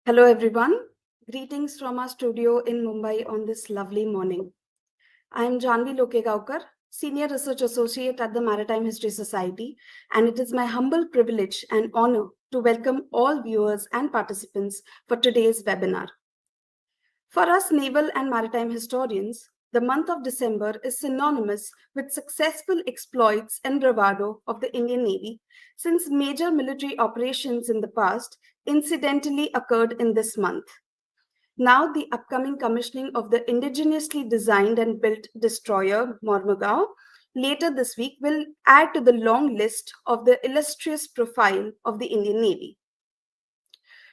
Hello, everyone. Greetings from our studio in Mumbai on this lovely morning. I am Janvi Lokegaonkar, Senior Research Associate at the Maritime History Society, and it is my humble privilege and honor to welcome all viewers and participants for today's webinar. For us naval and maritime historians, the month of December is synonymous with successful exploits and bravado of the Indian Navy, since major military operations in the past incidentally occurred in this month. Now, the upcoming commissioning of the indigenously designed and built destroyer Mormugao later this week will add to the long list of the illustrious profile of the Indian Navy.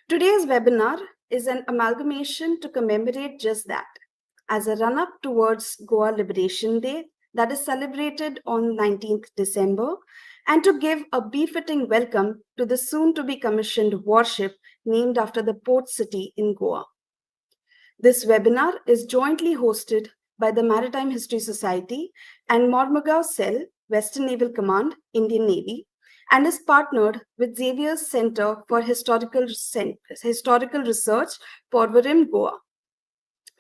Today's webinar is an amalgamation to commemorate just that, as a run up towards Goa Liberation Day that is celebrated on 19th December, and to give a befitting welcome to the soon to be commissioned warship named after the port city in Goa. This webinar is jointly hosted by the Maritime History Society and Mormugao Cell, Western Naval Command, Indian Navy, and is partnered with Xavier's Center for Historical Research, Porvorim, Goa.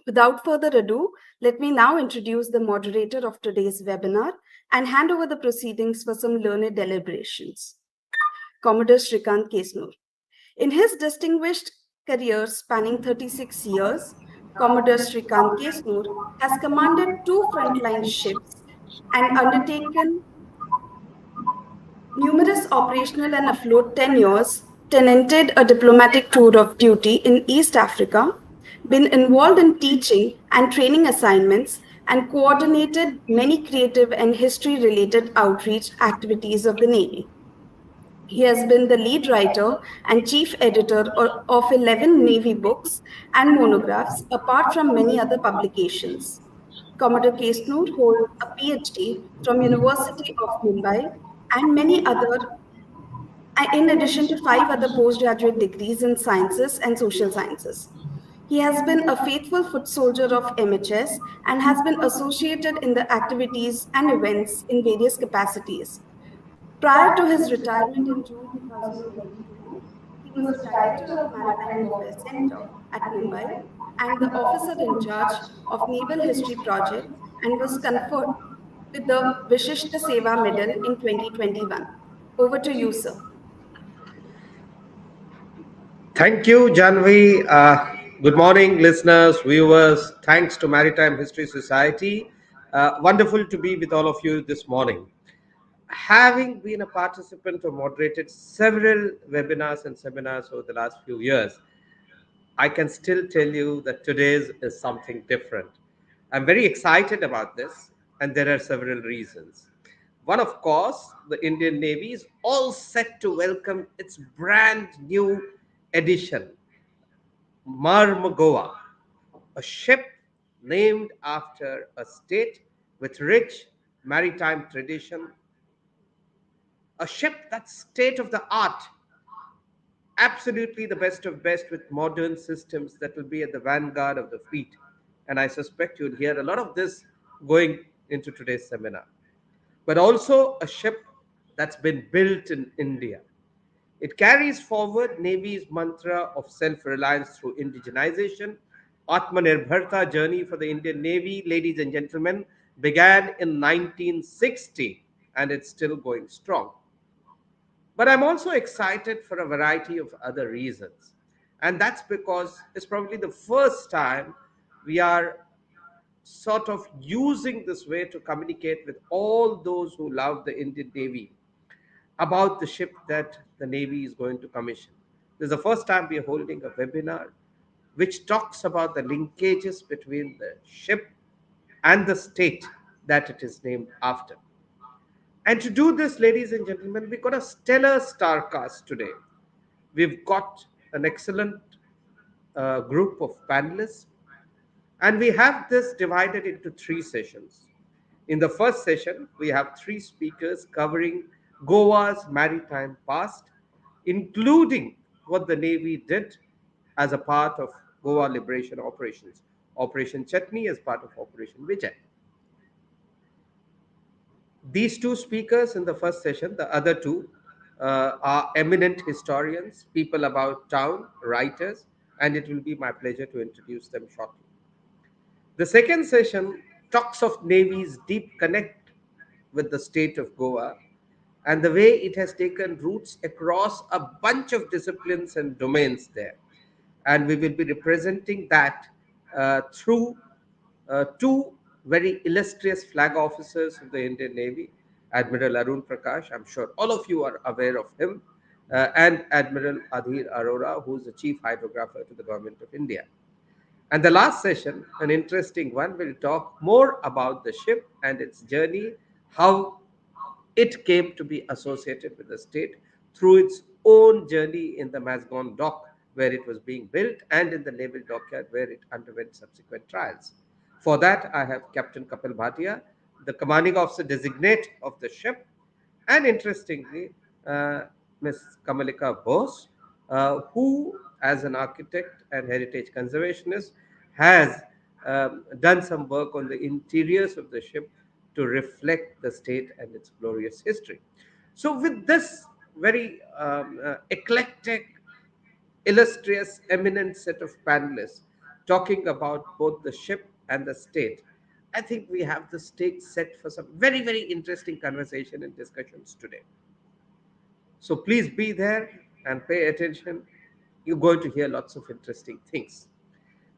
Without further ado, let me now introduce the moderator of today's webinar and hand over the proceedings for some learned deliberations. Commodore Shrikant Kesnur. In his distinguished career spanning 36 years, Commodore Shrikant Kesnur has commanded two frontline ships and undertaken numerous operational and afloat tenures, tenanted a diplomatic tour of duty in East Africa, been involved in teaching and training assignments, and coordinated many creative and history related outreach activities of the Navy. He has been the lead writer and chief editor of 11 Navy books and monographs, apart from many other publications. Commodore Kesnur holds a PhD from University of Mumbai and many other, in addition to 5 other postgraduate degrees in sciences and social sciences. He has been a faithful foot soldier of MHS and has been associated in the activities and events in various capacities. Prior to his retirement in June 2022, he was the director of Maritime Warfare Center at Mumbai and the officer in charge of Naval History Project and was conferred with the Vishishta Seva Medal in 2021. Over to you, sir. Thank you, Janvi. Good morning, listeners, viewers. Thanks to Maritime History Society. Wonderful to be with all of you this morning. Having been a participant or moderated several webinars and seminars over the last few years, I can still tell you that today's is something different. I'm very excited about this, and there are several reasons. One, of course, the Indian Navy is all set to welcome its brand new edition, Marmugao, a ship named after a state with rich maritime tradition, a ship that's state of the art, absolutely the best of best with modern systems that will be at the vanguard of the fleet. And I suspect you'll hear a lot of this going into today's seminar. But also a ship that's been built in India. It carries forward Navy's mantra of self-reliance through indigenization. Atmanirbharta journey for the Indian Navy, ladies and gentlemen, began in 1960 and it's still going strong. But I'm also excited for a variety of other reasons. And that's because it's probably the first time we are sort of using this way to communicate with all those who love the Indian Navy about the ship that the Navy is going to commission. This is the first time we are holding a webinar which talks about the linkages between the ship and the state that it is named after. And to do this, ladies and gentlemen, we've got a stellar star cast today. We've got an excellent group of panelists, and we have this divided into 3 sessions. In the first session, we have 3 speakers covering Goa's maritime past, including what the Navy did as a part of Goa liberation operations, Operation Chetney as part of Operation Vijay. These 2 speakers in the first session, the other 2 are eminent historians, people about town, writers and it will be my pleasure to introduce them shortly. The second session talks of Navy's deep connect with the state of Goa and the way it has taken roots across a bunch of disciplines and domains there. And we will be representing that through two very illustrious flag officers of the Indian Navy, Admiral Arun Prakash, I'm sure all of you are aware of him, and Admiral Adhir Arora, who is the Chief Hydrographer to the Government of India. And the last session, an interesting one, will talk more about the ship and its journey, how it came to be associated with the state through its own journey in the Mazgon dock where it was being built and in the naval dockyard where it underwent subsequent trials. For that, I have Captain Kapil Bhatia, the commanding officer designate of the ship, and interestingly, uh, Ms. Kamalika Bose, who, as an architect and heritage conservationist, has done some work on the interiors of the ship to reflect the state and its glorious history. So, with this very eclectic, illustrious, eminent set of panelists talking about both the ship and the state, I think we have the stage set for some very, very interesting conversation and discussions today. So please be there and pay attention. You're going to hear lots of interesting things.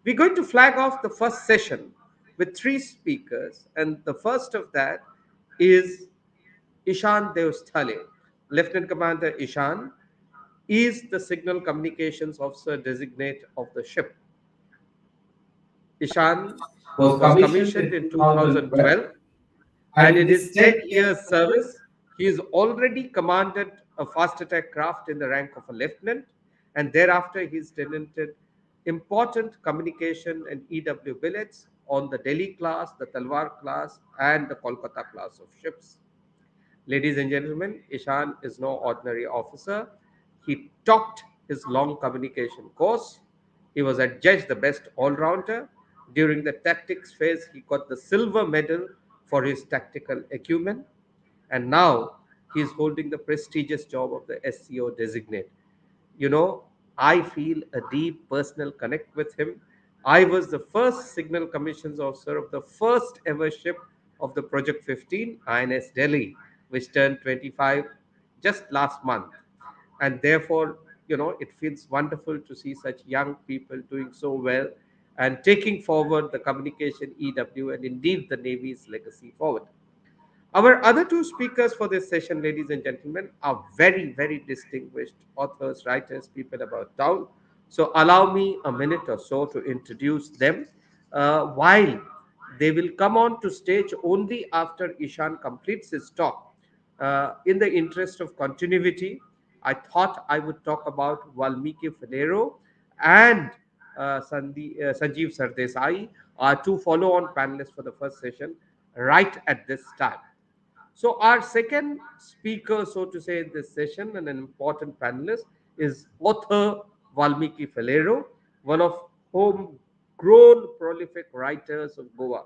We're going to flag off the first session with three speakers, and the first of that is Ishan Devsthale. Lieutenant Commander Ishan is the Signal Communications Officer designate of the ship. Ishan Was was commissioned commissioned in in 2012, 2012, and and in in his his 10 10 years years service, service, he has already commanded a fast attack craft in the rank of a lieutenant, and thereafter he's tenanted important communication and EW billets on the Delhi class, the Talwar class, and the Kolkata class of ships. Ladies and gentlemen, Ishan is no ordinary officer. He topped his long communication course. He was adjudged the best all rounder. During the tactics phase, he got the silver medal for his tactical acumen. And now he is holding the prestigious job of the SCO designate. You know, I feel a deep personal connect with him. I was the first signal commissions officer of the first ever ship of the Project 15, INS Delhi, which turned 25 just last month. And therefore, it feels wonderful to see such young people doing so well and taking forward the communication EW and indeed the Navy's legacy forward. Our other two speakers for this session, ladies and gentlemen, are very, very distinguished authors, writers, people about town. So allow me a minute or so to introduce them. While they will come on to stage only after Ishan completes his talk. In the interest of continuity, I thought I would talk about Valmiki Finero and Sanjeev Sardesai, our two follow-on panelists for the first session, right at this time. So, our second speaker, so to say, in this session, and an important panelist, is author Valmiki Falero, one of homegrown prolific writers of Goa,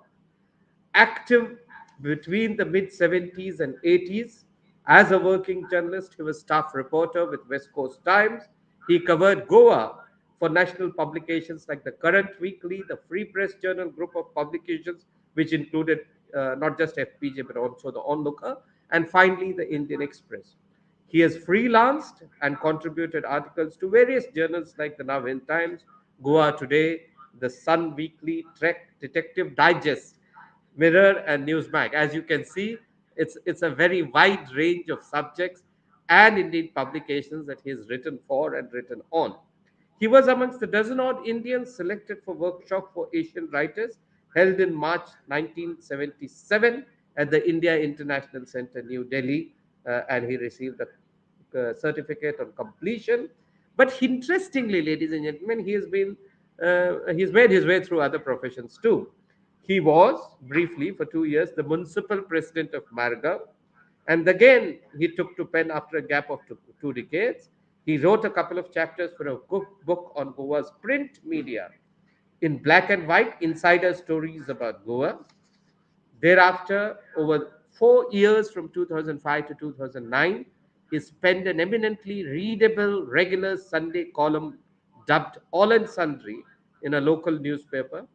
active between the mid 70s and 80s. As a working journalist, he was staff reporter with West Coast Times. He covered Goa for national publications like the Current Weekly, the Free Press Journal group of publications, which included not just FPJ but also the Onlooker, and finally the Indian Express. He has freelanced and contributed articles to various journals like the Navin Times, Goa Today, the Sun Weekly, Trek, Detective Digest, Mirror, and Newsmag. As you can see, it's a very wide range of subjects and indeed publications that he has written for and written on. He was amongst the dozen odd Indians selected for workshop for Asian writers held in March 1977 at the India International Center, New Delhi, and he received a certificate on completion. But interestingly, ladies and gentlemen, he's made his way through other professions too. He was briefly for 2 years the municipal president of Mormugao, and again he took to pen after a gap of two decades. He wrote a couple of chapters for a book on Goa's print media in black and white insider stories about Goa. Thereafter, over 4 years from 2005 to 2009, he penned an eminently readable regular Sunday column dubbed all and sundry in a local newspaper,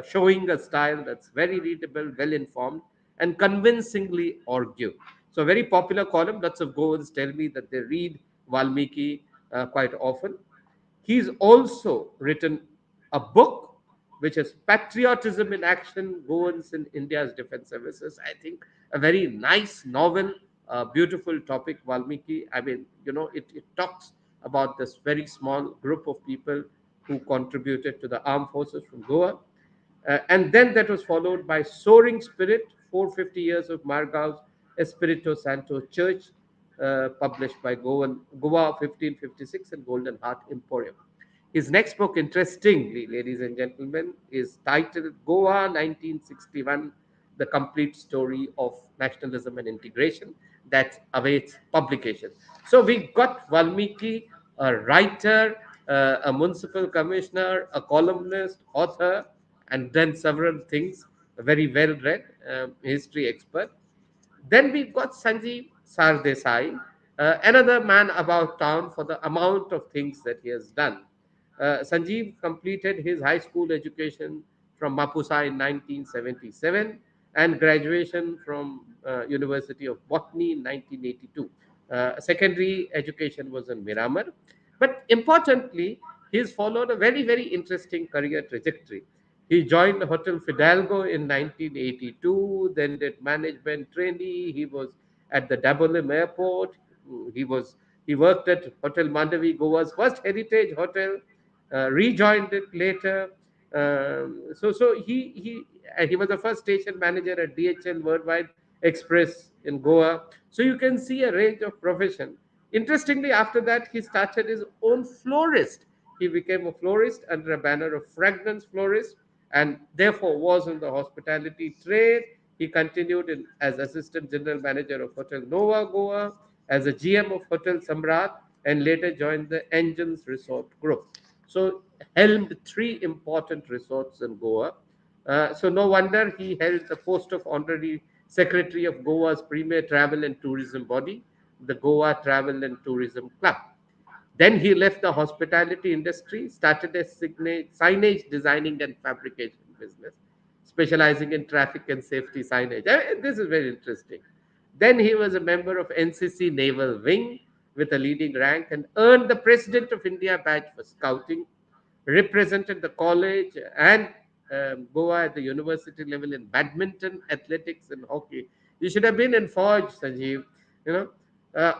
showing a style that's very readable, well informed, and convincingly argue. So, a very popular column. Lots of Goans tell me that they read Valmiki quite often. He's also written a book which is Patriotism in Action, Goans in India's Defense Services. I think a very nice novel, beautiful topic, Valmiki. I mean, it talks about this very small group of people who contributed to the armed forces from Goa. And then that was followed by Soaring Spirit, 450 Years of Margao's Espirito Santo Church, published by Goa 1556 and Golden Heart Emporium. His next book, interestingly, ladies and gentlemen, is titled Goa 1961, The Complete Story of Nationalism and Integration, that awaits publication. So we got Valmiki, a writer, a municipal commissioner, a columnist, author, and then several things, a very well read history expert. Then we got Sanjeev Sardesai, another man about town for the amount of things that he has done. Sanjeev completed his high school education from Mapusa in 1977 and graduation from University of Botany in 1982. Secondary education was in Miramar. But importantly, he's followed a very, very interesting career trajectory. He joined Hotel Fidalgo in 1982, then did management trainee. He was at the Dabolim Airport. He was he worked at Hotel Mandavi, Goa's first heritage hotel. Rejoined it later. So he was the first station manager at DHL Worldwide Express in Goa. So you can see a range of profession. Interestingly, after that, he started his own florist. He became a florist under a banner of Fragrance Florist, and therefore was in the hospitality trade. He continued as assistant general manager of Hotel Nova Goa, as a GM of Hotel Samrat, and later joined the Engines Resort Group. So helmed three important resorts in Goa. So no wonder he held the post of honorary secretary of Goa's premier travel and tourism body, the Goa Travel and Tourism Club. Then he left the hospitality industry, started a signage designing and fabrication business, specializing in traffic and safety signage. This is very interesting. Then he was a member of NCC Naval Wing with a leading rank and earned the President of India badge for scouting, represented the college and Goa at the university level in badminton, athletics, and hockey. You should have been in Forge, Sanjeev. You know,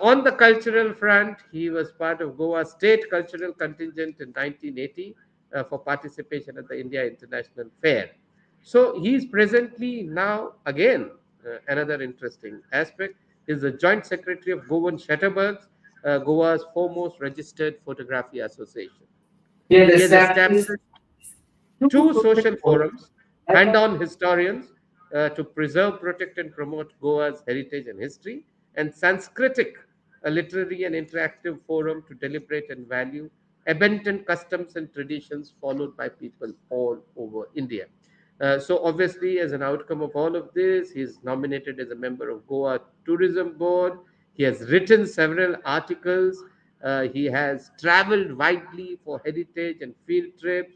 on the cultural front, he was part of Goa State Cultural Contingent in 1980 for participation at the India International Fair. So he's presently now, again, another interesting aspect, is the Joint Secretary of Goan Shutterbergs, Goa's foremost registered photography association. He had He has established established two two social social forums forums, and Hand On Historians, to preserve, protect, and promote Goa's heritage and history, and Sanskritic, a literary and interactive forum to deliberate and value abundant customs and traditions followed by people all over India. So, obviously, as an outcome of all of this, he is nominated as a member of Goa Tourism Board. He has written several articles. He has traveled widely for heritage and field trips.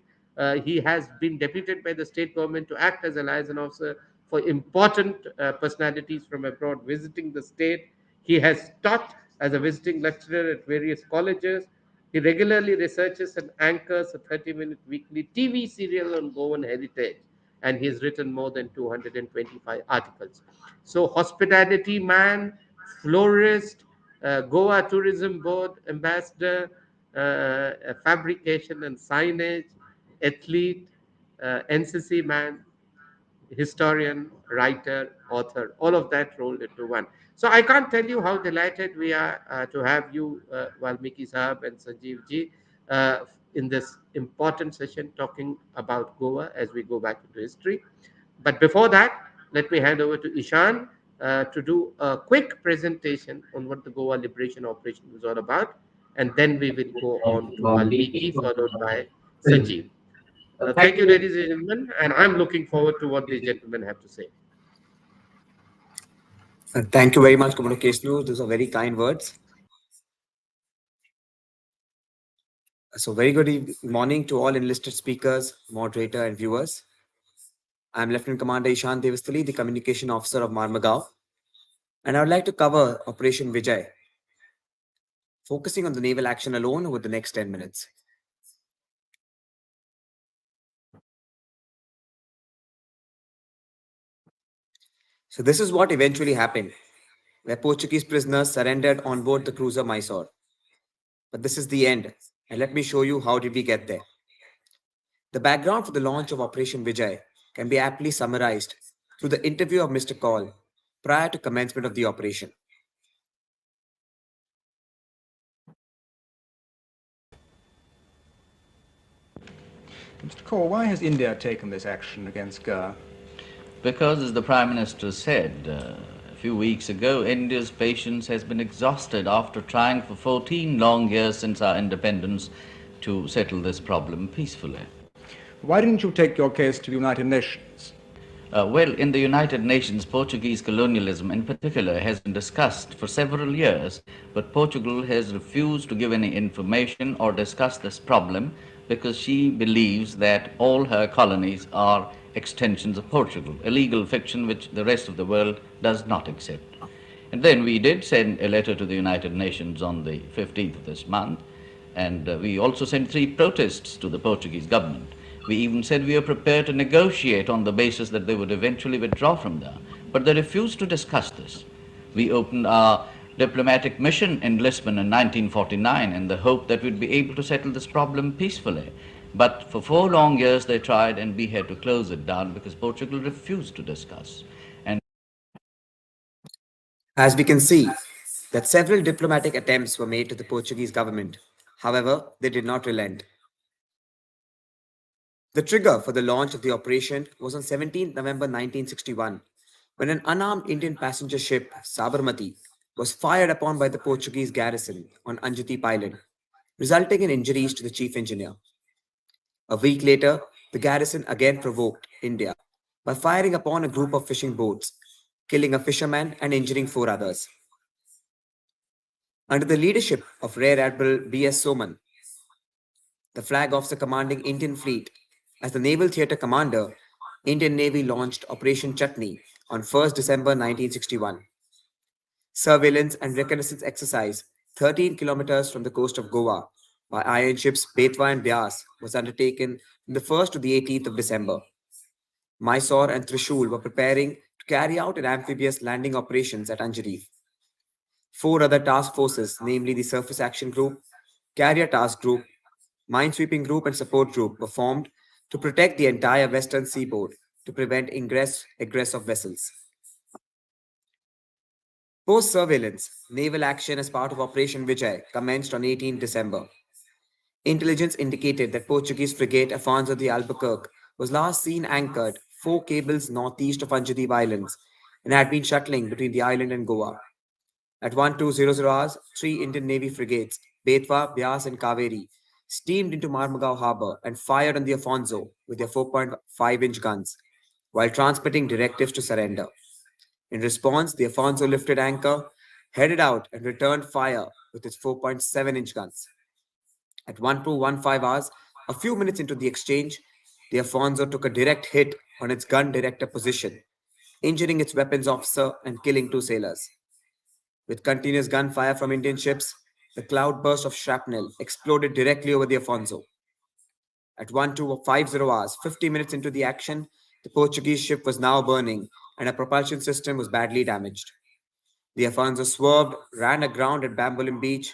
He has been deputed by the state government to act as a liaison officer for important personalities from abroad visiting the state. He has taught as a visiting lecturer at various colleges. He regularly researches and anchors a 30-minute weekly TV serial on Goan heritage, and he has written more than 225 articles. So, hospitality man, florist, Goa Tourism Board ambassador, fabrication and signage, athlete, NCC man, historian, writer, author, all of that rolled into one. So I can't tell you how delighted we are to have you, Valmiki Sahab and Sanjeev ji, in this important session talking about Goa as we go back into history. But before that, let me hand over to Ishan to do a quick presentation on what the Goa Liberation Operation was all about. And then we will go on to Valmiki, followed by Sanjeev. Thank thank you, you. ladies and gentlemen, and I'm looking forward to what these gentlemen have to say. Thank you very much, Kumaro Keslu. Those are very kind words. Very good morning to all enlisted speakers, moderator, and viewers. I'm Lieutenant Commander Ishan Devastali, the Communication Officer of Mormugao, and I would like to cover Operation Vijay, focusing on the naval action alone over the next 10 minutes. So, this is what eventually happened, where Portuguese prisoners surrendered on board the cruiser Mysore. But this is the end, and let me show you how did we get there. The background for the launch of Operation Vijay can be aptly summarized through the interview of Mr. Call prior to commencement of the operation. Mr. Kaur, why has India taken this action against Goa? Because, as the Prime Minister said a few weeks ago, India's patience has been exhausted after trying for 14 long years since our independence to settle this problem peacefully. Why didn't you take your case to the United Nations? Well, in the United Nations, Portuguese colonialism in particular has been discussed for several years, but Portugal has refused to give any information or discuss this problem because she believes that all her colonies are extensions of Portugal, a legal fiction which the rest of the world does not accept. And then we did send a letter to the United Nations on the 15th of this month, and we also sent 3 protests to the Portuguese government. We even said we are prepared to negotiate on the basis that they would eventually withdraw from there, but they refused to discuss this. We opened our diplomatic mission in Lisbon in 1949 in the hope that we'd be able to settle this problem peacefully. But for 4 long years they tried, and we had to close it down because Portugal refused to discuss. And As we can see, that several diplomatic attempts were made to the Portuguese government. However, they did not relent. The trigger for the launch of the operation was on 17 November 1961, when an unarmed Indian passenger ship, Sabarmati, was fired upon by the Portuguese garrison on Anjati Island, resulting in injuries to the chief engineer. A week later, the garrison again provoked India by firing upon a group of fishing boats, killing a fisherman and injuring 4 others. Under the leadership of Rear Admiral B.S. Soman, the flag officer commanding Indian fleet, as the naval theatre commander, Indian Navy launched Operation Chutney on 1st December 1961. Surveillance and reconnaissance exercise 13 kilometers from the coast of Goa by iron ships Betwa and Byas was undertaken from the 1st to the 18th of December. Mysore and Trishul were preparing to carry out an amphibious landing operations at Anjareef. 4 other task forces, namely the Surface Action Group, Carrier Task Group, Minesweeping Group, and Support Group, were formed to protect the entire western seaboard to prevent egress of vessels. Post surveillance, naval action as part of Operation Vijay commenced on 18 December. Intelligence indicated that Portuguese frigate Afonso de Albuquerque was last seen anchored 4 cables northeast of Anjadib Islands and had been shuttling between the island and Goa. At 1200 hours, 3 Indian Navy frigates, Betwa, Byas, and Kaveri, steamed into Mormugao harbor and fired on the Afonso with their 4.5-inch guns, while transmitting directives to surrender. In response, the Afonso lifted anchor, headed out, and returned fire with its 4.7-inch guns. At 1215 hours, a few minutes into the exchange, the Afonso took a direct hit on its gun director position, injuring its weapons officer and killing 2 sailors. With continuous gunfire from Indian ships, the cloudburst of shrapnel exploded directly over the Afonso. At 1250 hours, 50 minutes into the action, the Portuguese ship was now burning and a propulsion system was badly damaged. The Afonso swerved, ran aground at Bambolim Beach,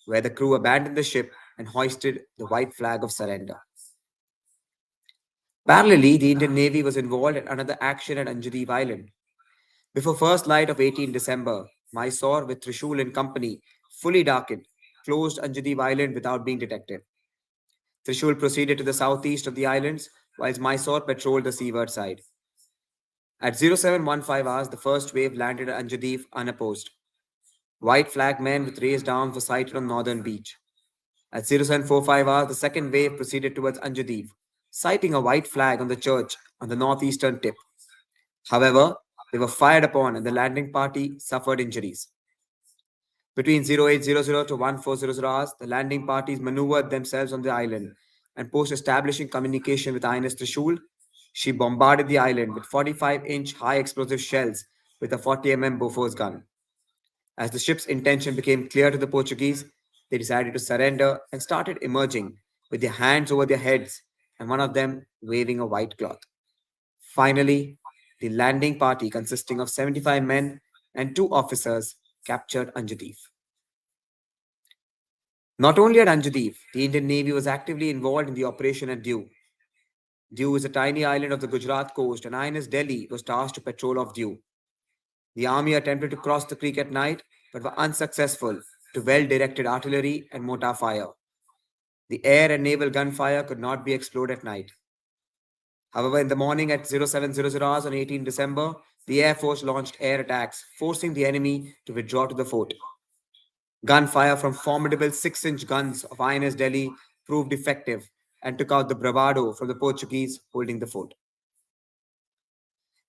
where the crew abandoned the ship and hoisted the white flag of surrender. Parallelly, the Indian Navy was involved in another action at Anjareef Island. Before first light of 18 December, Mysore with Trishul and company, fully darkened, closed Anjadeep Island without being detected. Trishul proceeded to the southeast of the islands, whilst Mysore patrolled the seaward side. At 0715 hours, the first wave landed at Anjadeep unopposed. White flag men with raised arms were sighted on northern beach. At 0745 hours, the second wave proceeded towards Anjadeep, sighting a white flag on the church on the northeastern tip. However, they were fired upon and the landing party suffered injuries. Between 0800 to 1400 hours, the landing parties maneuvered themselves on the island, and post establishing communication with INS Trishul, she bombarded the island with 45-inch high explosive shells with a 40 Bofors gun. As the ship's intention became clear to the Portuguese, they decided to surrender and started emerging with their hands over their heads and one of them waving a white cloth. Finally, the landing party, consisting of 75 men and 2 officers, captured Anjadeep. Not only at Anjadeep, the Indian Navy was actively involved in the operation at Diu. Diu is a tiny island of the Gujarat coast, and INS Delhi was tasked to patrol off Diu. The army attempted to cross the creek at night, but were unsuccessful to well-directed artillery and mortar fire. The air and naval gunfire could not be explored at night. However, in the morning at 0700 hours on 18 December, the Air Force launched air attacks, forcing the enemy to withdraw to the fort. Gunfire from formidable 6-inch guns of INS Delhi proved effective and took out the bravado from the Portuguese holding the fort.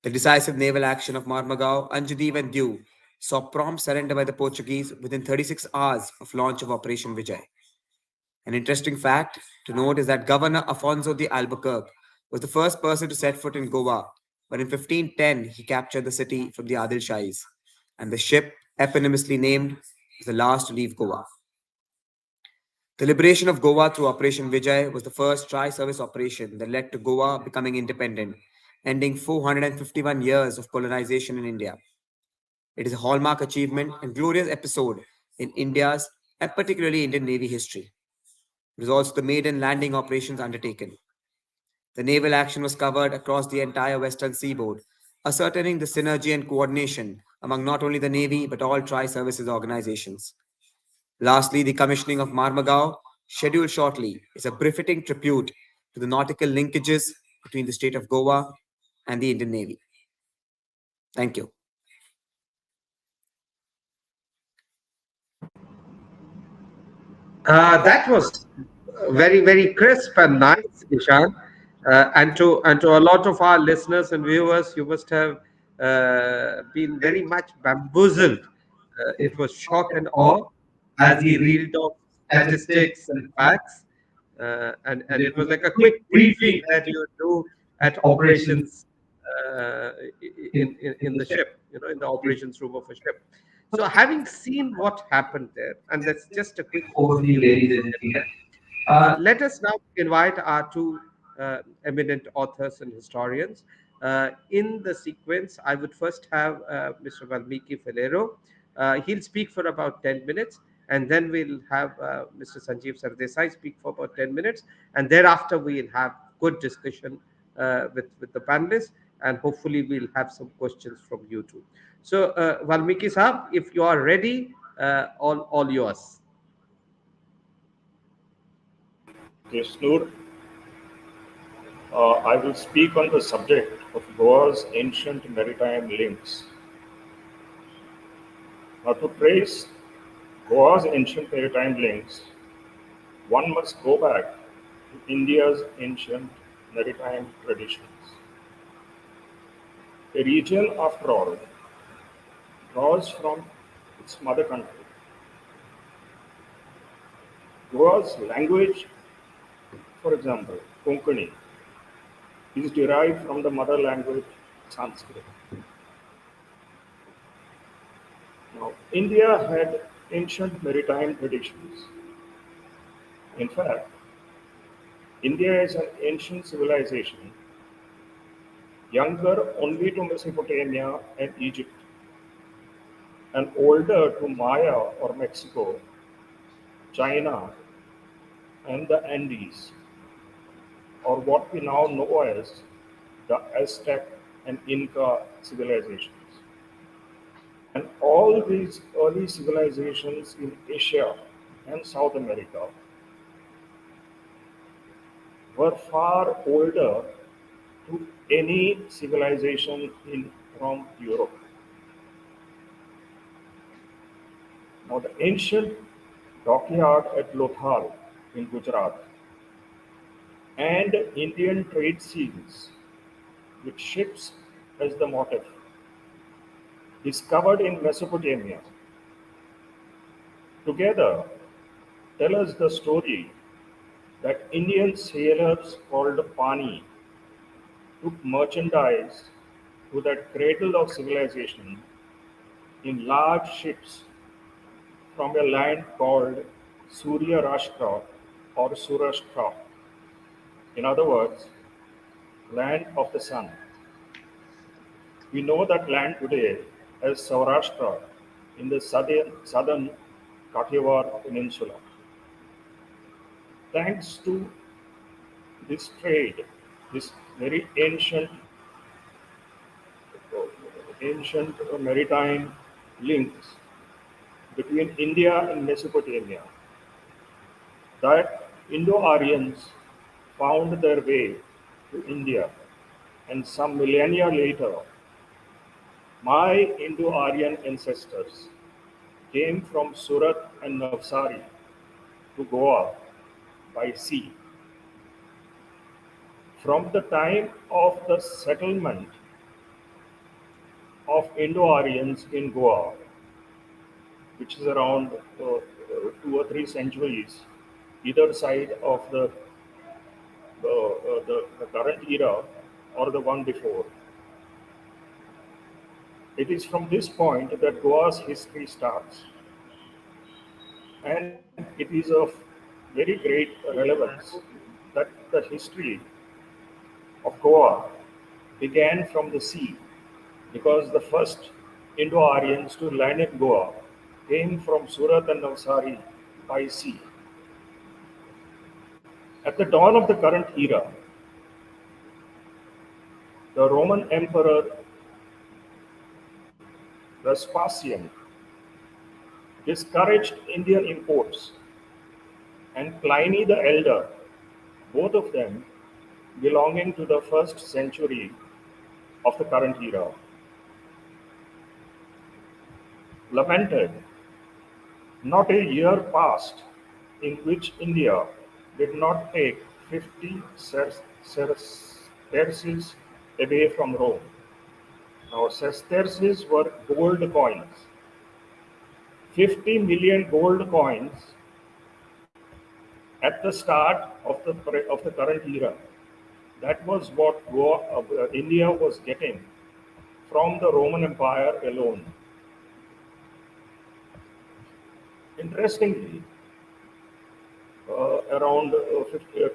The decisive naval action of Mormugao, Anjadeep, and Diu saw prompt surrender by the Portuguese within 36 hours of launch of Operation Vijay. An interesting fact to note is that Governor Afonso de Albuquerque was the first person to set foot in Goa, but in 1510 he captured the city from the Adil Shahis, and the ship, eponymously named, was the last to leave Goa. The liberation of Goa through Operation Vijay was the first tri-service operation that led to Goa becoming independent, ending 451 years of colonization in India. It is a hallmark achievement and glorious episode in India's and particularly Indian Navy history. It was also the maiden landing operations undertaken. The naval action was covered across the entire western seaboard, ascertaining the synergy and coordination among not only the Navy but all tri-services organizations. Lastly, the commissioning of Mormugao, scheduled shortly, is a befitting tribute to the nautical linkages between the state of Goa and the Indian Navy. Thank you. That was very, very crisp and nice, Ishan. And to a lot of our listeners and viewers, you must have been very much bamboozled. It was shock and awe as he reeled off statistics and facts, and it was like a quick briefing that you do at operations in the ship, in the operations room of a ship. So, having seen what happened there, and that's just a quick overview, ladies and gentlemen, let us now invite our two eminent authors and historians. In the sequence, I would first have Mr. Valmiki Felero. He'll speak for about 10 minutes, and then we'll have Mr. Sanjeev Sardesai speak for about 10 minutes, and thereafter we'll have good discussion with the panelists, and hopefully we'll have some questions from you too. So, Valmiki Saab, if you are ready, all yours. Yes, Noor. I will speak on the subject of Goa's ancient maritime links. Now, to trace Goa's ancient maritime links, one must go back to India's ancient maritime traditions. A region, after all, draws from its mother country. Goa's language, for example, Konkani, is derived from the mother language Sanskrit. Now, India had ancient maritime traditions. In fact, India is an ancient civilization, younger only to Mesopotamia and Egypt, and older to Maya or Mexico, China, and the Andes, or what we now know as the Aztec and Inca civilizations. And all these early civilizations in Asia and South America were far older to any civilization from Europe. Now, the ancient dockyard at Lothal in Gujarat and Indian trade scenes with ships as the motif, discovered in Mesopotamia, together tell us the story that Indian sailors called Pani took merchandise to that cradle of civilization in large ships from a land called Surya Rashtra or Surashtra. In other words, land of the sun. We know that land today as Saurashtra in the southern Kathiawar Peninsula. Thanks to this trade, this very ancient maritime links between India and Mesopotamia, that Indo-Aryans found their way to India, and some millennia later, my Indo-Aryan ancestors came from Surat and Navsari to Goa by sea. From the time of the settlement of Indo-Aryans in Goa, which is around 2 or 3 centuries, either side of the current era or the one before. It is from this point that Goa's history starts. And it is of very great relevance that the history of Goa began from the sea, because the first Indo-Aryans to land in Goa came from Surat and Navsari by sea. At the dawn of the current era, the Roman Emperor Vespasian discouraged Indian imports, and Pliny the Elder, both of them belonging to the first century of the current era, lamented, not a year passed in which India did not take 50 sesterces away from Rome. Now, sesterces were gold coins. 50 million gold coins at the start of the current era. That was what India was getting from the Roman Empire alone. Interestingly, around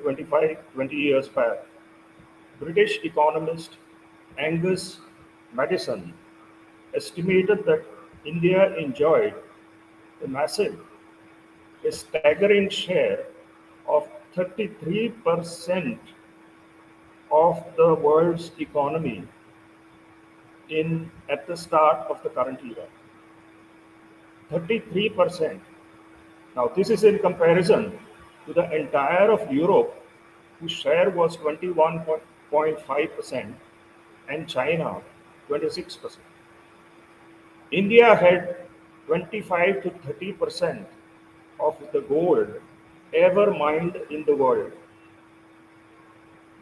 20 years back, British economist Angus Maddison estimated that India enjoyed a staggering share of 33% of the world's economy at the start of the current era. 33%. Now, this is in comparison to the entire of Europe, whose share was 21.5%, and China, 26%. India had 25 to 30% of the gold ever mined in the world.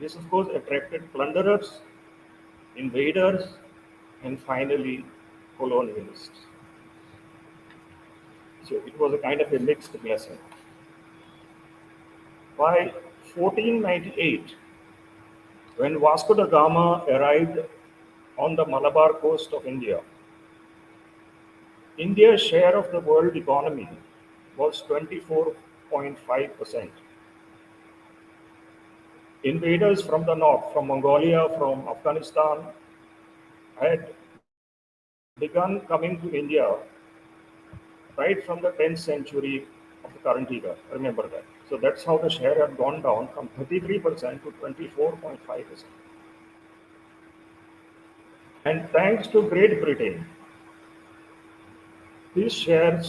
This, of course, attracted plunderers, invaders, and finally colonialists. So it was a kind of a mixed blessing. By 1498, when Vasco da Gama arrived on the Malabar coast of India, India's share of the world economy was 24.5%. Invaders from the north, from Mongolia, from Afghanistan, had begun coming to India right from the 10th century of the current era. Remember that. So that's how the share had gone down from 33% to 24.5%. And thanks to Great Britain, this share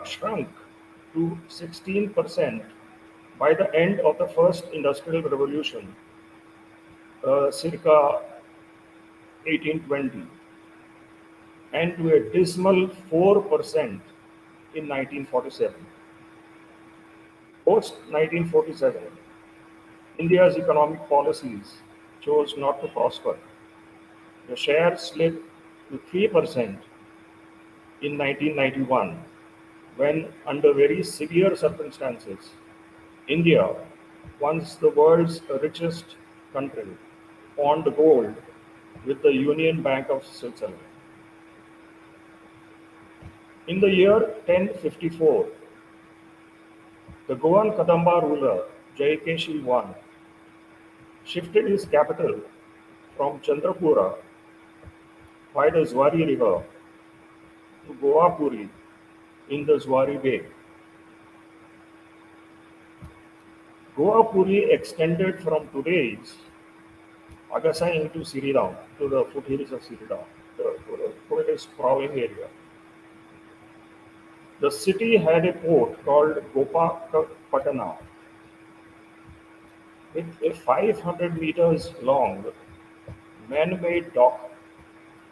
shrunk to 16% by the end of the first industrial revolution, circa 1820, and to a dismal 4% in 1947. Post 1947, India's economic policies chose not to prosper. The share slid to 3% in 1991 when, under very severe circumstances, India, once the world's richest country, pawned gold with the Union Bank of Switzerland. In the year 1054, the Goan Kadamba ruler Jayakeshi I shifted his capital from Chandrapura by the Zwari River to Goapuri in the Zwari Bay. Goapuri extended from today's Agasai into Siridam, to the foothills of Siridam, the today's sprawling area. The city had a port called Gopakapatana with a 500 meters long man-made dock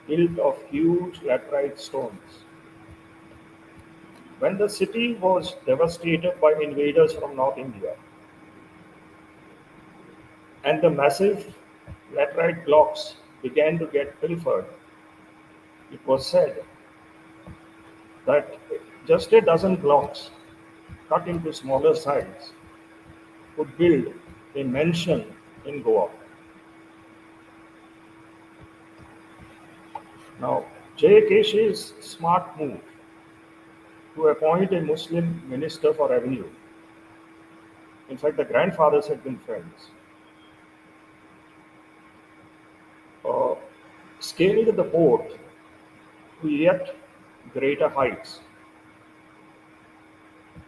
built of huge laterite stones. When the city was devastated by invaders from North India, and the massive laterite blocks began to get pilfered, it was said that just a dozen blocks cut into smaller size would build a mansion in Goa. Now, Jayakeshi's smart move to appoint a Muslim minister for revenue, in fact, the grandfathers had been friends, scaled the port to yet greater heights.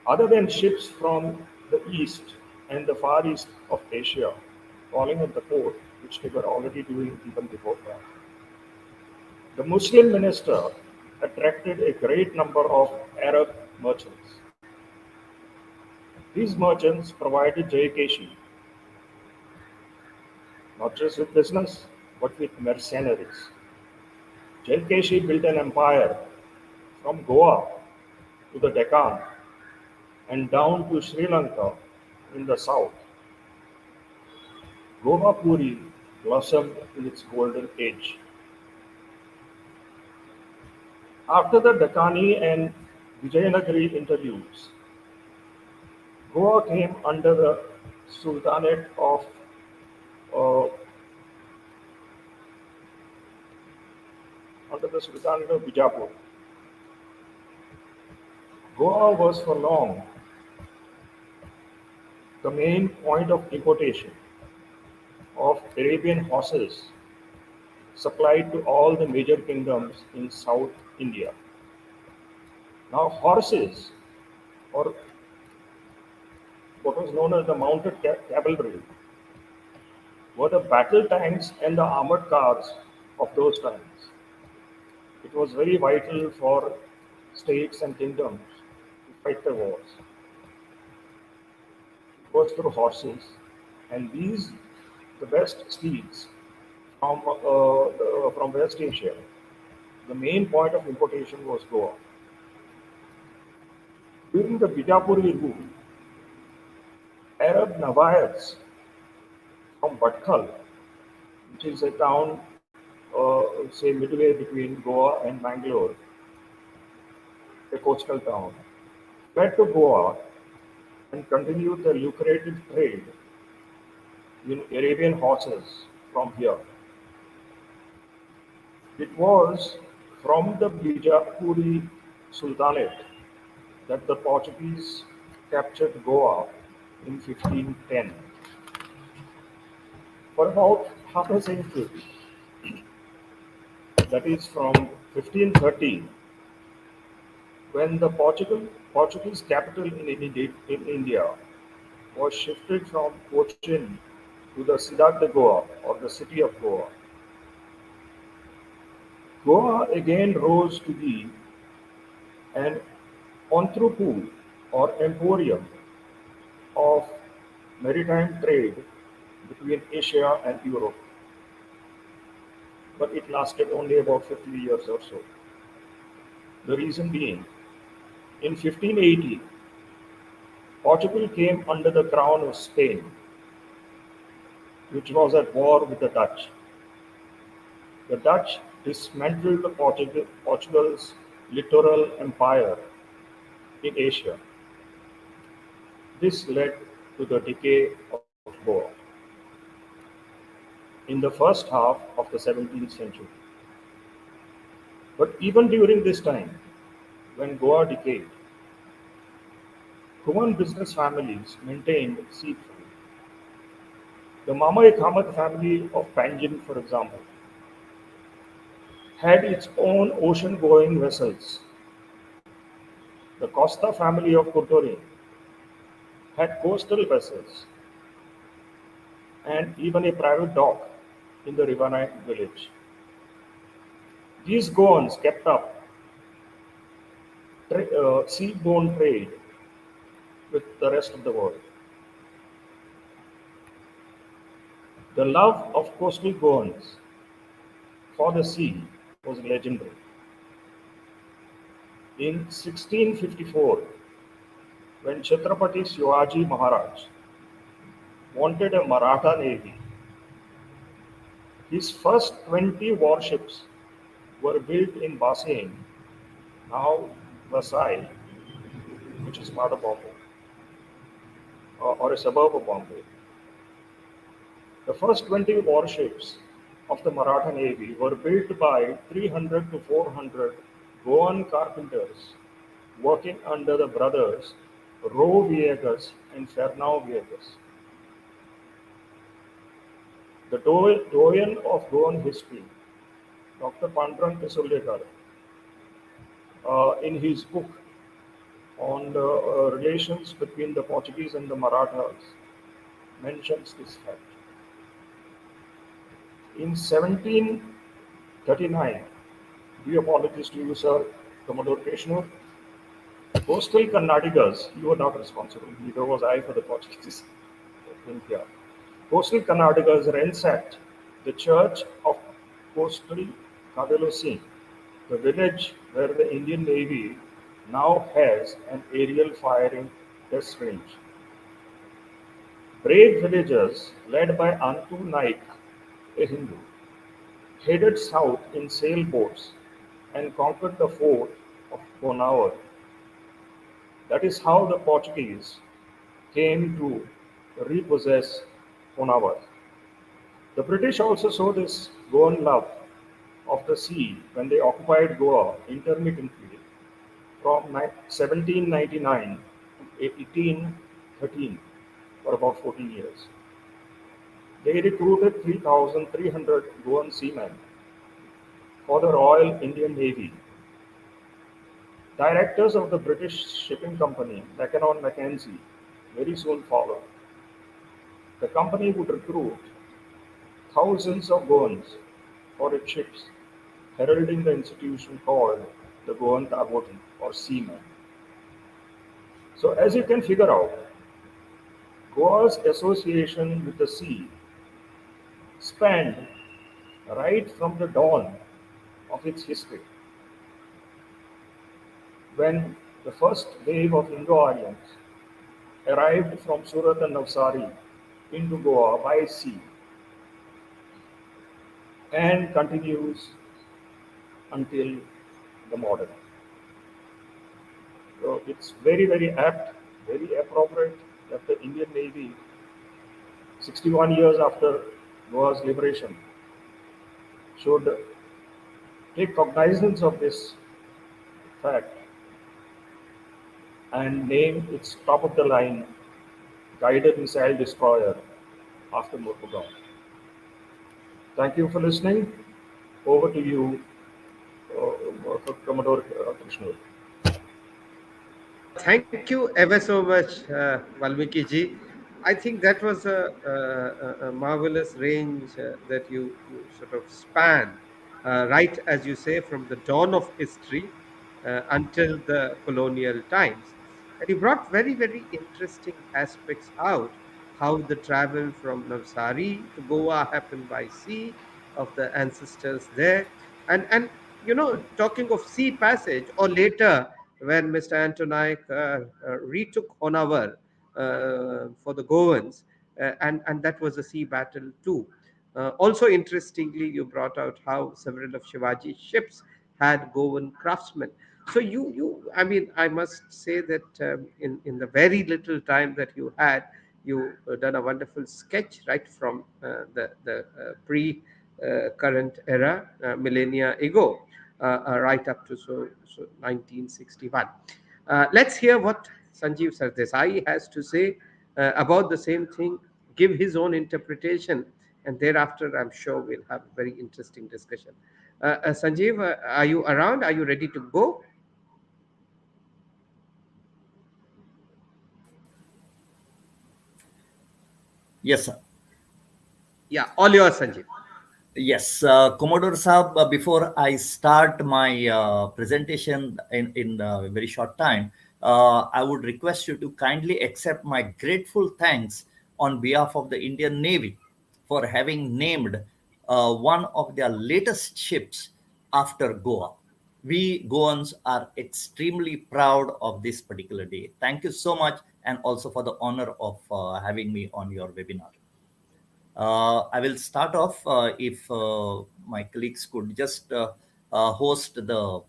Other than ships from the east and the far east of Asia calling at the port, which they were already doing even before that, the Muslim minister attracted a great number of Arab merchants. These merchants provided Jayakeshi not just with business, but with mercenaries. Jayakeshi built an empire from Goa to the Deccan and down to Sri Lanka in the south. Goapuri blossomed in its golden age. After the Deccani and Vijayanagari interludes, Goa came under the Sultanate of Bijapur. Goa was for long the main point of importation of Arabian horses supplied to all the major kingdoms in South India. Now, horses, or what was known as the mounted cavalry, were the battle tanks and the armored cars of those times. It was very vital for states and kingdoms to fight the wars. It was through horses, and these, the best steeds from West Asia. The main point of importation was Goa. During the Bijapuri rule, Arab Nawabs from Bhatkal, which is a town, say midway between Goa and Mangalore, a coastal town, fled to Goa and continued the lucrative trade in Arabian horses from here. It was from the Bijapuri Sultanate that the Portuguese captured Goa in 1510. For about half a century, that is from 1530, when the Portuguese capital in India was shifted from Cochin to the Ciudad de Goa, or the city of Goa. Goa again rose to be an entrepôt or emporium of maritime trade between Asia and Europe. But it lasted only about 50 years or so. The reason being, in 1580, Portugal came under the crown of Spain, which was at war with the Dutch. The Dutch dismantled Portugal's littoral empire in Asia. This led to the decay of Goa in the first half of the 17th century. But even during this time, when Goa decayed, Goan business families maintained sea trade. The Mama Khamat family of Panjin, for example, had its own ocean-going vessels. The Costa family of Kotori had coastal vessels and even a private dock in the riverine village. These Goans kept up seaborne trade with the rest of the world. The love of coastal Goans for the sea was legendary. In 1654, when Chhatrapati Shivaji Maharaj wanted a Maratha navy, his first 20 warships were built in Bassein, now Vasai, which is part of Bombay, or a suburb of Bombay. The first 20 warships of the Maratha Navy were built by 300 to 400 Goan carpenters working under the brothers Roe Viegas and Fernão Viegas. The doyen of Goan history, Dr. Pandurang Kesullekar, in his book on the relations between the Portuguese and the Marathas, mentions this fact. In 1739, due apologies to you, sir, Commodore Krishnur, coastal Karnataka's, you were not responsible, neither was I for the Portuguese in here. Coastal Karnataka's ransacked the church of coastal Kavelosin, the village where the Indian Navy now has an aerial firing test range. Brave villagers led by Antu Naik, a Hindu, headed south in sailboats and conquered the fort of Bonaur. That is how the Portuguese came to repossess Bonaur. The British also saw this Goan love of the sea when they occupied Goa intermittently from 1799 to 1813 for about 14 years. They recruited 3,300 Goan seamen for the Royal Indian Navy. Directors of the British shipping company, Mackinnon Mackenzie, very soon followed. The company would recruit thousands of Goans for its ships, heralding the institution called the Goan Taboti or seamen. So, as you can figure out, Goa's association with the sea spanned right from the dawn of its history, when the first wave of Indo-Aryans arrived from Surat and Navsari into Goa by sea and continues until the modern. So it's very, very apt, very appropriate that the Indian Navy, 61 years after Goa's liberation, should take cognizance of this fact and name its top of the line guided missile destroyer after Mormugao. Thank you for listening. Over to you, Commodore Krishna. Thank you ever so much, Valmiki ji. I think that was a marvelous range that you sort of span, right as you say, from the dawn of history until the colonial times. And you brought very, very interesting aspects out, how the travel from Navsari to Goa happened by sea of the ancestors there. And talking of sea passage, or later when Mr. Antonaik retook Honavar for the Goans, and that was a sea battle too. Also, interestingly, you brought out how several of Shivaji's ships had Goan craftsmen. So I mean, I must say that in the very little time that you had, you done a wonderful sketch right from the pre current era, millennia ago, right up to so 1961. Let's hear what Sanjeev Sardesai has to say about the same thing. Give his own interpretation, and thereafter, I'm sure we'll have a very interesting discussion. Sanjeev, are you around? Are you ready to go? Yes, sir. Yeah, all yours, Sanjeev. Yes, Commodore Saab, before I start my presentation in a very short time, I would request you to kindly accept my grateful thanks on behalf of the Indian Navy for having named one of their latest ships after Goa. We Goans are extremely proud of this particular day. Thank you so much, and also for the honor of having me on your webinar. I will start off if my colleagues could just host the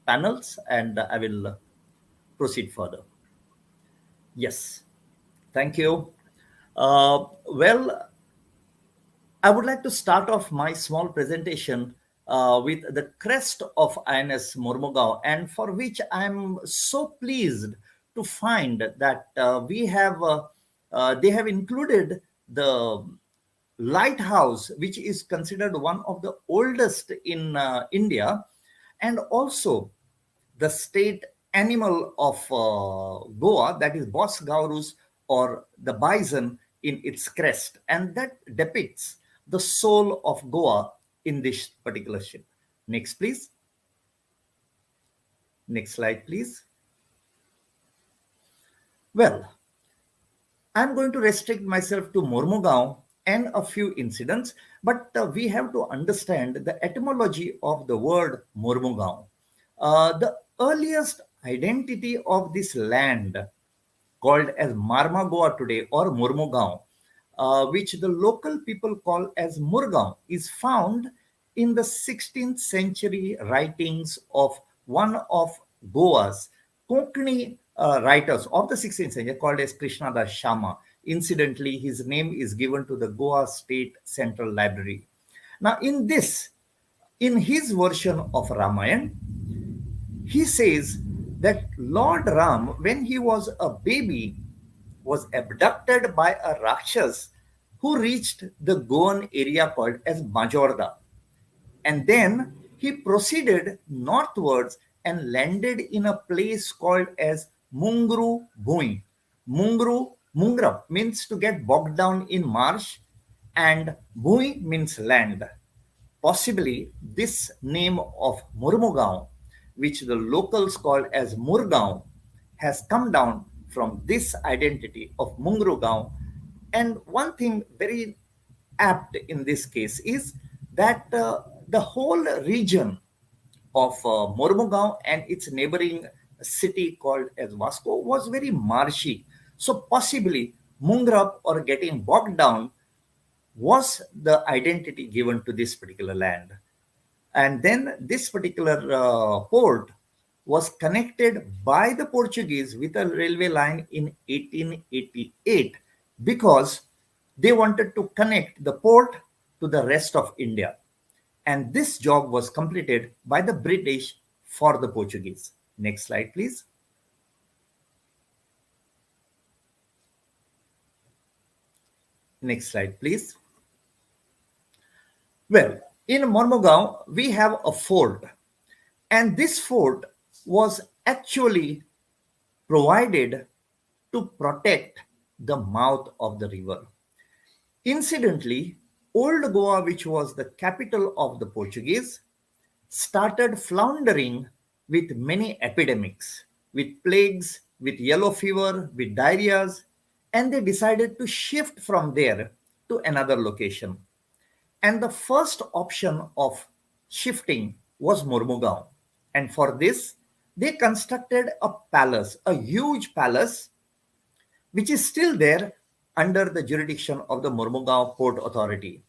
panels, and I will proceed further. Yes, thank you. Well, I would like to start off my small presentation with the crest of INS Mormugao, and for which I'm so pleased to find that they have included the lighthouse, which is considered one of the oldest in India, and also the state animal of Goa, that is Bos gaurus or the bison in its crest, and that depicts the soul of Goa in this particular ship. Next, please. Next slide, please. Well, I'm going to restrict myself to Mormugao and a few incidents, but we have to understand the etymology of the word Mormugao. The earliest identity of this land, called as Marmagoa today or Mormugao, which the local people call as Murgaon, is found in the 16th century writings of one of Goa's Konkani writers of the 16th century called as Krishnadas Sharma. Incidentally, his name is given to the Goa State Central Library. Now, in his version of Ramayana, he says that Lord Ram, when he was a baby, was abducted by a Rakshas who reached the Goan area called as Majorda. And then he proceeded northwards and landed in a place called as Mungru Bhui. Mungra means to get bogged down in marsh, and Bhui means land. Possibly this name of Mormugao, which the locals call as Murgaon, has come down from this identity of Mungrugao. And one thing very apt in this case is that the whole region of Mormugao and its neighboring city called as Vasco was very marshy. So possibly Mungrab or getting bogged down was the identity given to this particular land. And then this particular port was connected by the Portuguese with a railway line in 1888 because they wanted to connect the port to the rest of India. And this job was completed by the British for the Portuguese. Next slide, please. Next slide, please. Well, in Mormugao, we have a fort, and this fort was actually provided to protect the mouth of the river. Incidentally, Old Goa, which was the capital of the Portuguese, started floundering with many epidemics, with plagues, with yellow fever, with diarrheas, and they decided to shift from there to another location. And the first option of shifting was Mormugao. And for this, they constructed a palace, a huge palace, which is still there under the jurisdiction of the Mormugao Port Authority.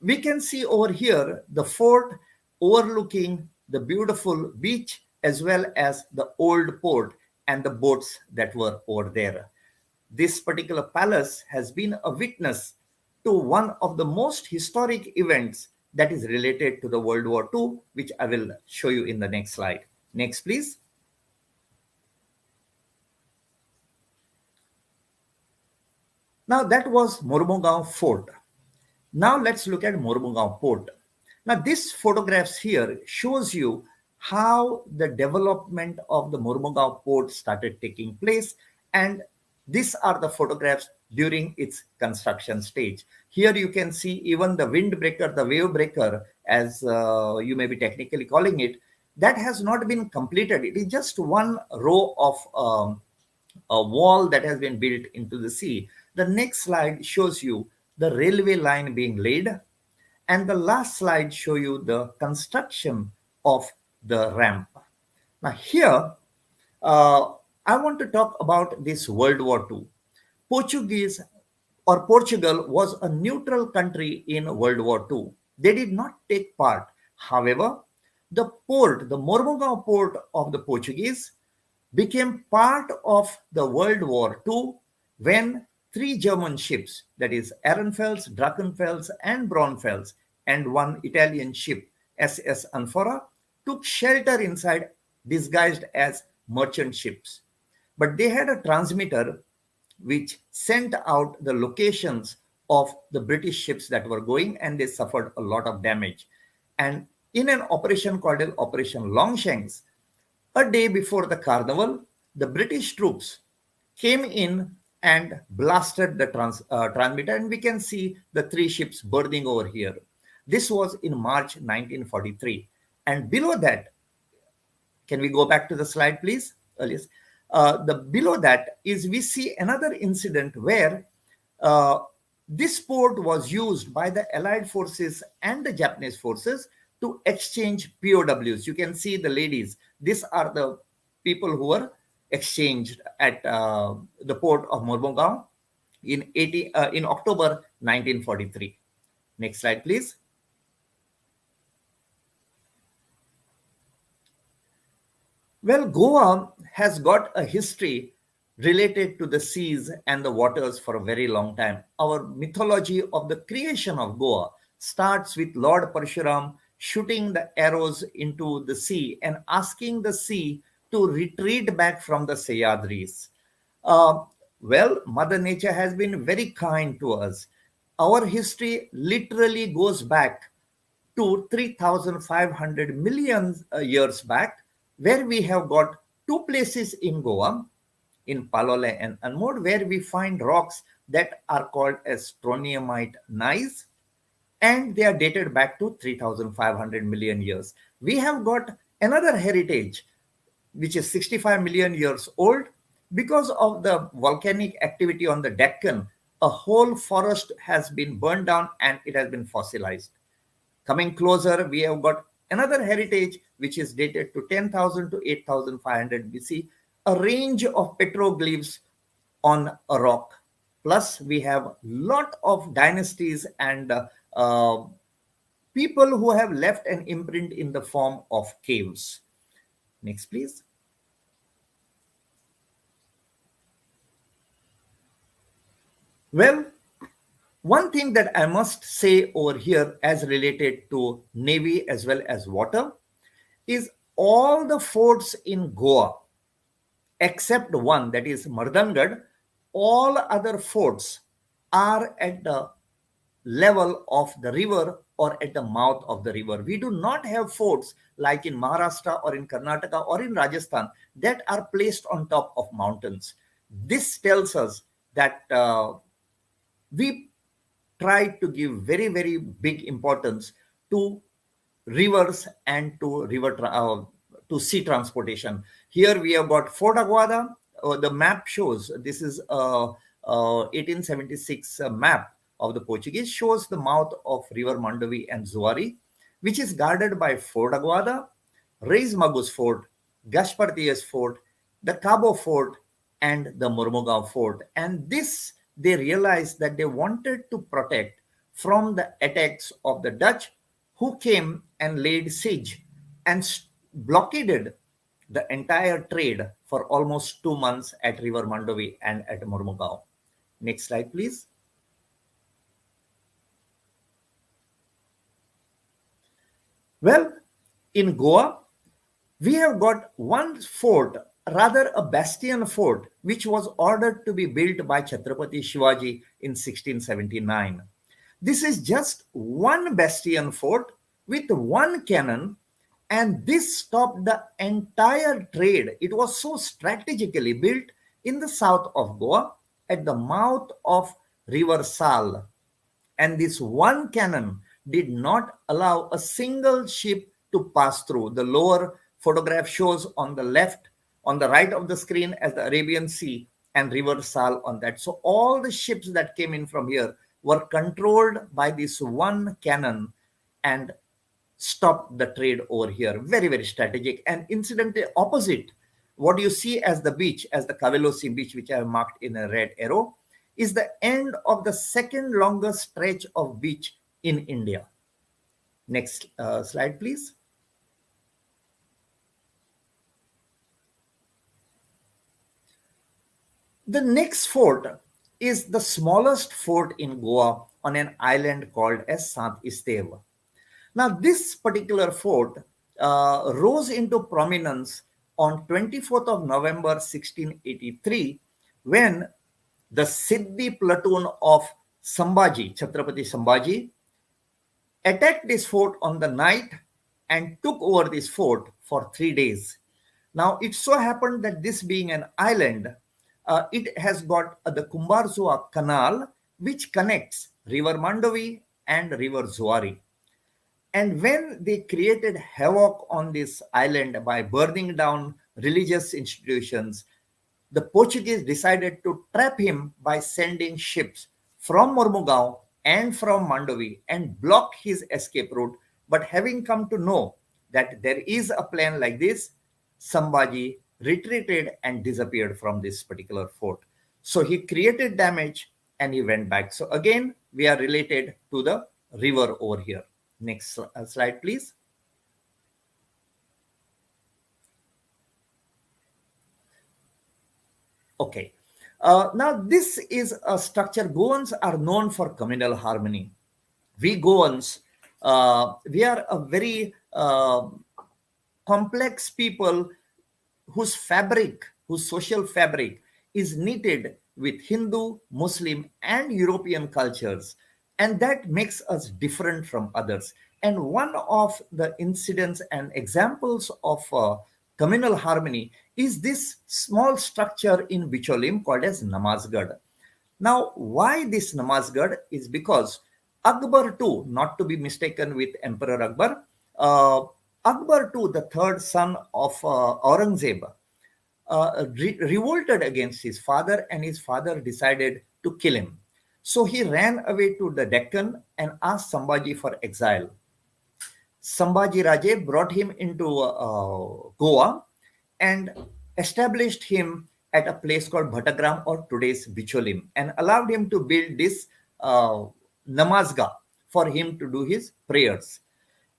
We can see over here the fort overlooking the beautiful beach as well as the old port and the boats that were over there. This particular palace has been a witness to one of the most historic events that is related to the World War II, which I will show you in the next slide. Next, please. Now, that was Mormugao Fort. Now, let's look at Mormugao Port. Now, this photographs here shows you how the development of the Mormugao Port started taking place, and these are the photographs during its construction stage. Here you can see even the windbreaker, the wave breaker, as you may be technically calling it, that has not been completed. It is just one row of a wall that has been built into the sea. The next slide shows you the railway line being laid, and the last slide show you the construction of the ramp. Now here, I want to talk about this World War II. Portugal was a neutral country in World War II. They did not take part. However, the port, the Mormugao port of the Portuguese, became part of the World War II when three German ships, that is Ehrenfels, Drachenfels, and Braunfels, and one Italian ship, SS Anfora, took shelter inside disguised as merchant ships. But they had a transmitter which sent out the locations of the British ships that were going, and they suffered a lot of damage. And in an operation called Operation Longshanks, a day before the carnival, the British troops came in and blasted the transmitter, and we can see the three ships burning over here. This was in March 1943. And below that, can we go back to the slide, please? Yes. Below that is we see another incident where this port was used by the Allied forces and the Japanese forces to exchange POWs. You can see the ladies. These are the people who were exchanged at the port of Mormugao in October 1943. Next slide, please. Well, Goa has got a history related to the seas and the waters for a very long time. Our mythology of the creation of Goa starts with Lord Parshuram shooting the arrows into the sea and asking the sea to retreat back from the Sayadris. Well, Mother Nature has been very kind to us. Our history literally goes back to 3,500 million years back, where we have got two places in Goa, in Palole and Anmod, where we find rocks that are called as strontiumite gneiss, and they are dated back to 3,500 million years. We have got another heritage, which is 65 million years old. Because of the volcanic activity on the Deccan, a whole forest has been burned down and it has been fossilized. Coming closer, we have got another heritage which is dated to 10,000 to 8,500 BC, a range of petroglyphs on a rock. Plus, we have a lot of dynasties and people who have left an imprint in the form of caves. Next, please. Well, one thing that I must say over here as related to Navy as well as water is all the forts in Goa, except one, that is Mardangad, all other forts are at the level of the river or at the mouth of the river. We do not have forts like in Maharashtra or in Karnataka or in Rajasthan that are placed on top of mountains. This tells us that we try to give very, very big importance to rivers and to to sea transportation. Here we have got Fort Aguada. The map shows, this is a 1876 map of the Portuguese, shows the mouth of River Mandovi and Zuari, which is guarded by Fort Aguada, Reis Magus Fort, Gaspar Diaz Fort, the Cabo Fort, and the Mormugao Fort. And this, they realized that they wanted to protect from the attacks of the Dutch, who came and laid siege and blockaded the entire trade for almost 2 months at River Mandovi and at Mormugao. Next slide, please. Well, in Goa, we have got one fort, rather a bastion fort, which was ordered to be built by Chhatrapati Shivaji in 1679. This is just one bastion fort with one cannon, and this stopped the entire trade. It was so strategically built in the south of Goa at the mouth of River Sal, and this one cannon did not allow a single ship to pass through. The lower photograph shows on the left, on the right of the screen, as the Arabian Sea and River Sal on that. So all the ships that came in from here were controlled by this one cannon and stopped the trade over here. Very, very strategic. And incidentally, opposite what you see as the beach, as the Kavelosi beach, which I have marked in a red arrow, is the end of the second longest stretch of beach in India. Next slide, please. The next fort is the smallest fort in Goa on an island called as Sant Esteve. Now, this particular fort rose into prominence on 24th of November 1683 when the Siddhi platoon of Sambhaji, Chhatrapati Sambhaji, attacked this fort on the night and took over this fort for 3 days. Now, it so happened that this being an island, it has got the Kumbarzua Canal, which connects River Mandovi and River Zuari. And when they created havoc on this island by burning down religious institutions, the Portuguese decided to trap him by sending ships from Mormugao and from Mandovi and block his escape route. But having come to know that there is a plan like this, Sambhaji retreated and disappeared from this particular fort. So he created damage and he went back. So again, we are related to the river over here. Next slide, please. Okay. Now, this is a structure. Goans are known for communal harmony. We Goans, we are a very complex people whose fabric, whose social fabric is knitted with Hindu, Muslim, and European cultures. And that makes us different from others. And one of the incidents and examples of communal harmony is this small structure in Bicholim called as Namazgad. Now, why this Namazgad is because Akbar II, not to be mistaken with Emperor Akbar, Akbar II, the third son of Aurangzeb, revolted against his father, and his father decided to kill him. So he ran away to the Deccan and asked Sambhaji for exile. Sambhaji Raje brought him into Goa and established him at a place called Bhattagram or today's Bicholim and allowed him to build this namazga for him to do his prayers.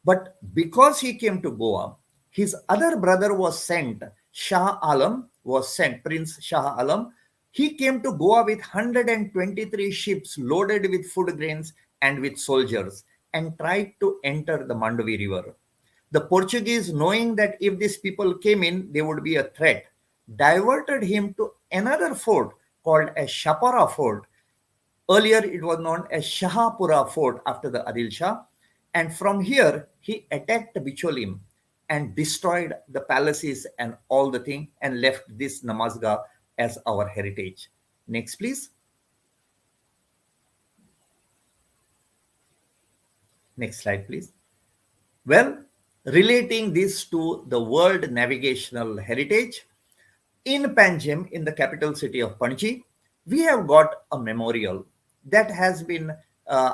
But because he came to Goa, his other brother was sent, Shah Alam was sent, Prince Shah Alam. He came to Goa with 123 ships loaded with food grains and with soldiers and tried to enter the Mandovi River. The Portuguese, knowing that if these people came in, they would be a threat, diverted him to another fort called as Shapara Fort. Earlier, it was known as Shahapura Fort after the Adil Shah. And from here, he attacked Bicholim and destroyed the palaces and all the thing and left this Namazga as our heritage. Next, please. Next slide, please. Well, relating this to the world navigational heritage, in Panjim, in the capital city of Panji, we have got a memorial that has been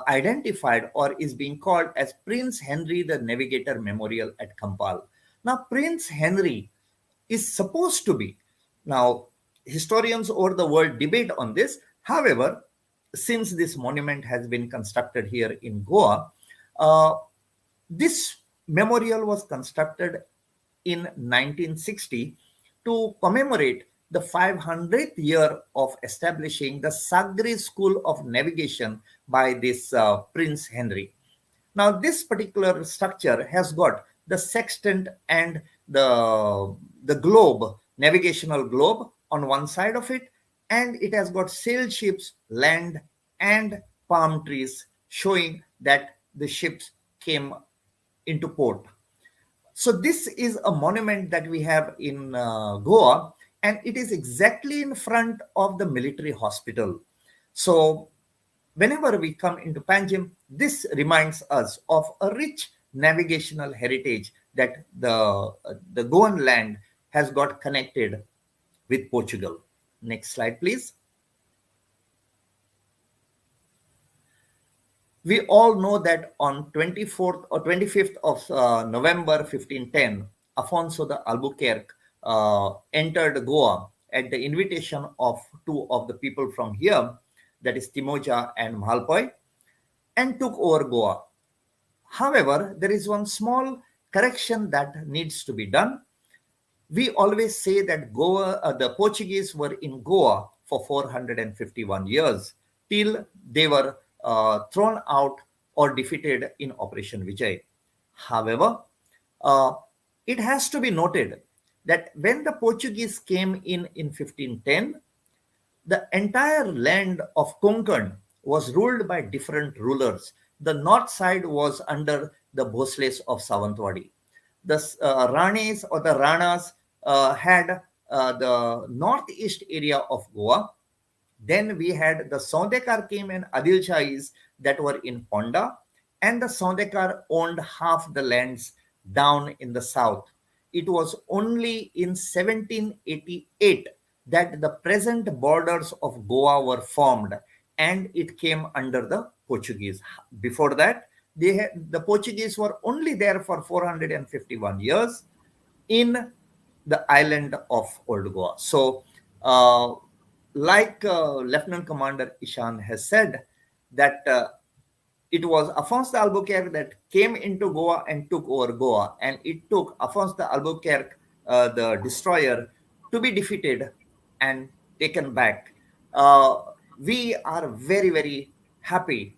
identified or is being called as Prince Henry the Navigator Memorial at Kampal. Now, Prince Henry is supposed to be, now historians over the world debate on this. However, since this monument has been constructed here in Goa, this memorial was constructed in 1960 to commemorate the 500th year of establishing the Sagri School of Navigation by this Prince Henry. Now, this particular structure has got the sextant and the globe, navigational globe on one side of it, and it has got sail ships, land, and palm trees showing that the ships came into port. So this is a monument that we have in Goa, and it is exactly in front of the military hospital. So whenever we come into Panjim, this reminds us of a rich navigational heritage that the Goan land has got connected with Portugal. Next slide, please. We all know that on 24th or 25th of November 1510, Afonso the Albuquerque entered Goa at the invitation of two of the people from here, that is Timoja and Mahalpoi, and took over Goa. However, there is one small correction that needs to be done. We always say that the Portuguese were in Goa for 451 years till they were thrown out or defeated in Operation Vijay. However, uh, it has to be noted that when the Portuguese came in 1510, the entire land of Konkan was ruled by different rulers. The north side was under the Bhosles of Savantwadi. The Ranis or the Ranas had the northeast area of Goa. Then we had the Sondekar came and Adilshahis that were in Ponda, and the Sondekar owned half the lands down in the south. It was only in 1788 that the present borders of Goa were formed, and it came under the Portuguese. Before that, the Portuguese were only there for 451 years in the island of Old Goa. So, like Lieutenant Commander Ishan has said, that it was Afonso de Albuquerque that came into Goa and took over Goa, and it took Afonso de Albuquerque, the destroyer, to be defeated and taken back. We are very, very happy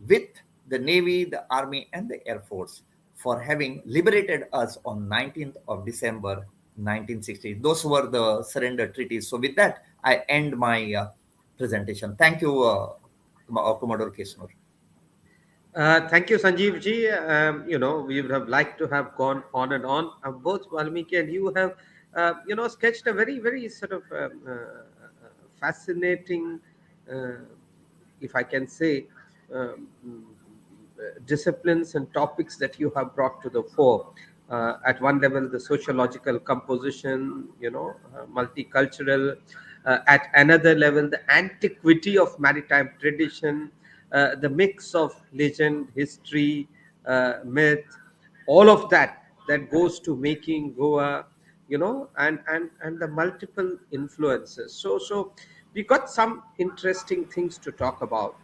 with the Navy, the Army, and the Air Force for having liberated us on 19th of December 1960. Those were the surrender treaties. So with that, I end my presentation. Thank you, Commodore Kesnur. Thank you, Sanjeev ji. We would have liked to have gone on and on. Both Valmiki and you have, sketched a very, very sort of fascinating, uh, if I can say, um, disciplines and topics that you have brought to the fore. At one level, the sociological composition, multicultural. At another level, the antiquity of maritime tradition, the mix of legend, history, myth, all of that goes to making Goa, and the multiple influences. So we got some interesting things to talk about.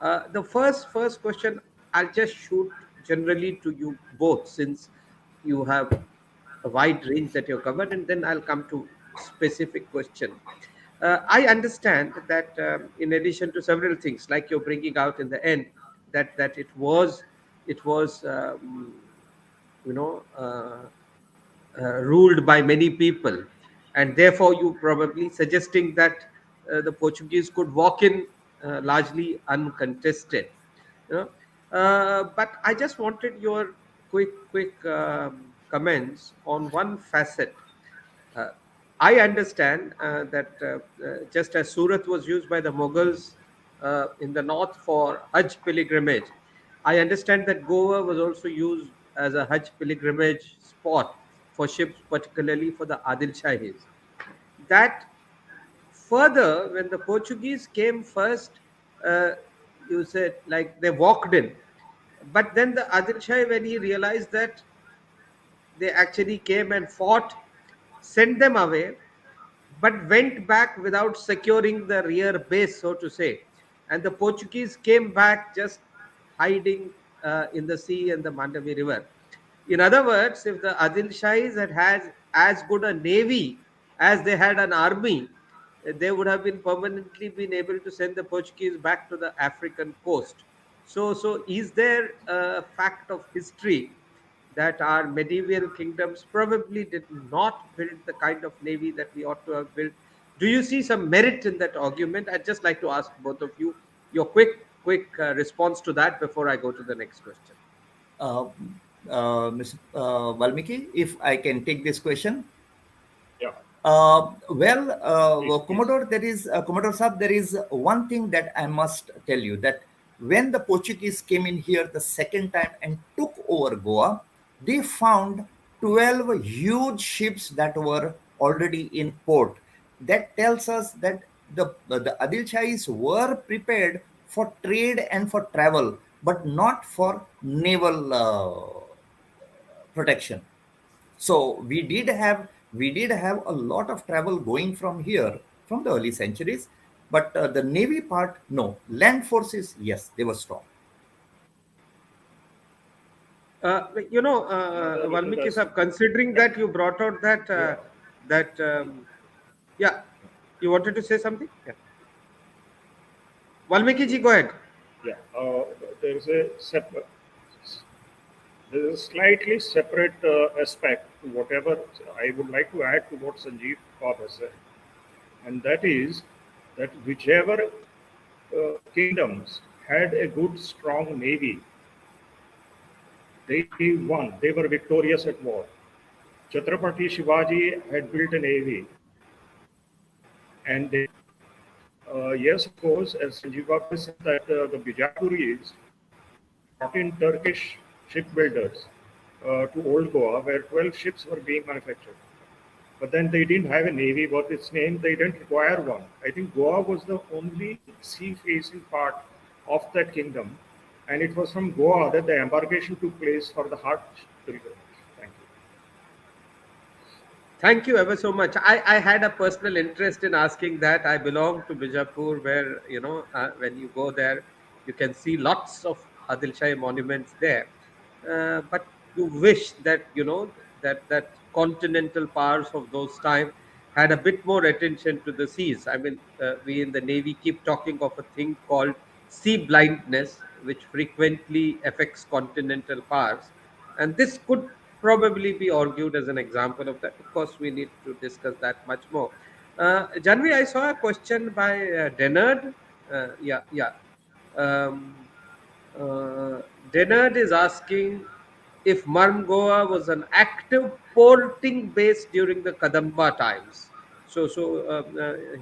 The first question I'll just shoot generally to you both, since you have a wide range that you've covered, and then I'll come to specific question. I understand that in addition to several things, like you're bringing out in the end, that it was you know uh, ruled by many people, and therefore you probably suggesting that the Portuguese could walk in largely uncontested. You know, but I just wanted your quick comments on one facet. uh, I understand that just as Surat was used by the Mughals in the north for Hajj pilgrimage, I understand that Goa was also used as a Hajj pilgrimage spot for ships, particularly for the Adil Shahis. That further, when the Portuguese came first, uh, you said like they walked in, but then the Adil Shah, when he realized that they actually came and fought, sent them away, but went back without securing the rear base, so to say. And the Portuguese came back just hiding in the sea and the Mandavi River. In other words, if the Adil Shahis had as good a navy as they had an army, they would have been permanently been able to send the Portuguese back to the African coast. So is there a fact of history that our medieval kingdoms probably did not build the kind of navy that we ought to have built? Do you see some merit in that argument? I'd just like to ask both of you your quick response to that before I go to the next question. Uh, Mr. Valmiki, if I can take this question. Yeah, please. Commodore, there is Commodore Saab. There is one thing that I must tell you, that when the Portuguese came in here the second time and took over Goa, they found 12 huge ships that were already in port. That tells us that the Adil Shahis were prepared for trade and for travel, but not for naval protection. So we did have a lot of travel going from here from the early centuries, but the navy part, no. Land forces, yes, they were strong. Another little Valmiki aspect. sir, considering Yeah, that you brought out that yeah, that yeah, you wanted to say something? Yeah, Valmiki ji, go ahead. yeah. There is a separate, there is a slightly separate aspect to whatever I would like to add to what Sanjeev Kaur has said, and that is that whichever kingdoms had a good, strong navy, they won. They were victorious at war. Chhatrapati Shivaji had built a navy, and they won. Yes, of course, as Sanjeev Kaur said, that the Bijapuris brought in Turkish shipbuilders to Old Goa, where 12 ships were being manufactured. But then they didn't have a navy worth its name. They didn't require one. I think Goa was the only sea-facing part of that kingdom, and it was from Goa that the embarkation took place for the Heart pilgrimage. Thank you. Thank you ever so much. I had a personal interest in asking that. I belong to Bijapur, where, when you go there, you can see lots of Adil Shahi monuments there. But you wish that, that continental powers of those time had a bit more attention to the seas. I mean, we in the Navy keep talking of a thing called sea blindness, which frequently affects continental powers. And this could probably be argued as an example of that. Of course, we need to discuss that much more. Janvi, I saw a question by Denard. Yeah. Um, uh, Denard is asking if Marmgoa was an active porting base during the Kadamba times. So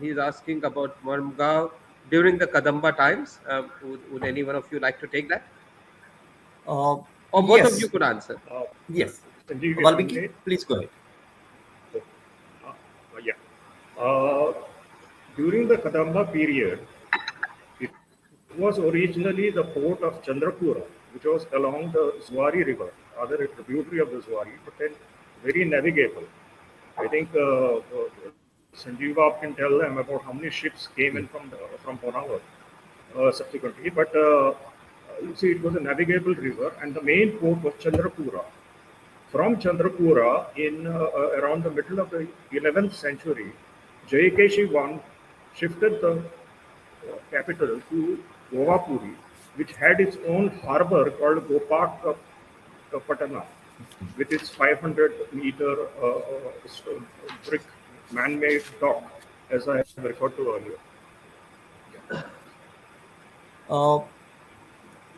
he's asking about Mormugao during the Kadamba times. Would any one of you like to take that? Uh, Or both of you yes, could answer. Uh, yes. Sanjeev, if I Valmiki, may. please go ahead. Yeah. Uh, During the Kadamba period, it was originally the port of Chandrapura, which was along the Zuari River, rather a tributary of the Zuari, but then very navigable. I think Sanjeev Bab can tell them about how many ships came in from Ponavar subsequently. But you see, it was a navigable river, and the main port was Chandrapura. From Chandrapura, in around the middle of the 11th century, Jayakeshe I shifted the capital to Govapuri, which had its own harbor called Gopak Patana, with its 500-meter brick man-made dock, as I have referred to earlier. Uh,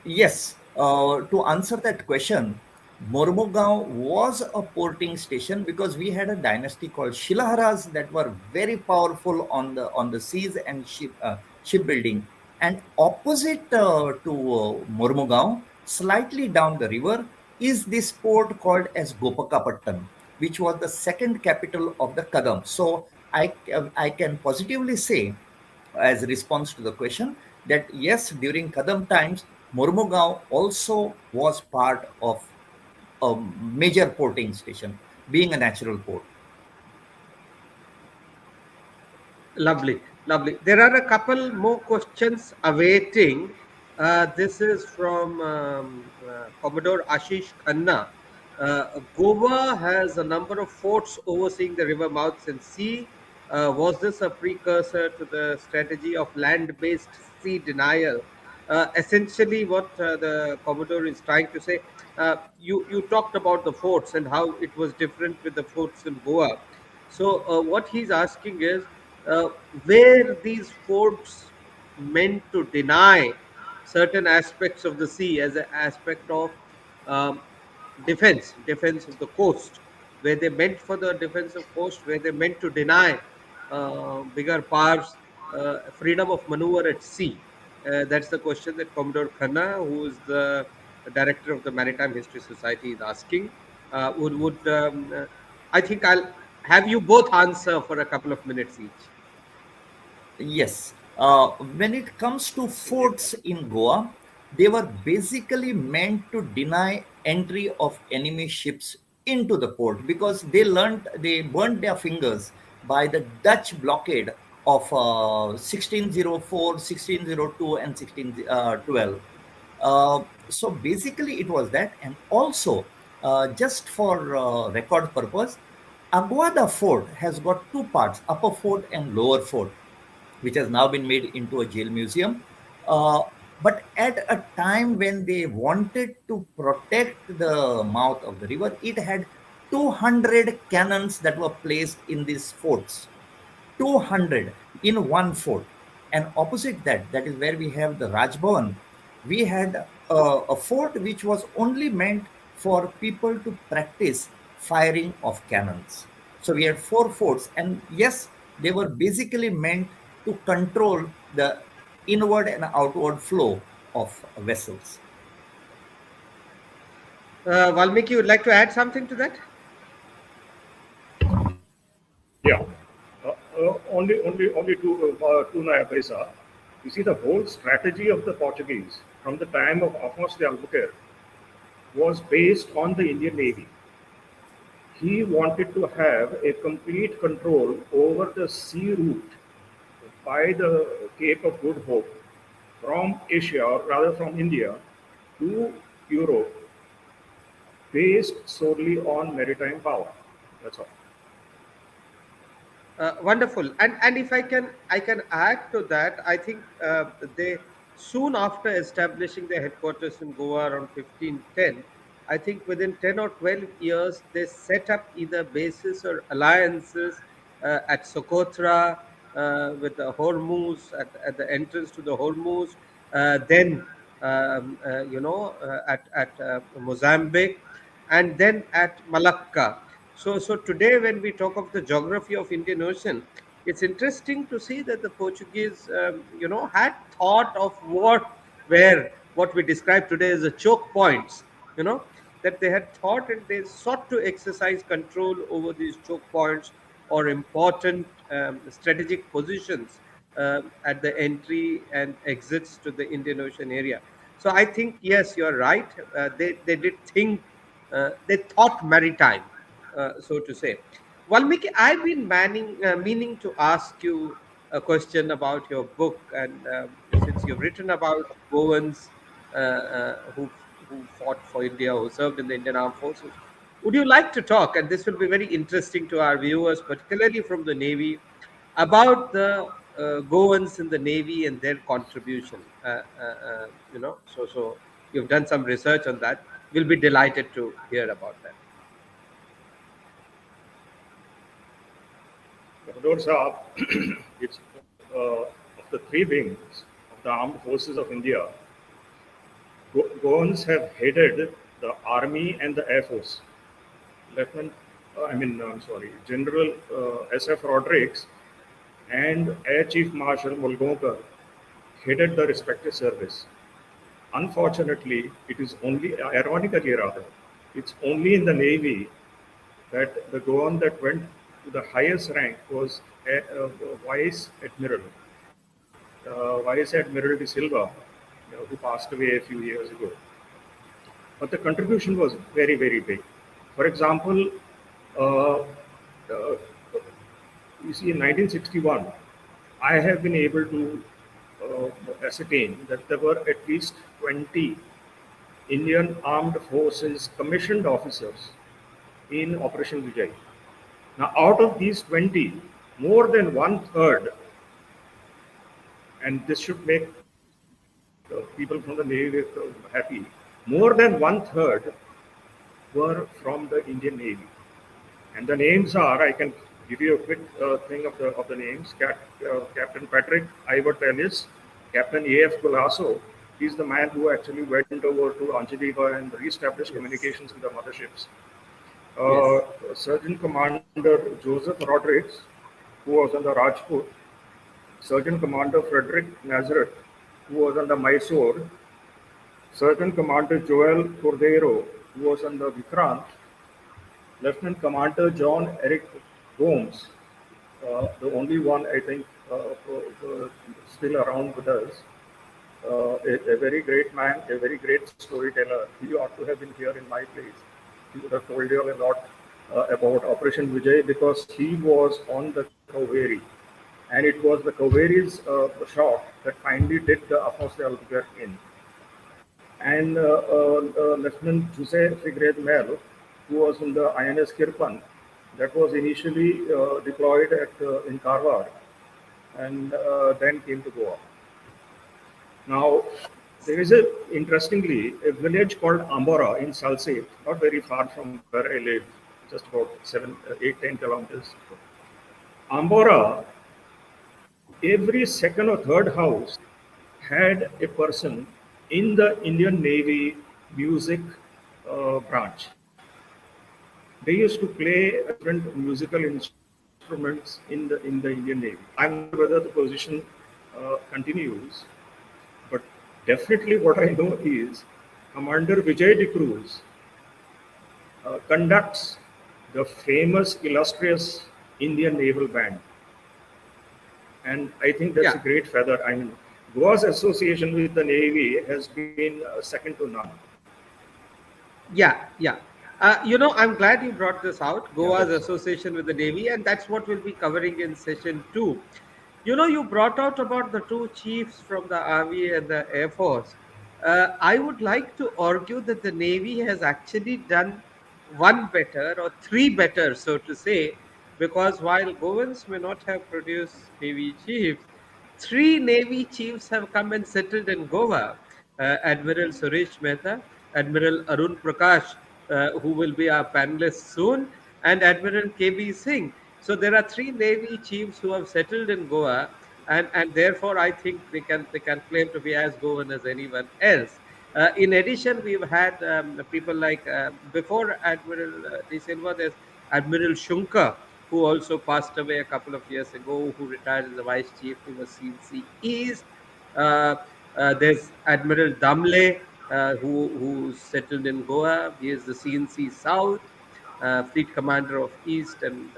Yes, to answer that question, Mormugao was a porting station because we had a dynasty called Shilaharas that were very powerful on the seas and shipbuilding. And opposite to Mormugao, slightly down the river, is this port called as Gopakapattan, which was the second capital of the Kadam. So I can positively say, as a response to the question, that yes, during Kadam times, Mormugao also was part of a major porting station, being a natural port. Lovely, lovely. There are a couple more questions awaiting. This is from Commodore Ashish Khanna. Goa has a number of forts overseeing the river mouths and sea. Was this a precursor to the strategy of land based sea denial? Essentially, what the Commodore is trying to say, you talked about the forts and how it was different with the forts in Goa. So, what he's asking is, uh, where these forts meant to deny certain aspects of the sea as an aspect of um, defense of the coast, where they meant for the defense of coast, where they meant to deny bigger powers freedom of maneuver at sea. That's the question that Commodore Khanna, who is the director of the Maritime History Society, is asking. Would I think I'll have you both answer for a couple of minutes each. Yes. When it comes to forts in Goa, they were basically meant to deny entry of enemy ships into the port because they burnt their fingers by the Dutch blockade of 1604, 1602, and 1612. So basically, it was that, and also just for record purpose, Aguada Fort has got two parts: upper fort and lower fort, which has now been made into a jail museum. Uh, but at a time when they wanted to protect the mouth of the river, it had 200 cannons that were placed in these forts. 200 in one fort. And opposite that, that is where we have the Rajbhavan, we had a fort which was only meant for people to practice firing of cannons. So we had four forts, and yes, they were basically meant to control the inward and outward flow of vessels. Valmiki, would like to add something to that? Yeah. Only two Naya Paisa. You see, the whole strategy of the Portuguese from the time of Afonso de Albuquerque was based on the Indian Navy. He wanted to have a complete control over the sea route by the Cape of Good Hope from Asia, or rather from India, to Europe, based solely on maritime power. That's all. Wonderful. And if I can add to that, I think they soon after establishing their headquarters in Goa around 1510, I think within 10 or 12 years they set up either bases or alliances at Socotra, with the Hormuz, at the entrance to the Hormuz, then at Mozambique, and then at Malacca. So today, when we talk of the geography of Indian Ocean, it's interesting to see that the Portuguese, had thought of what we describe today as the choke points. You know that they had thought and they sought to exercise control over these choke points or important strategic positions at the entry and exits to the Indian Ocean area. So I think yes, you're right. They did think, they thought maritime, so to say. Valmiki, I've been meaning to ask you a question about your book, and since you've written about Goans who fought for India, who served in the Indian Armed Forces, would you like to talk? And this will be very interesting to our viewers, particularly from the Navy, about the Goans in the Navy and their contribution. So you've done some research on that. We'll be delighted to hear about that. Commodore Saab, it's of the three wings of the armed forces of India. Goans have headed the army and the air force. General S.F. Rodericks and Air Chief Marshal Mulgonkar headed the respective service. Unfortunately, ironically rather, it's only in the Navy that the Goan that went to the highest rank was Vice Admiral de Silva, who passed away a few years ago. But the contribution was very, very big. For example, uh, uh, you see, in 1961, I have been able to ascertain that there were at least 20 Indian Armed Forces commissioned officers in Operation Vijay. Now, out of these 20, more than one third, and this should make people from the Navy happy, more than one third were from the Indian Navy. And the names are, I can give you a quick thing of the names. Captain Patrick Ivert Ellis, Captain A.F. Gulasso. He's the man who actually went over to Anjaliva and reestablished communications with the motherships. Yes. Surgeon Commander Joseph Rodriguez, who was on the Rajput. Surgeon Commander Frederick Nazareth, who was on the Mysore. Surgeon Commander Joel Cordero, who was on the Vikrant. Lieutenant Commander John Eric Gomes, the only one I think still around with us, a very great man, a very great storyteller. He ought to have been here in my place. He would have told you a lot about Operation Vijay because he was on the Kaveri. And it was the Kaveri's shot that finally did the Afonso de Albuquerque in. And Lieutenant Jose Figuered Mel, who was in the INS Kirpan, that was initially deployed in Karwar and then came to Goa. Now, there is interestingly a village called Ambora in Salsette, not very far from where I live, just about 7, 8, 10 kilometers. Ambora, every second or third house had a person in the Indian Navy music branch. They used to play different musical instruments in the Indian Navy. I'm not sure whether the position continues, but definitely what I know is Commander Vijay de Cruz conducts the famous, illustrious Indian Naval Band. And I think that's a great feather. I mean, Goa's association with the Navy has been second to none. Yeah, yeah. I'm glad you brought this out, Goa's association with the Navy, and that's what we'll be covering in session 2. You brought out about the two chiefs from the Army and the Air Force. I would like to argue that the Navy has actually done one better or three better, so to say, because while Goans may not have produced Navy chiefs, three Navy chiefs have come and settled in Goa. Admiral Suresh Mehta, Admiral Arun Prakash, who will be our panelist soon, and Admiral KB Singh. So there are three Navy chiefs who have settled in Goa, and therefore I think they can claim to be as Goan as anyone else. In addition, we've had people like before Admiral De Silva, there's Admiral Shunka, who also passed away a couple of years ago, who retired as the vice chief. He was CNC East. There's Admiral Damle, who settled in Goa. He is the CNC South, fleet commander of East and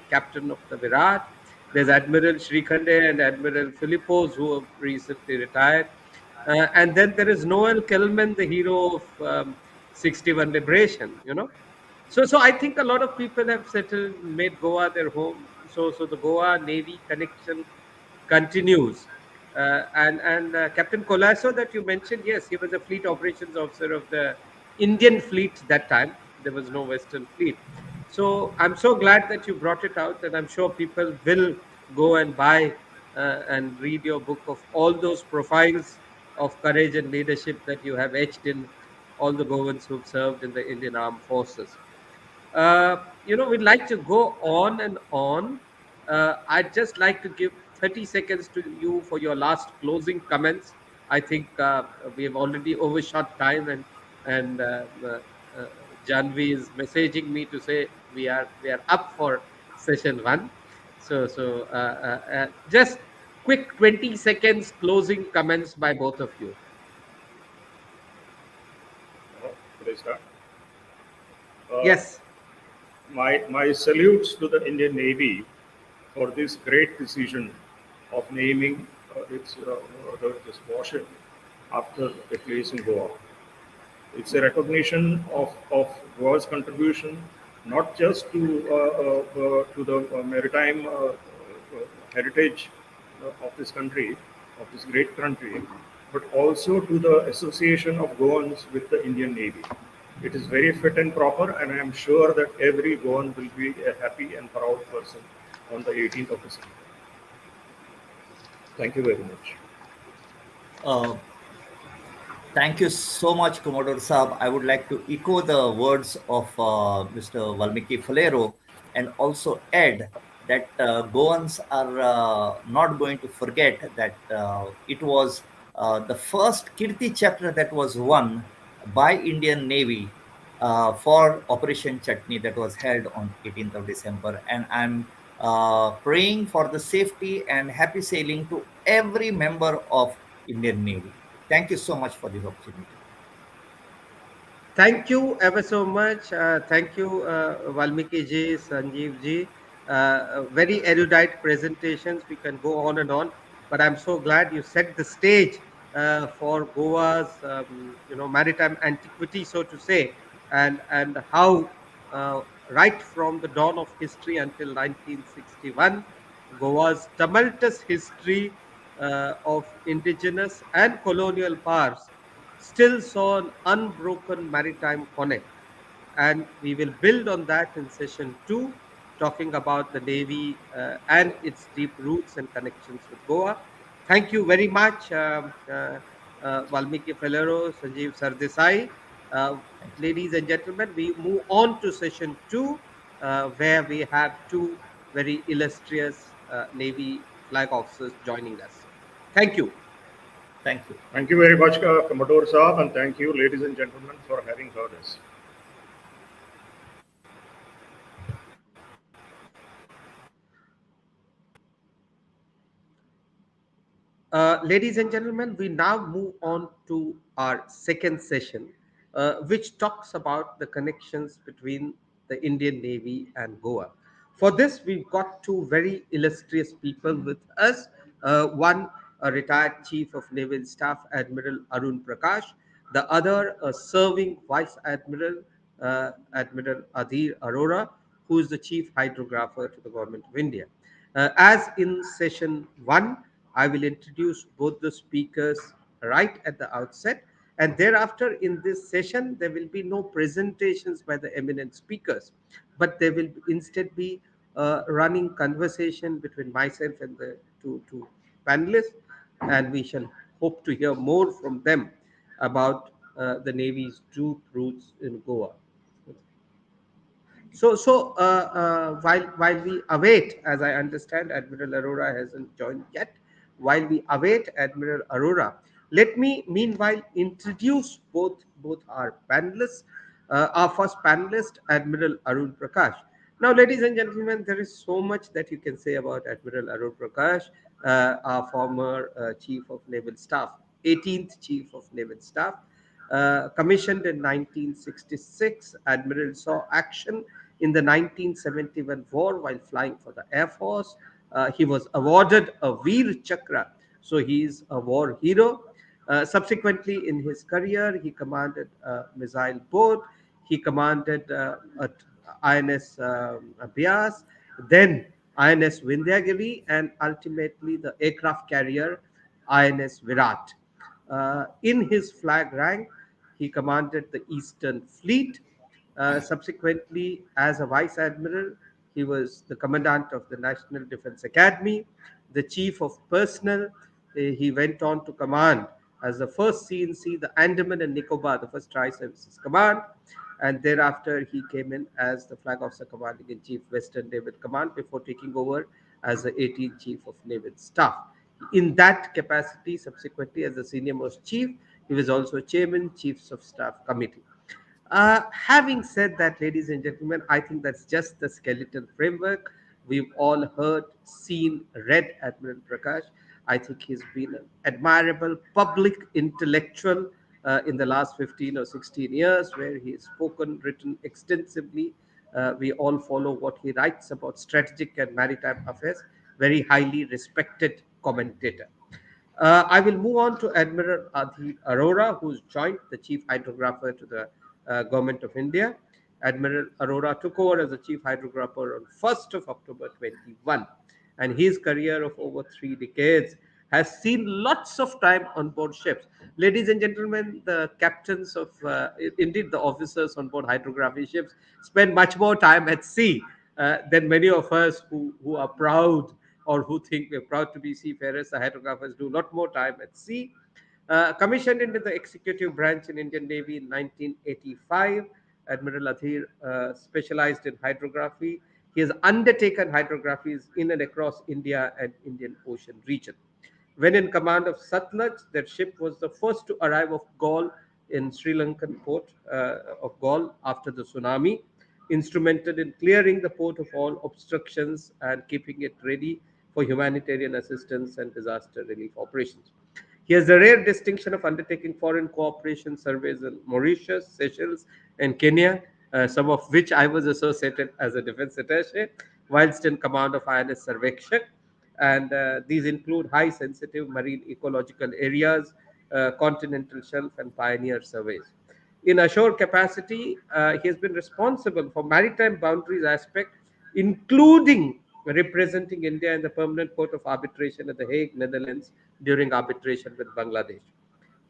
captain of the Virat. There's Admiral Srikhande and Admiral Philippos, who have recently retired. And then there is Noel Kelman, the hero of 61 Liberation. So I think a lot of people have settled, made Goa their home. So the Goa Navy connection continues. And Captain Colasso that you mentioned, yes, he was a fleet operations officer of the Indian fleet that time. There was no Western fleet. So I'm so glad that you brought it out, and I'm sure people will go and buy and read your book of all those profiles of courage and leadership that you have etched in all the Goans who've served in the Indian Armed Forces. We'd like to go on and on. I'd just like to give 30 seconds to you for your last closing comments. I think we have already overshot time, and Janvi is messaging me to say we are up for session 1. So just quick 20 seconds closing comments by both of you. Should I start? Yes. My salutes to the Indian Navy for this great decision of naming this warship after a place in Goa. It's a recognition of Goa's contribution, not just to the maritime heritage of this country, of this great country, but also to the Association of Goans with the Indian Navy. It is very fit and proper, and I am sure that every Goan will be a happy and proud person on the 18th of December. Thank you very much. Uh, Thank you so much, Commodore Saab. I would like to echo the words of Mr. Valmiki Falero and also add that Goans are not going to forget that it was the first Kirti chapter that was won by Indian Navy for Operation Chutney that was held on 18th of December. And I'm praying for the safety and happy sailing to every member of Indian Navy. Thank you so much for this opportunity. Thank you ever so much. Thank you, Valmiki ji, Sanjeev ji. Very erudite presentations. We can go on and on, but I'm so glad you set the stage for Goa's, maritime antiquity, so to say, and how right from the dawn of history until 1961, Goa's tumultuous history of indigenous and colonial powers still saw an unbroken maritime connect. And we will build on that in session two, talking about the Navy and its deep roots and connections with Goa. Thank you very much, Valmiki Felero, Sanjeev Sardesai. Uh, Thank you. Ladies and gentlemen, we move on to session two, where we have two very illustrious Navy flag officers joining us. Thank you. Thank you. Thank you very much, Commodore Saab, and thank you, ladies and gentlemen, for having heard us. Ladies and gentlemen, we now move on to our second session, which talks about the connections between the Indian Navy and Goa. For this, we've got two very illustrious people with us. One, a retired Chief of Naval Staff, Admiral Arun Prakash. The other, a serving Vice Admiral, Admiral Adhir Arora, who is the Chief Hydrographer to the Government of India. As in session one, I will introduce both the speakers right at the outset, and thereafter in this session, there will be no presentations by the eminent speakers, but there will instead be a running conversation between myself and the two panelists, and we shall hope to hear more from them about the Navy's deep roots in Goa. While we await, as I understand, Admiral Arora hasn't joined yet. While we await Admiral Arora, let me meanwhile introduce both our panelists. Our first panelist, Admiral Arun Prakash. Now, ladies and gentlemen, there is so much that you can say about Admiral Arun Prakash, our former Chief of Naval Staff, 18th Chief of Naval Staff. Commissioned in 1966, Admiral saw action in the 1971 war while flying for the Air Force. He was awarded a Veer Chakra, so he is a war hero. Subsequently, in his career, he commanded a missile boat. He commanded INS Bias, then INS Vindhyagiri, and ultimately the aircraft carrier INS Virat. In his flag rank, he commanded the Eastern Fleet. Subsequently, as a Vice Admiral, he was the Commandant of the National Defense Academy, the Chief of Personnel. He went on to command as the first CNC, the Andaman and Nicobar, the first Tri Services Command, and thereafter he came in as the Flag Officer Commanding in Chief, Western Naval Command, before taking over as the 18th Chief of Naval Staff. In that capacity, subsequently as the senior most chief, he was also chairman, Chiefs of Staff Committee. Having said that, ladies and gentlemen, I think that's just the skeletal framework. We've all heard, seen, read Admiral Prakash. I think he's been an admirable public intellectual in the last 15 or 16 years, where he has spoken, written extensively. We all follow what he writes about strategic and maritime affairs. Very highly respected commentator. I will move on to Admiral Adhir Arora, who's joined the Chief Hydrographer to the Government of India. Admiral Arora took over as the Chief Hydrographer on 1st of October 21, and his career of over 3 decades has seen lots of time on board ships. Ladies and gentlemen, the captains of, indeed, the officers on board hydrography ships spend much more time at sea than many of us who are proud or who think we're proud to be seafarers. The hydrographers do a lot more time at sea. Commissioned into the executive branch in Indian Navy in 1985, Admiral Athir specialized in hydrography. He has undertaken hydrographies in and across India and Indian Ocean region. When in command of Satluj, that ship was the first to arrive of Gaul in Sri Lankan port of Gaul after the tsunami, instrumental in clearing the port of all obstructions and keeping it ready for humanitarian assistance and disaster relief operations. He has the rare distinction of undertaking foreign cooperation surveys in Mauritius, Seychelles, and Kenya, some of which I was associated as a defense attaché whilst in command of INS Sarvekshak. And these include high sensitive marine ecological areas, continental shelf, and pioneer surveys. In ashore capacity, he has been responsible for maritime boundaries aspect, including representing India in the Permanent Court of Arbitration at The Hague, Netherlands, during arbitration with Bangladesh.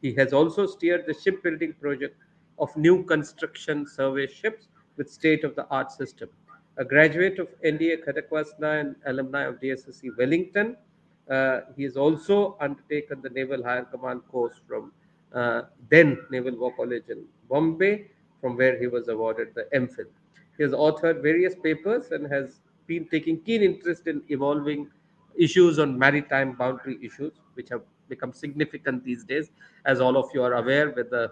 He has also steered the shipbuilding project of new construction survey ships with state-of-the-art system. A graduate of NDA Katakwasna and alumni of DSSC Wellington, he has also undertaken the Naval Higher Command course from then Naval War College in Bombay, from where he was awarded the MPhil. He has authored various papers and has been taking keen interest in evolving issues on maritime boundary issues, which have become significant these days, as all of you are aware, with the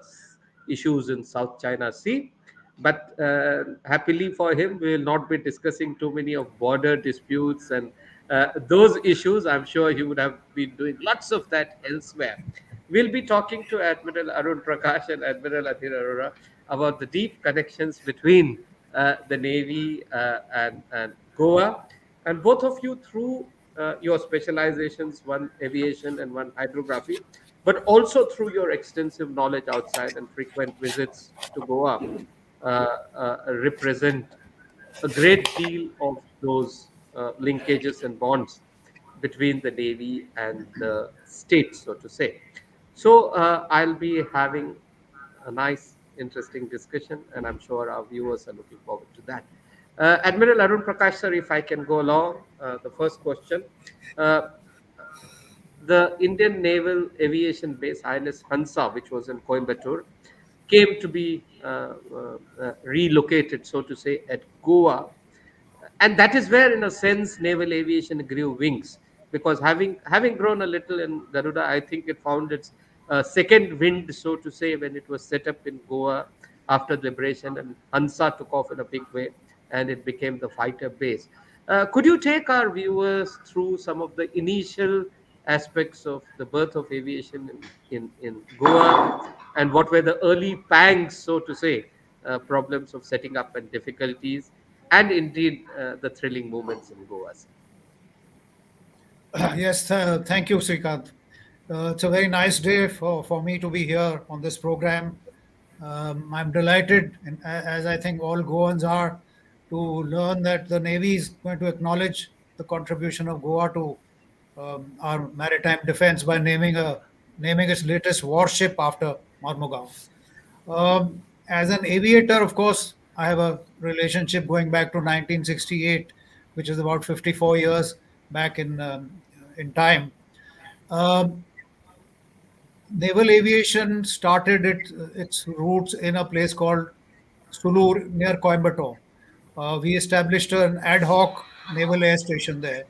issues in South China Sea. But happily for him, we will not be discussing too many of border disputes and those issues. I'm sure he would have been doing lots of that elsewhere. We'll be talking to Admiral Arun Prakash and Admiral Athir Arora about the deep connections between the Navy and Goa. And both of you, through your specializations, one aviation and one hydrography, but also through your extensive knowledge outside and frequent visits to Goa, represent a great deal of those linkages and bonds between the Navy and the state, so to say. So I'll be having a nice, interesting discussion, and I'm sure our viewers are looking forward to that. Admiral Arun Prakash, sir, if I can go along, the first question. Uh, the Indian Naval Aviation Base, INS Hansa, which was in Coimbatore, came to be relocated, so to say, at Goa, and that is where, in a sense, naval aviation grew wings, because having grown a little in Garuda, I think it found its second wind, so to say, when it was set up in Goa after liberation, and Hansa took off in a big way, and it became the fighter base. Could you take our viewers through some of the initial aspects of the birth of aviation in Goa, and what were the early pangs, so to say, problems of setting up and difficulties, and indeed the thrilling moments in Goa, sir? Yes, thank you, Srikant. It's a very nice day for me to be here on this program. I'm delighted, and as I think all Goans are, to learn that the Navy is going to acknowledge the contribution of Goa to our maritime defense by naming its latest warship after Mormugao. As an aviator, of course, I have a relationship going back to 1968, which is about 54 years back in time. Um, Naval aviation started its roots in a place called Sulur near Coimbatore. We established an ad hoc naval air station there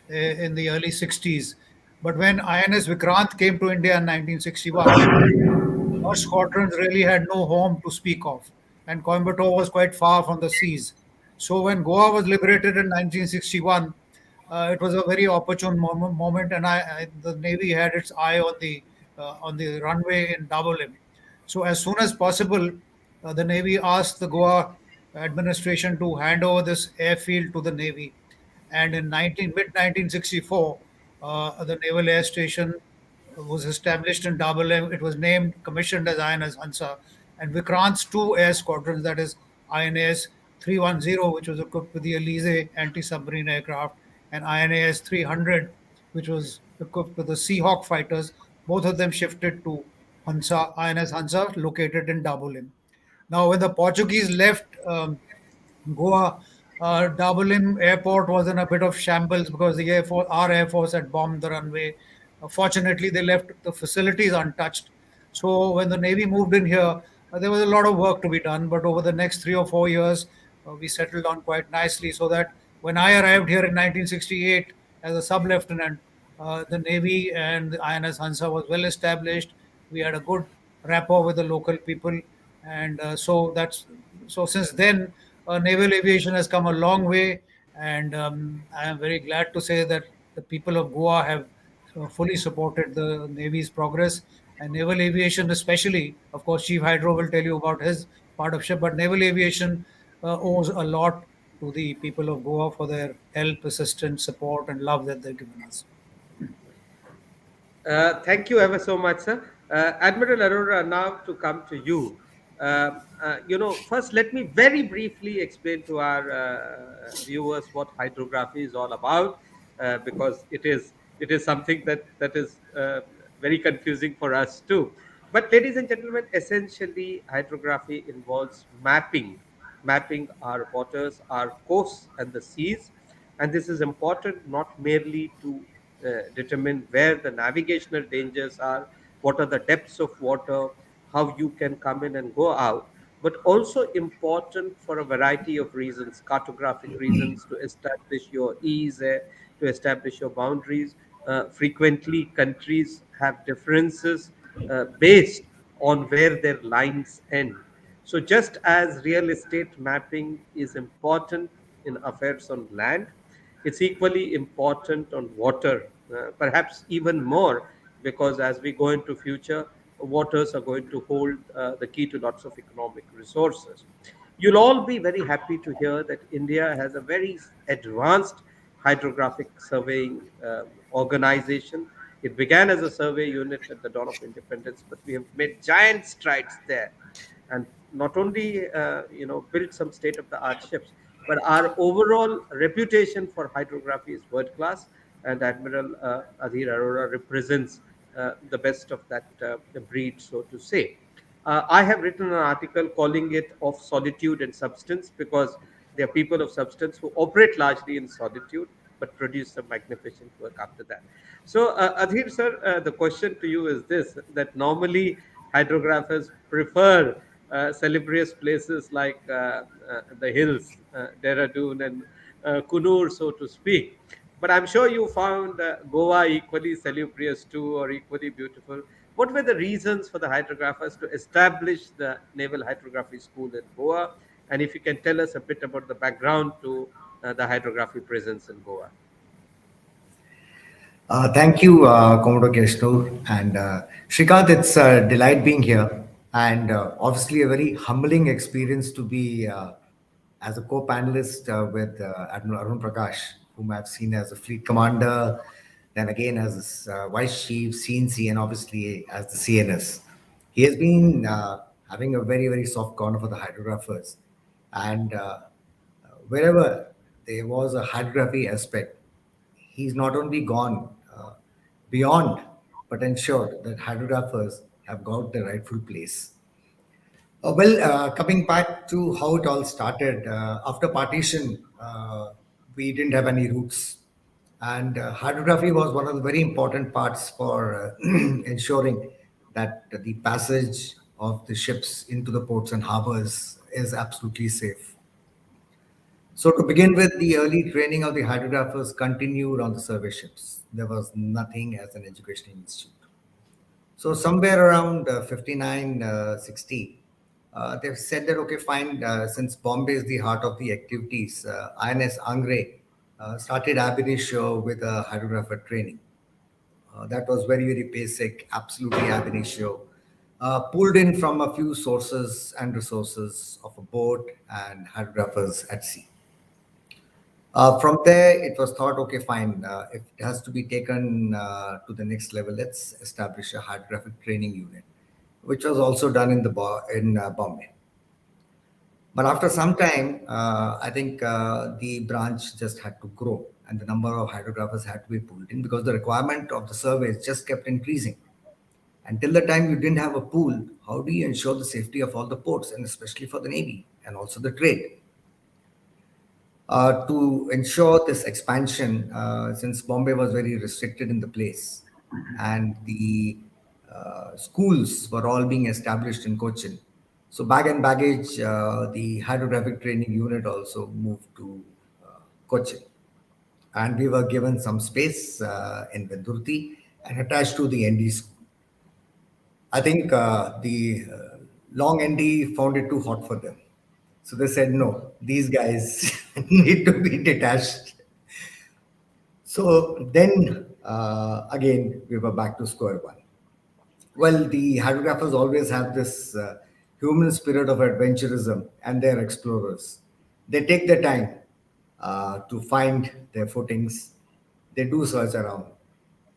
in the early 60s. But when INS Vikrant came to India in 1961, our squadrons really had no home to speak of, and Coimbatore was quite far from the seas. So when Goa was liberated in 1961, it was a very opportune moment, and the Navy had its eye on the runway in Dabolim. So as soon as possible, the Navy asked the Goa administration to hand over this airfield to the Navy, and in mid 1964, the naval air station was established in Dabolim. It was named, commissioned as INS Hansa, and Vikrant's two air squadrons, that is INAS 310, which was equipped with the Elise anti-submarine aircraft, and INAS 300, which was equipped with the Seahawk fighters. Both of them shifted to Hansa, INS Hansa, located in Dabolim. Now, when the Portuguese left Goa, Dabolim Airport was in a bit of shambles because the our Air Force had bombed the runway. Fortunately, they left the facilities untouched. So when the Navy moved in here, there was a lot of work to be done. But over the next 3 or 4 years, we settled down quite nicely. So that when I arrived here in 1968 as a sub lieutenant, the Navy and the INS Hansa was well established. We had a good rapport with the local people, and so since then, naval aviation has come a long way, and I am very glad to say that the people of Goa have fully supported the Navy's progress, and naval aviation, especially, of course, Chief Hydro will tell you about his part of ship, but naval aviation owes a lot to the people of Goa for their help, assistance, support, and love that they've given us. Thank you ever so much, sir. Admiral Arora, now to come to you. First, let me very briefly explain to our viewers what hydrography is all about, because it is something that is very confusing for us too. But, ladies and gentlemen, essentially, hydrography involves mapping our waters, our coasts, and the seas, and this is important not merely to determine where the navigational dangers are, what are the depths of water, how you can come in and go out, but also important for a variety of reasons, cartographic reasons, to establish your ease, to establish your boundaries. Frequently, countries have differences based on where their lines end. So, just as real estate mapping is important in affairs on land, it's equally important on water, perhaps even more, because as we go into future, waters are going to hold the key to lots of economic resources. You'll all be very happy to hear that India has a very advanced hydrographic surveying organization. It began as a survey unit at the dawn of independence, but we have made giant strides there, and not only built some state of the art ships, but our overall reputation for hydrography is world class, and Admiral Adhir Arora represents the best of that breed, so to say. I have written an article calling it Of Solitude and Substance, because they are people of substance who operate largely in solitude but produce some magnificent work after that. So, Adhir sir, the question to you is this: that normally hydrographers prefer salubrious places like the hills, Dehradun and Kunur, so to speak. But I'm sure you found Goa equally salubrious too, or equally beautiful. What were the reasons for the hydrographers to establish the Naval Hydrography School in Goa? And if you can tell us a bit about the background to the hydrography presence in Goa. Thank you, Commodore Keshnur. And Shrikant, it's a delight being here. And obviously, a very humbling experience to be as a co panelist with Admiral Arun Prakash, whom I've seen as a fleet commander, then again as vice chief, CNC, and obviously as the CNS. He has been having a very, very soft corner for the hydrographers. And wherever there was a hydrography aspect, he's not only gone beyond, but ensured that hydrographers have got the rightful place. Coming back to how it all started, after partition, we didn't have any routes. And hydrography was one of the very important parts for ensuring that the passage of the ships into the ports and harbors is absolutely safe. So to begin with, the early training of the hydrographers continued on the survey ships. There was nothing as an educational institute. So somewhere around 59, 60, they've said that, okay, fine, since Bombay is the heart of the activities, INS Angre started ab initio with a hydrographer training. That was very, very basic, absolutely ab initio. Pulled in from a few sources and resources of a boat and hydrographers at sea. From there, it was thought, okay, fine. If it has to be taken to the next level, let's establish a hydrographic training unit, which was also done in Bombay. But after some time, I think the branch just had to grow and the number of hydrographers had to be pulled in because the requirement of the surveys just kept increasing. Until the time you didn't have a pool, how do you ensure the safety of all the ports and especially for the Navy and also the trade? To ensure this expansion, since Bombay was very restricted in the place and the schools were all being established in Cochin. So, bag and baggage, the hydrographic training unit also moved to Cochin. And we were given some space in Vendurti and attached to the ND school. I think the long ND found it too hot for them. So they said, no, these guys need to be detached. So then again, we were back to square one. Well, the hydrographers always have this human spirit of adventurism and they're explorers. They take their time to find their footings, they do search around.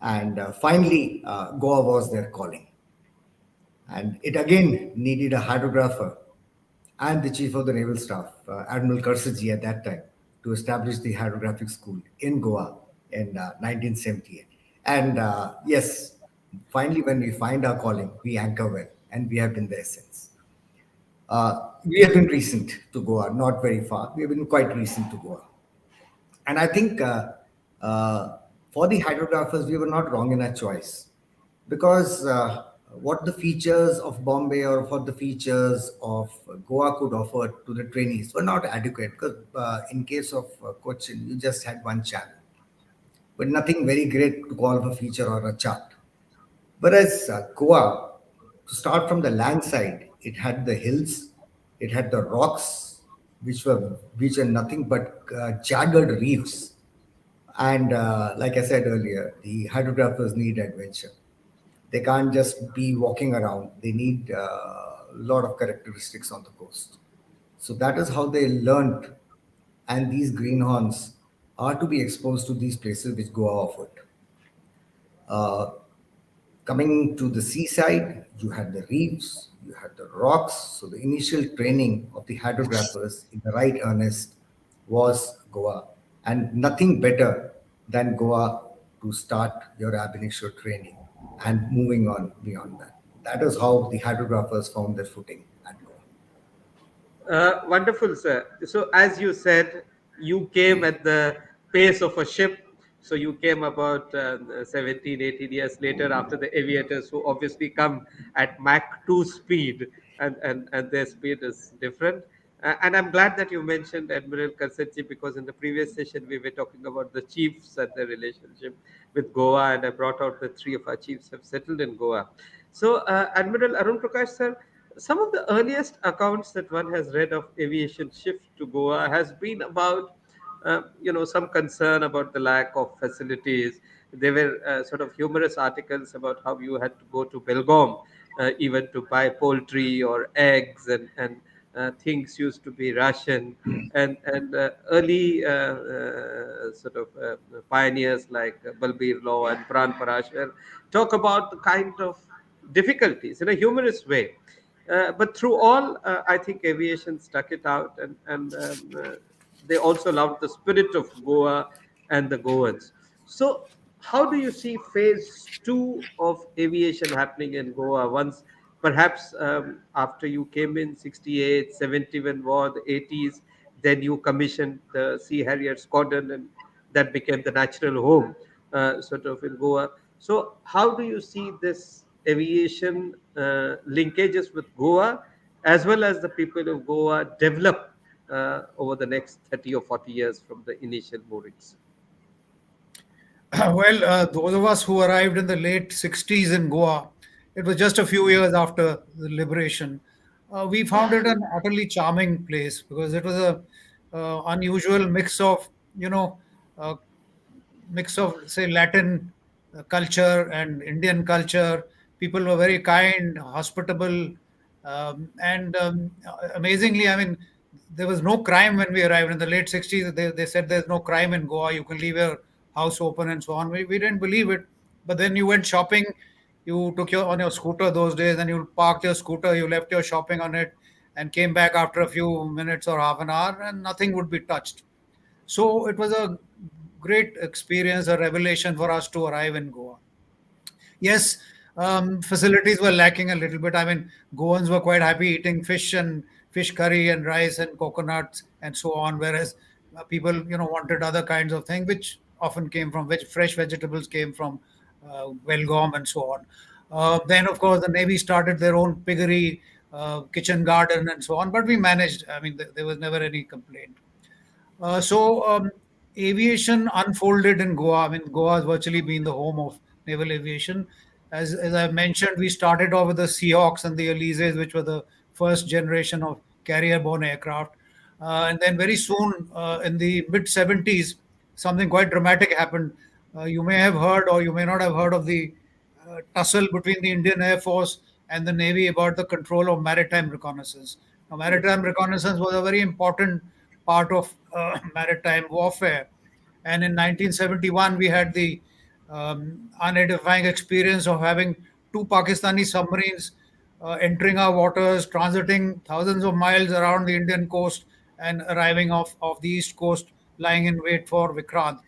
And finally, Goa was their calling. And it again needed a hydrographer and the chief of the naval staff, Admiral Karsaji at that time, to establish the hydrographic school in Goa in 1978. And yes, finally, when we find our calling, we anchor well, and we have been there since. We have been recent to Goa, not very far. We have been quite recent to Goa. And I think for the hydrographers, we were not wrong in our choice because what the features of Bombay or what the features of Goa could offer to the trainees were not adequate because in case of Cochin, you just had one channel, but nothing very great to call of a feature or a chart. Whereas Goa, to start from the land side, it had the hills, it had the rocks, which are nothing but jagged reefs. And like I said earlier, the hydrographers need adventure. They can't just be walking around. They need a lot of characteristics on the coast. So that is how they learned. And these greenhorns are to be exposed to these places which Goa offered. Uh, Coming to the seaside, you had the reefs, you had the rocks. So the initial training of the hydrographers in the right earnest was Goa. And nothing better than Goa to start your ab initio training and moving on beyond that. That is how the hydrographers found their footing at Goa. Wonderful, sir. So, as you said, you came at the pace of a ship. So, you came about 17, 18 years later after the aviators, who obviously come at Mach 2 speed, and their speed is different. And I'm glad that you mentioned Admiral Karsachi because in the previous session we were talking about the chiefs and their relationship with Goa, and I brought out the three of our chiefs have settled in Goa. So, Admiral Arun Prakash, sir, some of the earliest accounts that one has read of aviation shift to Goa has been about, some concern about the lack of facilities. There were sort of humorous articles about how you had to go to Belgaum even to buy poultry or eggs, and things used to be rationed. And early sort of pioneers like Balbir Law and Pran Parashar talk about the kind of difficulties in a humorous way. But through all, I think aviation stuck it out, and they also loved the spirit of Goa and the Goans. So, how do you see phase two of aviation happening in Goa once, perhaps after you came in 68, 70 when war, the 80s, then you commissioned the Sea Harrier Squadron, and that became the natural home sort of in Goa. So, how do you see this aviation linkages with Goa as well as the people of Goa develop over the next 30 or 40 years from the initial moorings? Well, those of us who arrived in the late 60s in Goa, it was just a few years after the liberation. We found it an utterly charming place because it was a unusual mix of, uh, say, Latin culture and Indian culture. People were very kind, hospitable, and amazingly, I mean, there was no crime when we arrived in the late 60s. They said there's no crime in Goa. You can leave your house open and so on. We didn't believe it. But then you went shopping. You took your on your scooter those days, and you parked your scooter. You left your shopping on it, and came back after a few minutes or half an hour, and nothing would be touched. So it was a great experience, a revelation for us to arrive in Goa. Yes, facilities were lacking a little bit. I mean, Goans were quite happy eating fish and fish curry and rice and coconuts and so on, whereas people, wanted other kinds of things, which often came from fresh vegetables came from Belgaum and so on. Then, of course, the Navy started their own piggery, kitchen garden, and so on. But we managed. I mean, there was never any complaint. So aviation unfolded in Goa. I mean, Goa has virtually been the home of naval aviation. As I mentioned, we started off with the Seahawks and the Elysees, which were the first generation of carrier-borne aircraft. And then very soon, in the mid 70s, something quite dramatic happened. You may have heard, or you may not have heard, of the tussle between the Indian Air Force and the Navy about the control of maritime reconnaissance. Now, maritime reconnaissance was a very important part of maritime warfare. And in 1971, we had the unedifying experience of having two Pakistani submarines entering our waters, transiting thousands of miles around the Indian coast, and arriving off the east coast, lying in wait for Vikrant.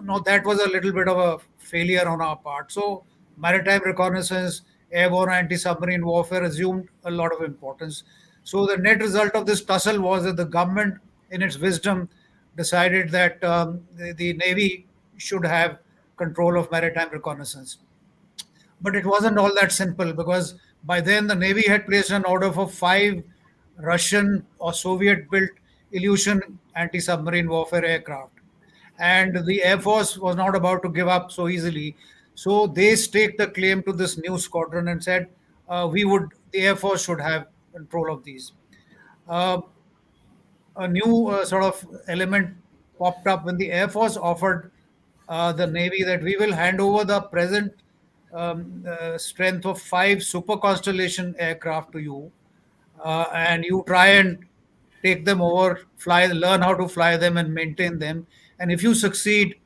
No, that was a little bit of a failure on our part. So, maritime reconnaissance, airborne anti submarine warfare assumed a lot of importance. So, the net result of this tussle was that the government, in its wisdom, decided that the Navy should have control of maritime reconnaissance. But it wasn't all that simple, because by then the Navy had placed an order for five Russian or Soviet built Ilyushin anti submarine warfare aircraft. And the Air Force was not about to give up so easily. So they staked a claim to this new squadron and said, the Air Force should have control of these. Uh, a new sort of element popped up when the Air Force offered the Navy that we will hand over the present strength of five Super Constellation aircraft to you, and you try and take them over, learn how to fly them and maintain them. And if you succeed,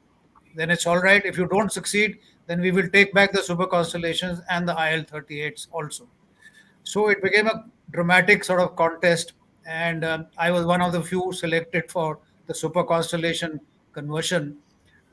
then it's all right. If you don't succeed, then we will take back the Super Constellations and the IL-38s also. So it became a dramatic sort of contest, and I was one of the few selected for the Super Constellation conversion.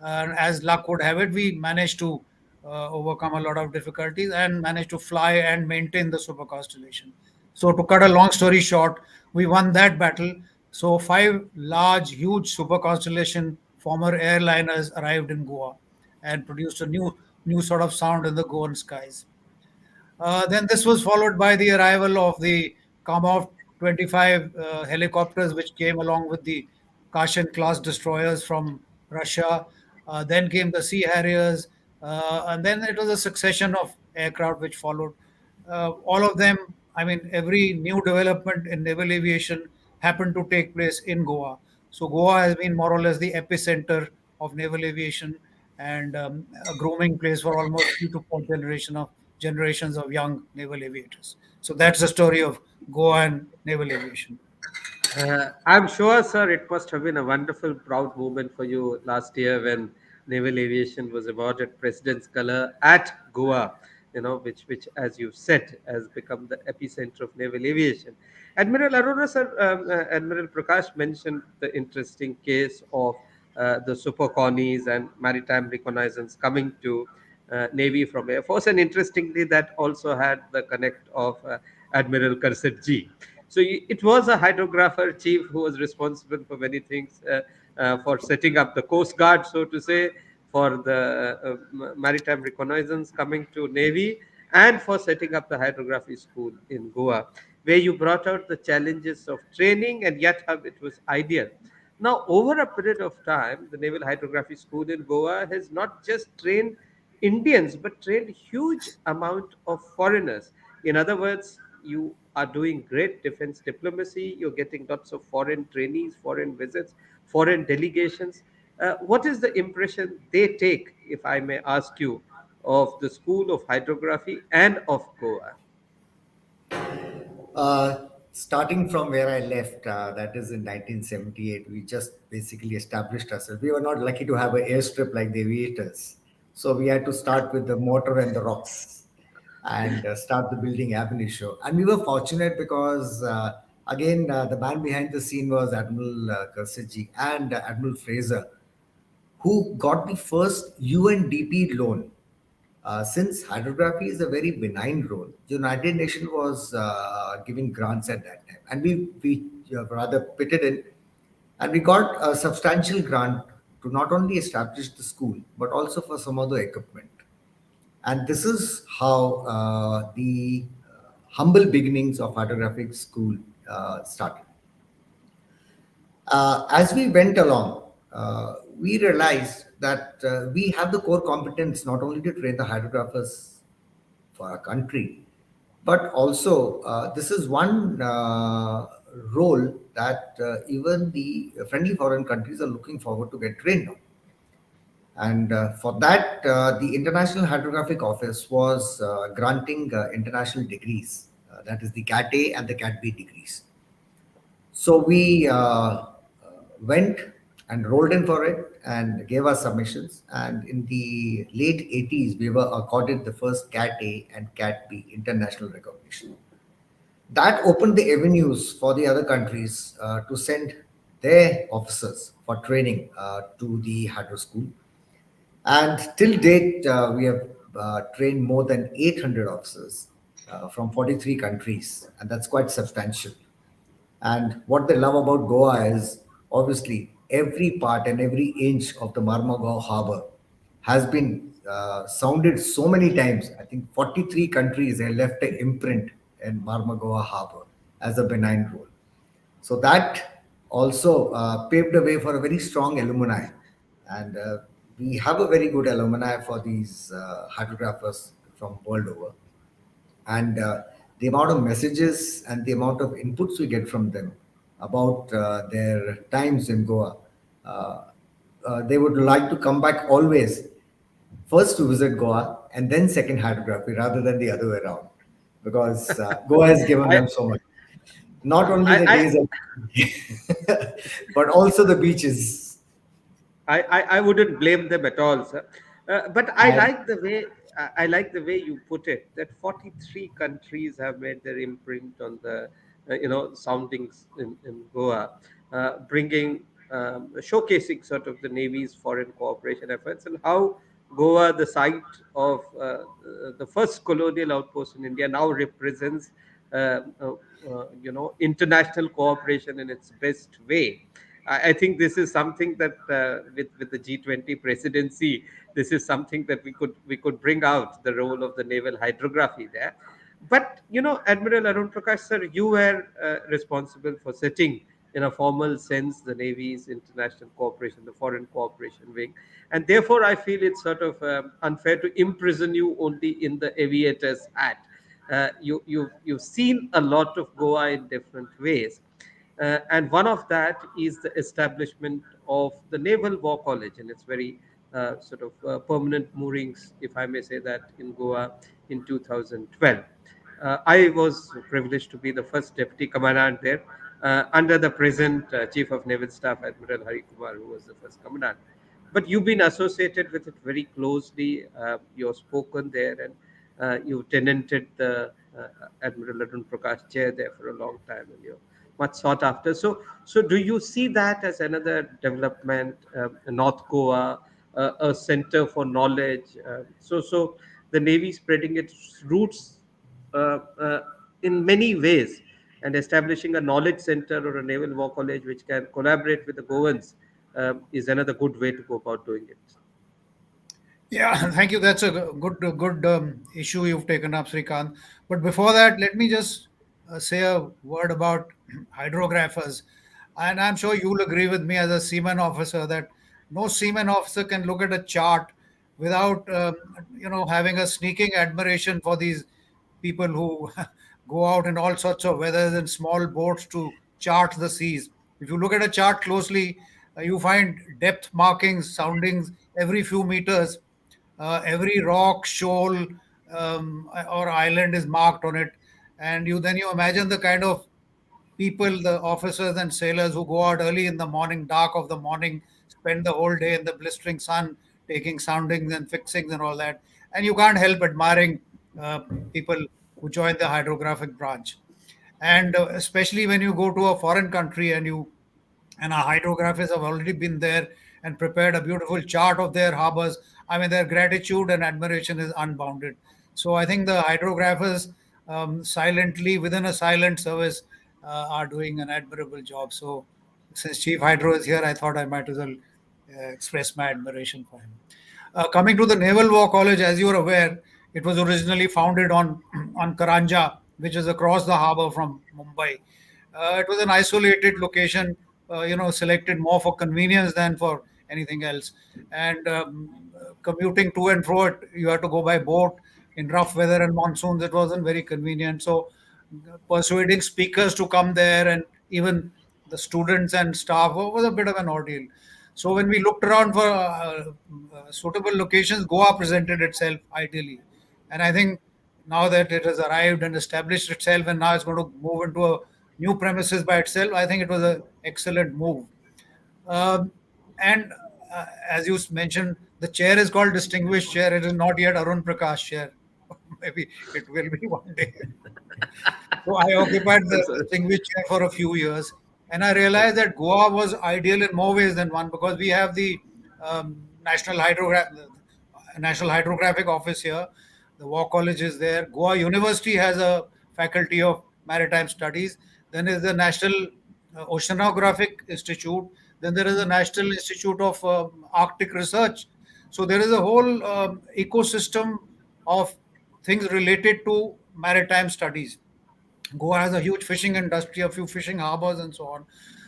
And as luck would have it, we managed to overcome a lot of difficulties and managed to fly and maintain the Super Constellation. So, to cut a long story short, we won that battle. So, five large, huge Super Constellation former airliners arrived in Goa and produced a new sort of sound in the Goan skies. Then this was followed by the arrival of the Kamov 25 helicopters, which came along with the Kashin class destroyers from Russia. Then came the Sea Harriers, and then it was a succession of aircraft which followed. All of them, I mean, every new development in naval aviation happened to take place in Goa. So Goa has been more or less the epicenter of naval aviation, and a grooming place for almost 3 to 4 generations of young naval aviators. So that's the story of Goa and naval aviation. I'm sure, sir, it must have been a wonderful, proud moment for you last year when naval aviation was awarded President's Color at Goa, which, as you said, has become the epicenter of naval aviation. Admiral Arora, sir, Admiral Prakash mentioned the interesting case of the Super Connies and maritime reconnaissance coming to Navy from Air Force. And interestingly, that also had the connect of Admiral Karsit ji. So it was a hydrographer chief who was responsible for many things, for setting up the Coast Guard, so to say, for the maritime reconnaissance coming to Navy, and for setting up the hydrography school in Goa, where you brought out the challenges of training, and yet how it was ideal. Now, over a period of time, the Naval Hydrography School in Goa has not just trained Indians, but trained huge amount of foreigners. In other words, you are doing great defense diplomacy. You're getting lots of foreign trainees, foreign visits, foreign delegations. What is the impression they take, if I may ask you, of the School of Hydrography and of Goa? Starting from where I left, that is in 1978, we just basically established ourselves. We were not lucky to have an airstrip like the aviators. So we had to start with the motor and the rocks. and start the building ab initio. And we were fortunate because, again, the man behind the scene was Admiral Kersiji and Admiral Fraser, who got the first UNDP loan. Since hydrography is a very benign role, the United Nations was giving grants at that time, and we rather pitted in, and we got a substantial grant to not only establish the school but also for some other equipment. And this is how the humble beginnings of hydrographic school started. As we went along, we realized that we have the core competence not only to train the hydrographers for our country, but also this is one role that even the friendly foreign countries are looking forward to get trained on. And for that, the International Hydrographic Office was granting international degrees, that is the CAT A and the CAT B degrees. So we went and rolled in for it and gave our submissions. And in the late 80s, we were accorded the first CAT A and CAT B international recognition. That opened the avenues for the other countries to send their officers for training to the hydro school. And till date, we have trained more than 800 officers from 43 countries, and that's quite substantial. And what they love about Goa is obviously every part and every inch of the Mormugao harbor has been sounded so many times. I think 43 countries have left an imprint in Mormugao harbor as a benign role. So that also paved the way for a very strong alumni. And we have a very good alumni for these hydrographers from world over. And the amount of messages and the amount of inputs we get from them about their times in Goa, uh, they would like to come back always, first to visit Goa and then second hydrography rather than the other way around, because Goa has given I, them so much. Not only the I, days, but also the beaches. I wouldn't blame them at all, sir. But And I like the way you put it, that 43 countries have made their imprint on the soundings in Goa, bringing showcasing sort of the Navy's foreign cooperation efforts, and how Goa, the site of the first colonial outpost in India, now represents international cooperation in its best way. I think this is something that with the G20 presidency, this is something that we could bring out the role of the naval hydrography there. But Admiral Arun Prakash sir, you were responsible for setting, in a formal sense, the Navy's international cooperation, the foreign cooperation wing, and therefore I feel it's sort of unfair to imprison you only in the aviator's hat. You've seen a lot of Goa in different ways, and one of that is the establishment of the Naval War College and its very sort of permanent moorings, if I may say that, in Goa in 2012. I was privileged to be the first deputy commandant there, under the present Chief of Naval Staff, Admiral Hari Kumar, who was the first commandant. But you've been associated with it very closely. You've spoken there, and you tenanted the Admiral Arun Prakash chair there for a long time, and you're much sought after. So do you see that as another development, in North Goa, a center for knowledge? So the Navy spreading its roots uh, uh, in many ways, and establishing a knowledge center or a naval war college which can collaborate with the Goans is another good way to go about doing it. Yeah, thank you. That's a good issue you've taken up, Srikant. But before that, let me just say a word about hydrographers. And I'm sure you'll agree with me as a seaman officer that no seaman officer can look at a chart without, having a sneaking admiration for these people who go out in all sorts of weathers in small boats to chart the seas. If you look at a chart closely, you find depth markings, soundings every few meters. Every rock, shoal, or island is marked on it, and you imagine the kind of people, the officers and sailors who go out early in the morning, dark of the morning, spend the whole day in the blistering sun, taking soundings and fixings and all that, and you can't help admiring uh, people who join the hydrographic branch. And especially when you go to a foreign country and our hydrographers have already been there and prepared a beautiful chart of their harbors. I mean, their gratitude and admiration is unbounded. So I think the hydrographers, silently within a silent service, are doing an admirable job. So since Chief Hydro is here, I thought I might as well express my admiration for him. Coming to the Naval War College, as you are aware, it was originally founded on on Karanja, which is across the harbor from Mumbai. It was an isolated location, selected more for convenience than for anything else. And commuting to and fro, you had to go by boat in rough weather and monsoons. It wasn't very convenient. So, persuading speakers to come there and even the students and staff was a bit of an ordeal. So, when we looked around for suitable locations, Goa presented itself ideally. And I think now that it has arrived and established itself, and now it's going to move into a new premises by itself, I think it was an excellent move. Um, and as you mentioned, the chair is called Distinguished Chair. It is not yet Arun Prakash Chair. Maybe it will be one day. So I occupied the So, distinguished chair for a few years, and I realized that Goa was ideal in more ways than one because we have the National Hydrographic Office here. The War College is there. Goa University has a faculty of maritime studies. Then is the National Oceanographic Institute. Then there is the National Institute of Arctic Research. So there is a whole ecosystem of things related to maritime studies. Goa has a huge fishing industry, a few fishing harbors, and so on.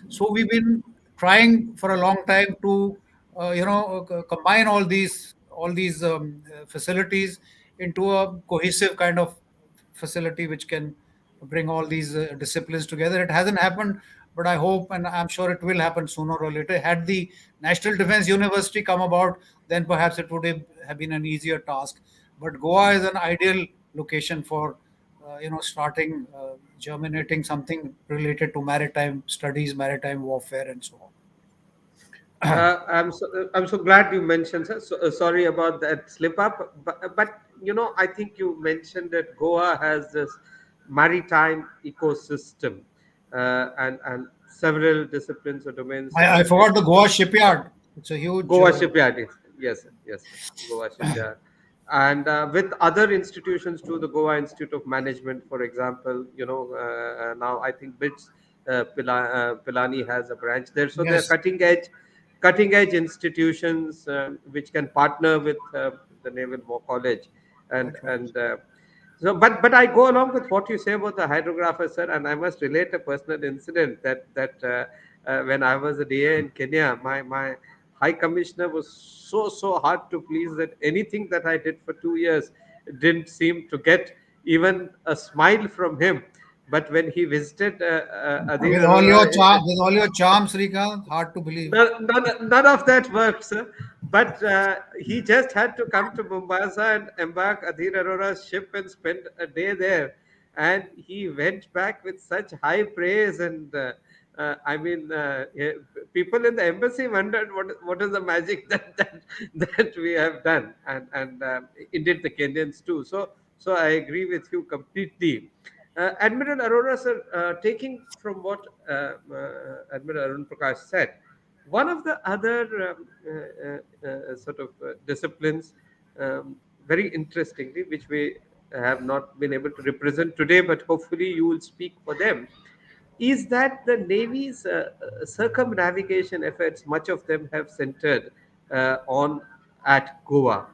So we've been trying for a long time to, combine all these facilities into a cohesive kind of facility which can bring all these disciplines together. It hasn't happened, but I hope and I'm sure it will happen sooner or later. Had the National Defense University come about, then perhaps it would have been an easier task. But Goa is an ideal location for starting germinating something related to maritime studies, maritime warfare, and so on. I'm so glad you mentioned, sir. So, sorry about that slip up, but I think you mentioned that Goa has this maritime ecosystem, and several disciplines or domains. I forgot the Goa shipyard. It's a huge. Goa shipyard, yes, sir, yes, sir. Goa shipyard, and with other institutions too, the Goa Institute of Management, for example. Now I think BITS Pilani has a branch there, so they're Yes, cutting edge institutions which can partner with the Naval War College, and that's right. and so, but I go along with what you say about the hydrographer, sir, and I must relate a personal incident that when I was a DA in Kenya, my high commissioner was so hard to please that anything that I did for 2 years didn't seem to get even a smile from him. But when he visited Adhir Arora, With all your charm, Srikant, hard to believe. none of that worked, sir. But he just had to come to Mombasa and embark Adhir Arora's ship and spend a day there. And he went back with such high praise. And I mean, people in the embassy wondered what is the magic that we have done. And indeed, the Kenyans too. So I agree with you completely. Admiral Arora, sir, taking from what Admiral Arun Prakash said, one of the other sort of disciplines, very interestingly, which we have not been able to represent today, but hopefully you will speak for them, is that the Navy's circumnavigation efforts, much of them have centered on at Goa.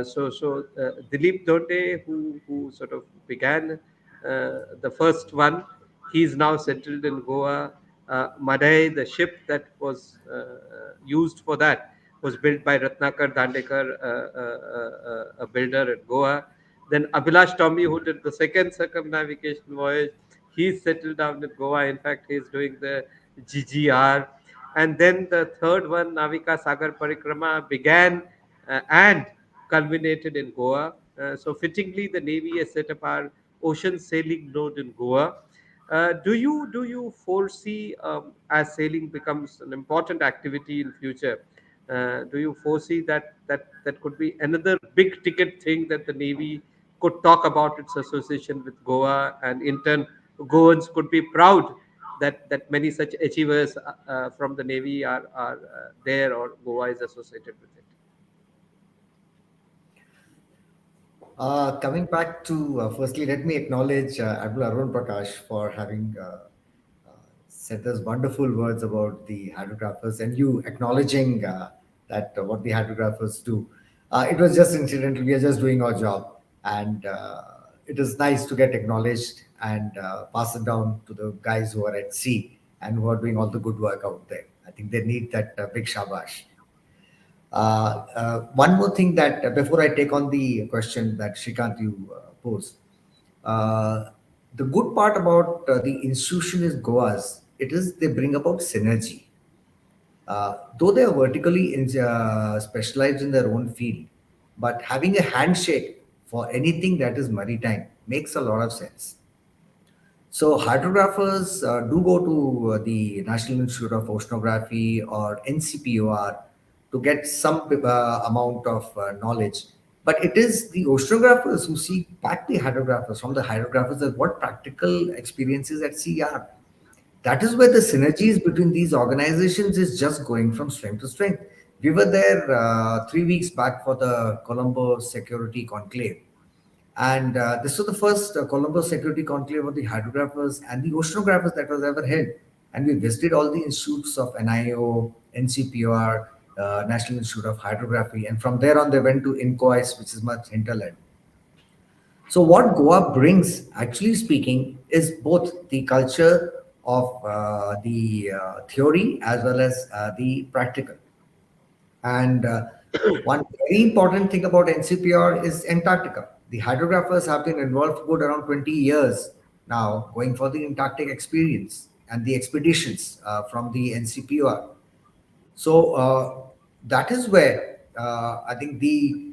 So Dilip Donde, who sort of began the first one, he's now settled in Goa. Madai, the ship that was used for that, was built by Ratnakar Dandekar, a builder at Goa. Then Abhilash Tommy, who did the second circumnavigation voyage, he's settled down in Goa. In fact, he's doing the GGR. And then the third one, Navika Sagar Parikrama, began and culminated in Goa. So fittingly, the Navy has set up our ocean sailing node in Goa. Do you foresee, as sailing becomes an important activity in future, do you foresee that could be another big ticket thing that the Navy could talk about its association with Goa, and in turn, Goans could be proud that many such achievers from the Navy are there, or Goa is associated with it. Coming back to, firstly, let me acknowledge Admiral Arun Prakash for having said those wonderful words about the hydrographers, and you acknowledging that what the hydrographers do. It was just incidental. We are just doing our job, and it is nice to get acknowledged and pass it down to the guys who are at sea and who are doing all the good work out there. I think they need that big shabash. One more thing that before I take on the question that Shrikant you posed, uh, the good part about the institution is Goa's. It is they bring about synergy. Though they are vertically specialized in their own field, but having a handshake for anything that is maritime makes a lot of sense. So hydrographers do go to the National Institute of Oceanography or NCPOR to get some amount of knowledge. But it is the oceanographers who seek back the hydrographers from the hydrographers as what practical experiences at sea are. That is where the synergies between these organizations is just going from strength to strength. We were there 3 weeks back for the Colombo Security Conclave, and this was the first Colombo Security Conclave of the hydrographers and the oceanographers that was ever held. And we visited all the institutes of NIO, NCPR, National Institute of Hydrography. And from there on, they went to INCOIS, which is much hinterland. So, what Goa brings, actually speaking, is both the culture of the theory as well as the practical. And one very important thing about NCPR is Antarctica. The hydrographers have been involved for good around 20 years now, going for the Antarctic experience and the expeditions from the NCPR. So that is where I think the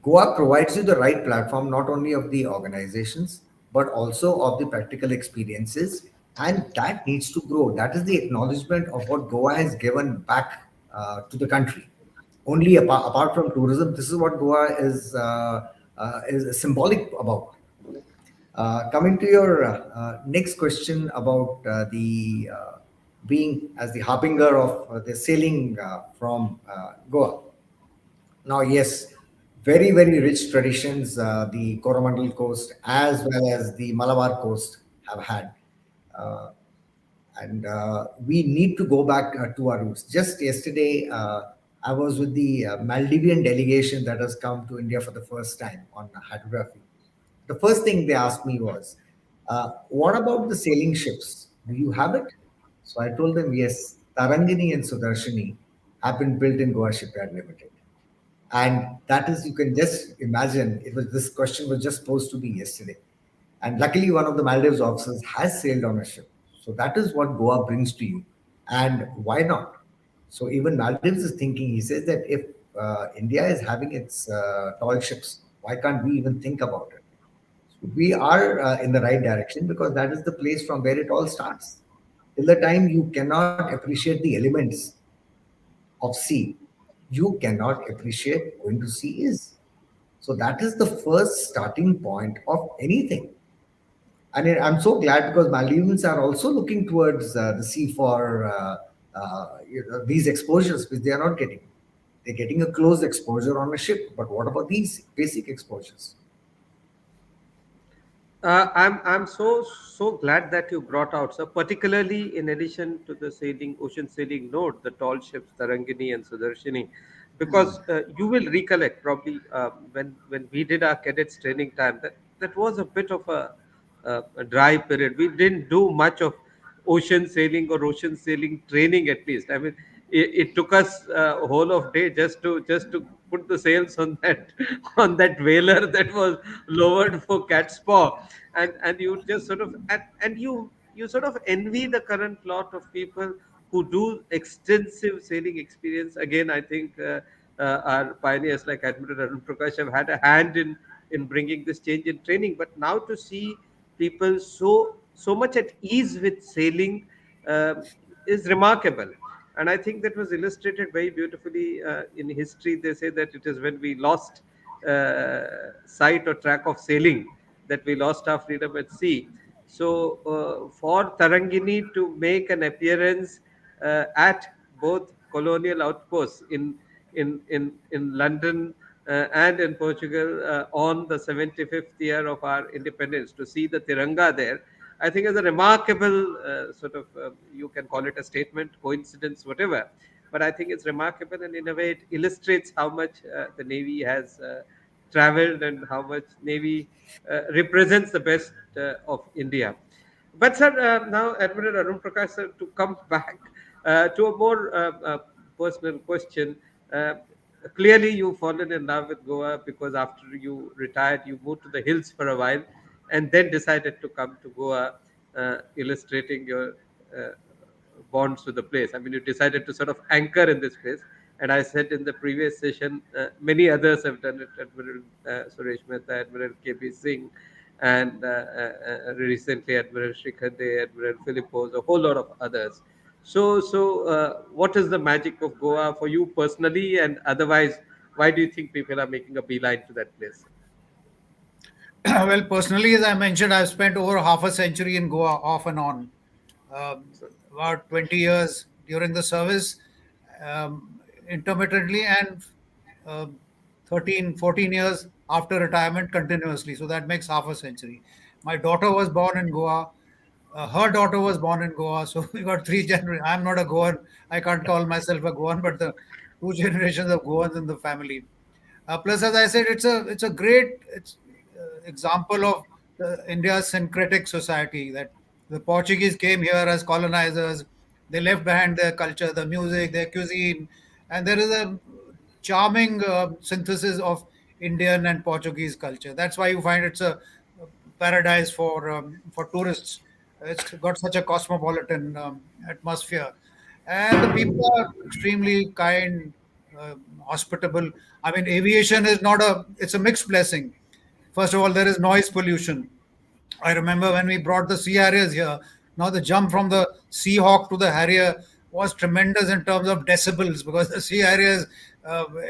Goa provides you the right platform, not only of the organizations, but also of the practical experiences. And that needs to grow. That is the acknowledgement of what Goa has given back to the country. Only apart from tourism, this is what Goa is symbolic about. Coming to your next question about the being as the harbinger of the sailing from Goa. Now, yes, very, very rich traditions the Coromandel coast as well as the Malabar coast have had. Uh, and we need to go back to our roots. Just yesterday, I was with the Maldivian delegation that has come to India for the first time on hydrography. The first thing they asked me was, "What about the sailing ships? Do you have it?" So I told them, "Yes, Tarangini and Sudarshini have been built in Goa Shipyard Limited." And that is, you can just imagine, it was this question was just supposed to be yesterday. And luckily, one of the Maldives officers has sailed on a ship. So that is what Goa brings to you. And why not? So even Maldives is thinking, he says that if India is having its tall ships, why can't we even think about it? So we are in the right direction because that is the place from where it all starts. Till the time you cannot appreciate the elements of sea, you cannot appreciate going to sea is. So that is the first starting point of anything. And I'm so glad because Maldivians are also looking towards the sea for these exposures, which they are not getting. They're getting a close exposure on a ship, but what about these basic exposures? I'm so glad that you brought out, so particularly in addition to the sailing ocean sailing node, the tall ships Tarangini and Sudarshini, because you will recollect probably when we did our cadets training time, that was a bit of a dry period. We didn't do much of ocean sailing or ocean sailing training, at least. I mean, it took us a whole of day just to put the sails on that on that whaler that was lowered for cat's paw, and you just sort of and you sort of envy the current lot of people who do extensive sailing experience. Again, I think our pioneers like Admiral Arun Prakash have had a hand in bringing this change in training. But now to see people so much at ease with sailing is remarkable. And I think that was illustrated very beautifully in history. They say that it is when we lost sight or track of sailing that we lost our freedom at sea. So, for Tarangini to make an appearance at both colonial outposts in London and in Portugal on the 75th year of our independence, to see the Tiranga there, I think is a remarkable sort of, you can call it a statement, coincidence, whatever. But I think it's remarkable, and in a way, it illustrates how much the Navy has traveled and how much Navy represents the best of India. But sir, now Admiral Arun Prakash sir, to come back to a more personal question. Uh, Clearly, you've fallen in love with Goa because after you retired, you moved to the hills for a while, and then decided to come to Goa, illustrating your uh, bonds to the place. I mean, you decided to sort of anchor in this place. And I said in the previous session, many others have done it. Admiral Suresh Mehta, Admiral K.B. Singh, and recently Admiral Shikhande, Admiral Philippos, a whole lot of others. So, what is the magic of Goa for you personally, and otherwise? Why do you think people are making a beeline to that place? Well, personally, as I mentioned, I've spent over half a century in Goa, off and on. So, About 20 years during the service, intermittently, and uh, 13, 14 years after retirement continuously. So that makes half a century. My daughter was born in Goa. Her daughter was born in Goa. So we got three generations. I'm not a Goan. I can't call myself a Goan, but the two generations of Goans in the family. Plus, as I said, it's a great example of India's syncretic society, that the Portuguese came here as colonizers. They left behind their culture, the music, their cuisine, and there is a charming synthesis of Indian and Portuguese culture. That's why you find it's a paradise for tourists. It's got such a cosmopolitan atmosphere, and the people are extremely kind, hospitable. I mean, aviation is not a, it's a mixed blessing. First of all, there is noise pollution. I remember when we brought the Sea Harriers here. Now the jump from the Seahawk to the Harrier was tremendous in terms of decibels, because the Sea Harrier's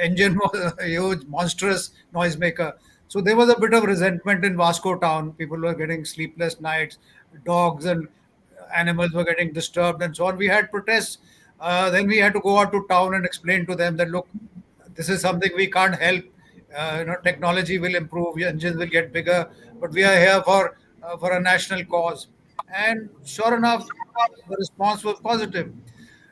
engine was a huge, monstrous noisemaker. So there was a bit of resentment in Vasco town. People were getting sleepless nights. Dogs and animals were getting disturbed and so on. We had protests. Then we had to go out to town and explain to them that, look, this is something we can't help. Technology will improve, your engines will get bigger, but we are here for a national cause. And sure enough, the response was positive.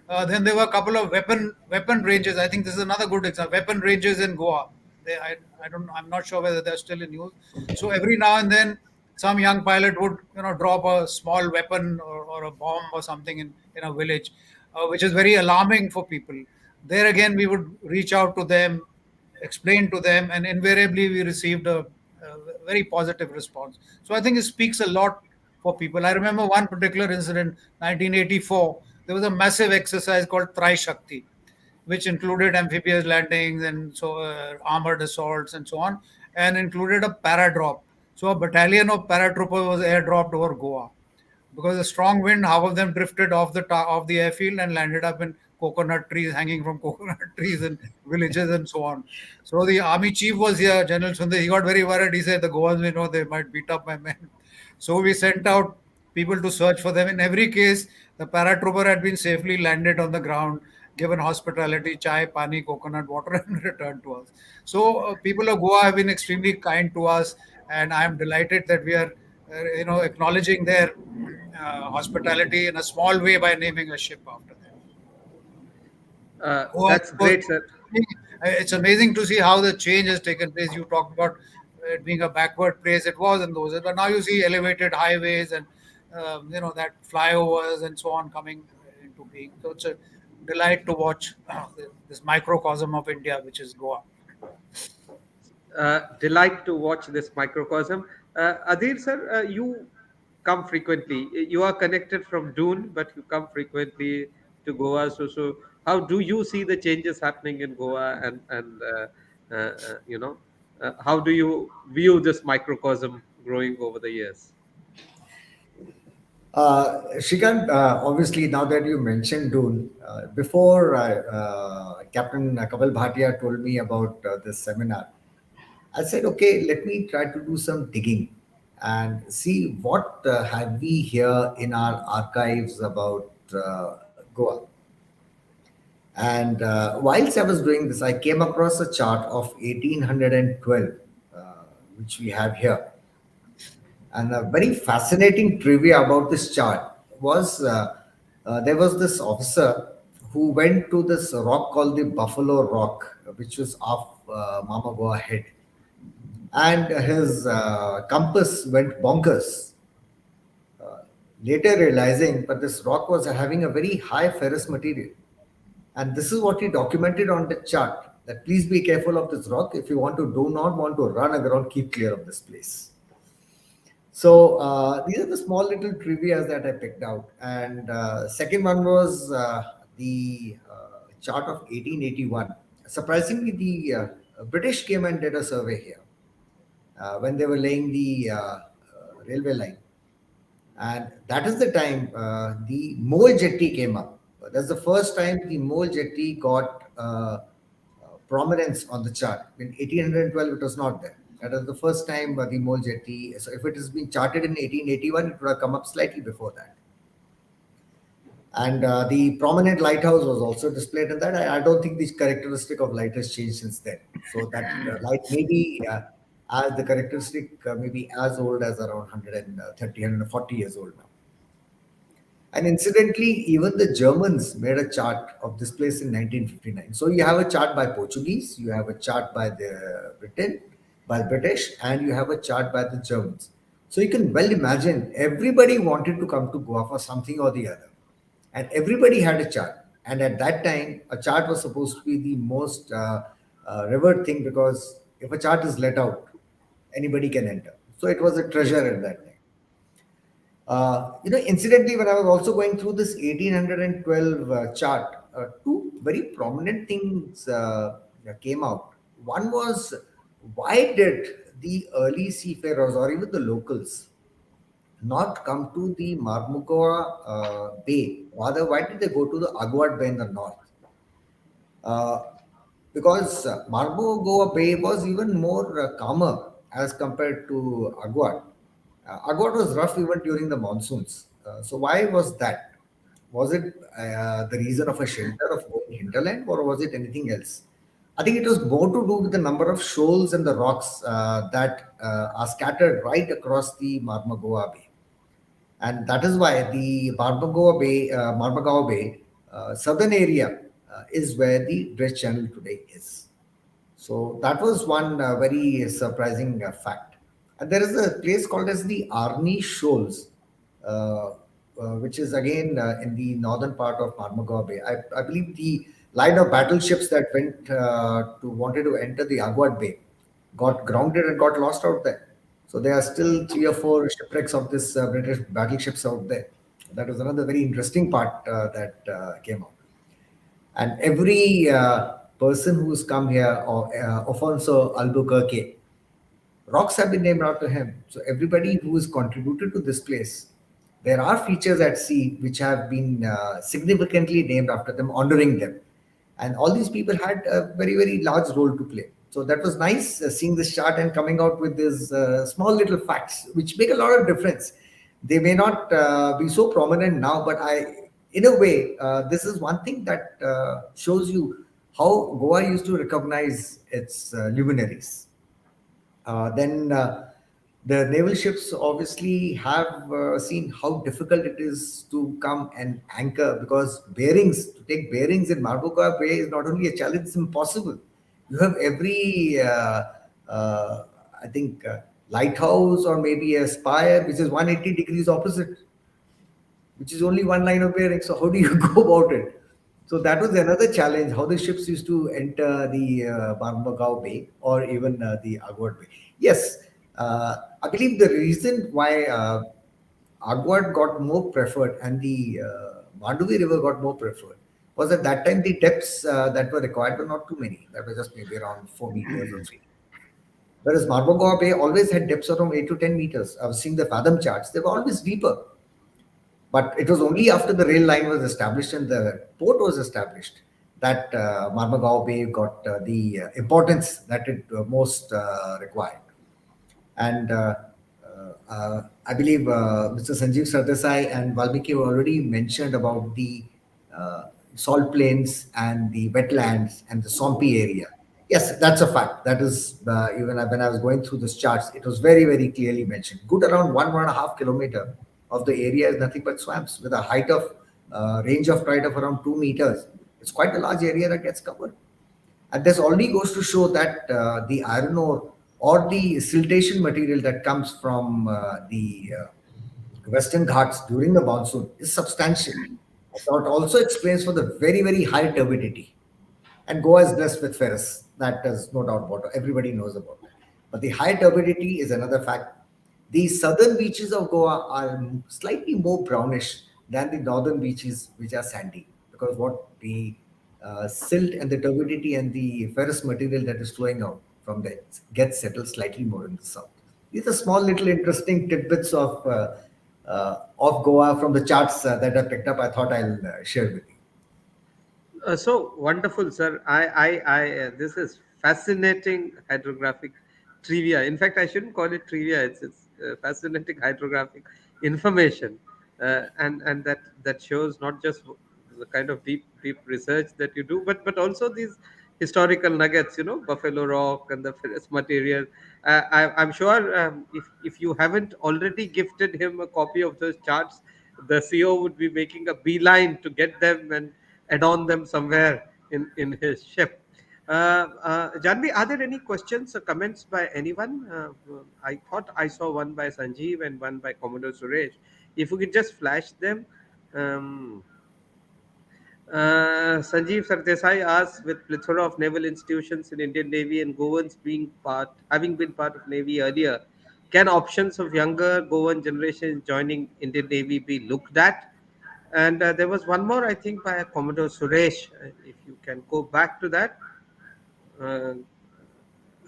Then there were a couple of weapon ranges. I think this is another good example. Weapon ranges in Goa. I don't. I'm not sure whether they're still in use. So every now and then, some young pilot would drop a small weapon or a bomb or something in a village, which is very alarming for people. There again, we would reach out to them, explain to them, and invariably we received a very positive response. So I think it speaks a lot for people. I remember one particular incident, 1984. There was a massive exercise called Tri Shakti, which included amphibious landings and so armored assaults and so on, and included a paradrop. So a battalion of paratroopers was airdropped over Goa. Because a strong wind, half of them drifted off the airfield and landed up in coconut trees, hanging from coconut trees in villages and so on. So the army chief was here, General Sundar. He got very worried. He said, the Goans, we know they might beat up my men. So we sent out people to search for them. In every case, the paratrooper had been safely landed on the ground, given hospitality, chai, pani, coconut water, and returned to us. So people of Goa have been extremely kind to us, and I am delighted that we are, acknowledging their hospitality in a small way by naming a ship after them. Goa, that's great, sir. it's amazing to see how the change has taken place. You talked about it being a backward place. It was in those days, but now you see elevated highways and that flyovers and so on coming into being. So it's a delight to watch this microcosm of India, which is Goa. Delight to watch this microcosm. Adil sir, you come frequently. You are connected from Doon, but you come frequently to Goa. So how do you see the changes happening in Goa, and how do you view this microcosm growing over the years? Shrikant, obviously, now that you mentioned Dune, before Captain Kapil Bhatia told me about this seminar, I said, okay, let me try to do some digging and see what have we here in our archives about Goa. And whilst I was doing this, I came across a chart of 1812, uh, which we have here. And a very fascinating trivia about this chart was there was this officer who went to this rock called the Buffalo Rock, which was off Mormugao Head. And his compass went bonkers. Later realizing, but this rock was having a very high ferrous material. And this is what he documented on the chart, that please be careful of this rock. If you do not want to run aground, keep clear of this place. So these are the small little trivias that I picked out. And second one was the chart of 1881. Surprisingly, the British came and did a survey here when they were laying the railway line. And that is the time the Mole Jetty came up. That's the first time the Mole Jetty got prominence on the chart. In 1812, it was not there. That was the first time the Mole Jetty. So if it has been charted in 1881, it would have come up slightly before that. And the prominent lighthouse was also displayed in that. I don't think the characteristic of light has changed since then. So that light may be as the characteristic may be as old as around 130, 140 years old now. And incidentally, even the Germans made a chart of this place in 1959. So you have a chart by Portuguese, you have a chart by the British, and you have a chart by the Germans. So you can well imagine everybody wanted to come to Goa for something or the other. And everybody had a chart. And at that time, a chart was supposed to be the most revered thing, because if a chart is let out, anybody can enter. So it was a treasure at that time. Incidentally, when I was also going through this 1812 chart, two very prominent things came out. One was, why did the early seafarers or even the locals not come to the Mormugao Bay? Rather, why did they go to the Aguad Bay in the north? Because Mormugao Bay was even more calmer as compared to Aguad. Aguad was rough even during the monsoons. So why was that? Was it the reason of a shelter of hinterland, or was it anything else? I think it was more to do with the number of shoals and the rocks that are scattered right across the Mormugao Bay. And that is why the Mormugao Bay southern area is where the dredge channel today is. So that was one very surprising fact. And there is a place called as the Arni Shoals, which is again in the northern part of Mormugao Bay. I believe the line of battleships that wanted to enter the Aguad Bay got grounded and got lost out there. So there are still 3 or 4 shipwrecks of this British battleships out there. That was another very interesting part that came out. And every person who's come here, or Alfonso Albuquerque, rocks have been named after him. So everybody who has contributed to this place, there are features at sea which have been significantly named after them, honoring them. And all these people had a very, very large role to play. So that was nice seeing this chart and coming out with these small little facts, which make a lot of difference. They may not be so prominent now, but in a way, this is one thing that shows you how Goa used to recognize its luminaries. Then the naval ships obviously have seen how difficult it is to come and anchor, because to take bearings in Mormugao Bay is not only a challenge, it's impossible. You have every, I think, lighthouse or maybe a spire which is 180 degrees opposite, which is only one line of bearing. So how do you go about it? So that was another challenge, how the ships used to enter the Mormugao Bay or even the Aguad Bay. Yes, I believe the reason why Aguad got more preferred and the Mandovi River got more preferred was at that time the depths that were required were not too many. That was just maybe around 4 meters or 3. Whereas Mormugao Bay always had depths around 8 to 10 meters. I was seeing the fathom charts, they were always deeper. But it was only after the rail line was established and the port was established that Mormugao Bay got the importance that it most required. And I believe Mr. Sanjeev Sardesai and Valmiki already mentioned about the uh, salt plains and the wetlands and the swampy area. Yes, that's a fact. That is, even when I was going through this charts, it was very, very clearly mentioned. Good around 1.5 kilometer of the area is nothing but swamps with a height of range of tide of around 2 meters. It's quite a large area that gets covered. And this already goes to show that the iron ore or the siltation material that comes from the Western Ghats during the monsoon is substantial. That also explains for the very, very high turbidity. And Goa is blessed with ferrous. That is no doubt about it. Everybody knows about that. But the high turbidity is another fact. The southern beaches of Goa are slightly more brownish than the northern beaches, which are sandy, because what the silt and the turbidity and the ferrous material that is flowing out from there gets settled slightly more in the south. These are small little interesting tidbits of Goa from the charts that I picked up. I thought I'll share with you. So wonderful, sir. This is fascinating hydrographic trivia. In fact, I shouldn't call it trivia. It's fascinating hydrographic information, and that shows not just the kind of deep research that you do, but also these historical nuggets. You know, Buffalo Rock and the ferrous material. I'm sure if you haven't already gifted him a copy of those charts, the CEO would be making a beeline to get them and adorn them somewhere in his ship. Janvi, are there any questions or comments by anyone? I thought I saw one by Sanjeev and one by Commodore Suresh. If we could just flash them. Um, Sanjeev Sardesai asks, with plethora of naval institutions in Indian Navy and Goans having been part of Navy earlier, can options of younger Goan generations joining Indian Navy be looked at? And there was one more, I think, by Commodore Suresh. If you can go back to that. Uh,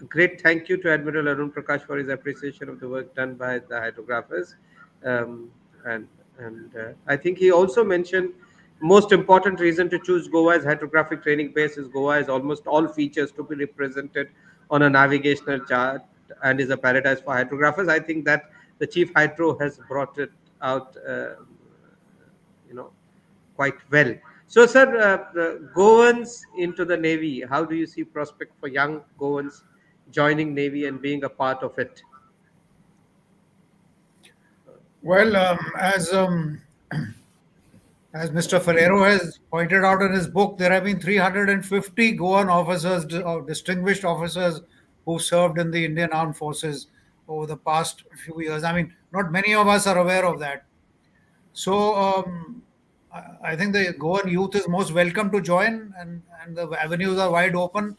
a great thank you to Admiral Arun Prakash for his appreciation of the work done by the hydrographers. Um, and I think he also mentioned most important reason to choose Goa as hydrographic training base is Goa has almost all features to be represented on a navigational chart and is a paradise for hydrographers. I think that the chief hydro has brought it out, you know, quite well. So, sir, Goans into the Navy, how do you see prospect for young Goans joining Navy and being a part of it? Well, as Mr. Ferrero has pointed out in his book, there have been 350 Goan officers, distinguished officers, who served in the Indian Armed Forces over the past few years. I mean, not many of us are aware of that. So I think the Goan youth is most welcome to join, and the avenues are wide open.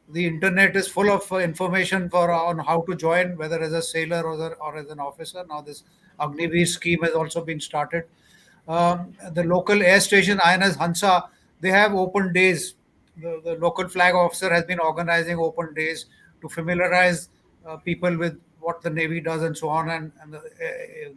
The internet is full of information on how to join, whether as a sailor or as an officer. Now this Agniveer scheme has also been started. The local air station INS Hansa, they have open days. The local flag officer has been organizing open days to familiarize people with what the Navy does and so on. And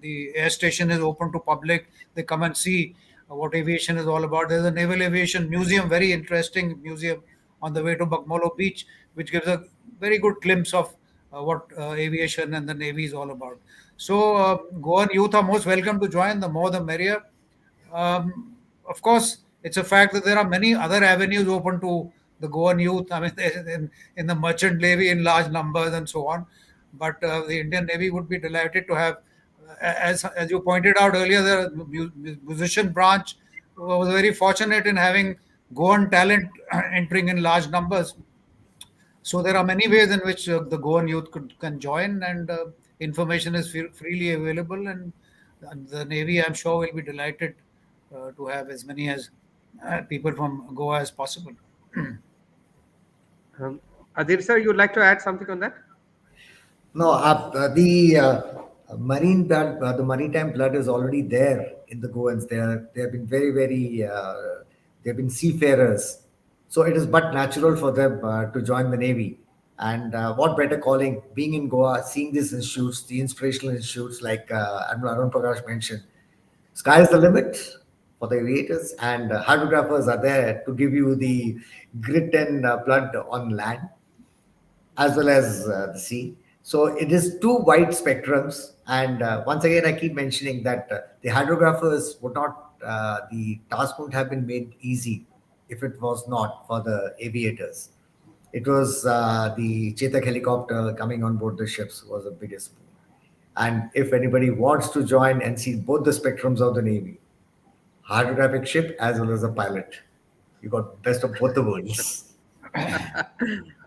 the air station is open to public. They come and see what aviation is all about. There's a Naval Aviation Museum, very interesting museum on the way to Bakmolo Beach, which gives a very good glimpse of what aviation and the Navy is all about. So, Goan youth are most welcome to join. The more the merrier. Of course, it's a fact that there are many other avenues open to the Goan youth. I mean, in the merchant navy in large numbers and so on. But the Indian Navy would be delighted to have, as you pointed out earlier, the musician branch was very fortunate in having Goan talent entering in large numbers. So there are many ways in which the Goan youth can join, and information is freely available. And the Navy, I'm sure, will be delighted to have as many as people from Goa as possible. Um, Adil, sir, you'd like to add something on that? No, the marine blood, the maritime blood is already there in the Goans. They have been very, very, they have been seafarers. So it is but natural for them to join the Navy. And what better calling, being in Goa, seeing these institutes, the inspirational institutes like Admiral Arun Prakash mentioned. Sky is the limit. for the aviators, and hydrographers are there to give you the grit and blood on land as well as the sea. So it is two wide spectrums. And once again, I keep mentioning that the hydrographers would not, the task wouldn't have been made easy if it was not for the aviators. It was the Chetak helicopter coming on board the ships was the biggest boon. And if anybody wants to join and see both the spectrums of the Navy, hydrographic ship as well as a pilot, you got best of both the worlds.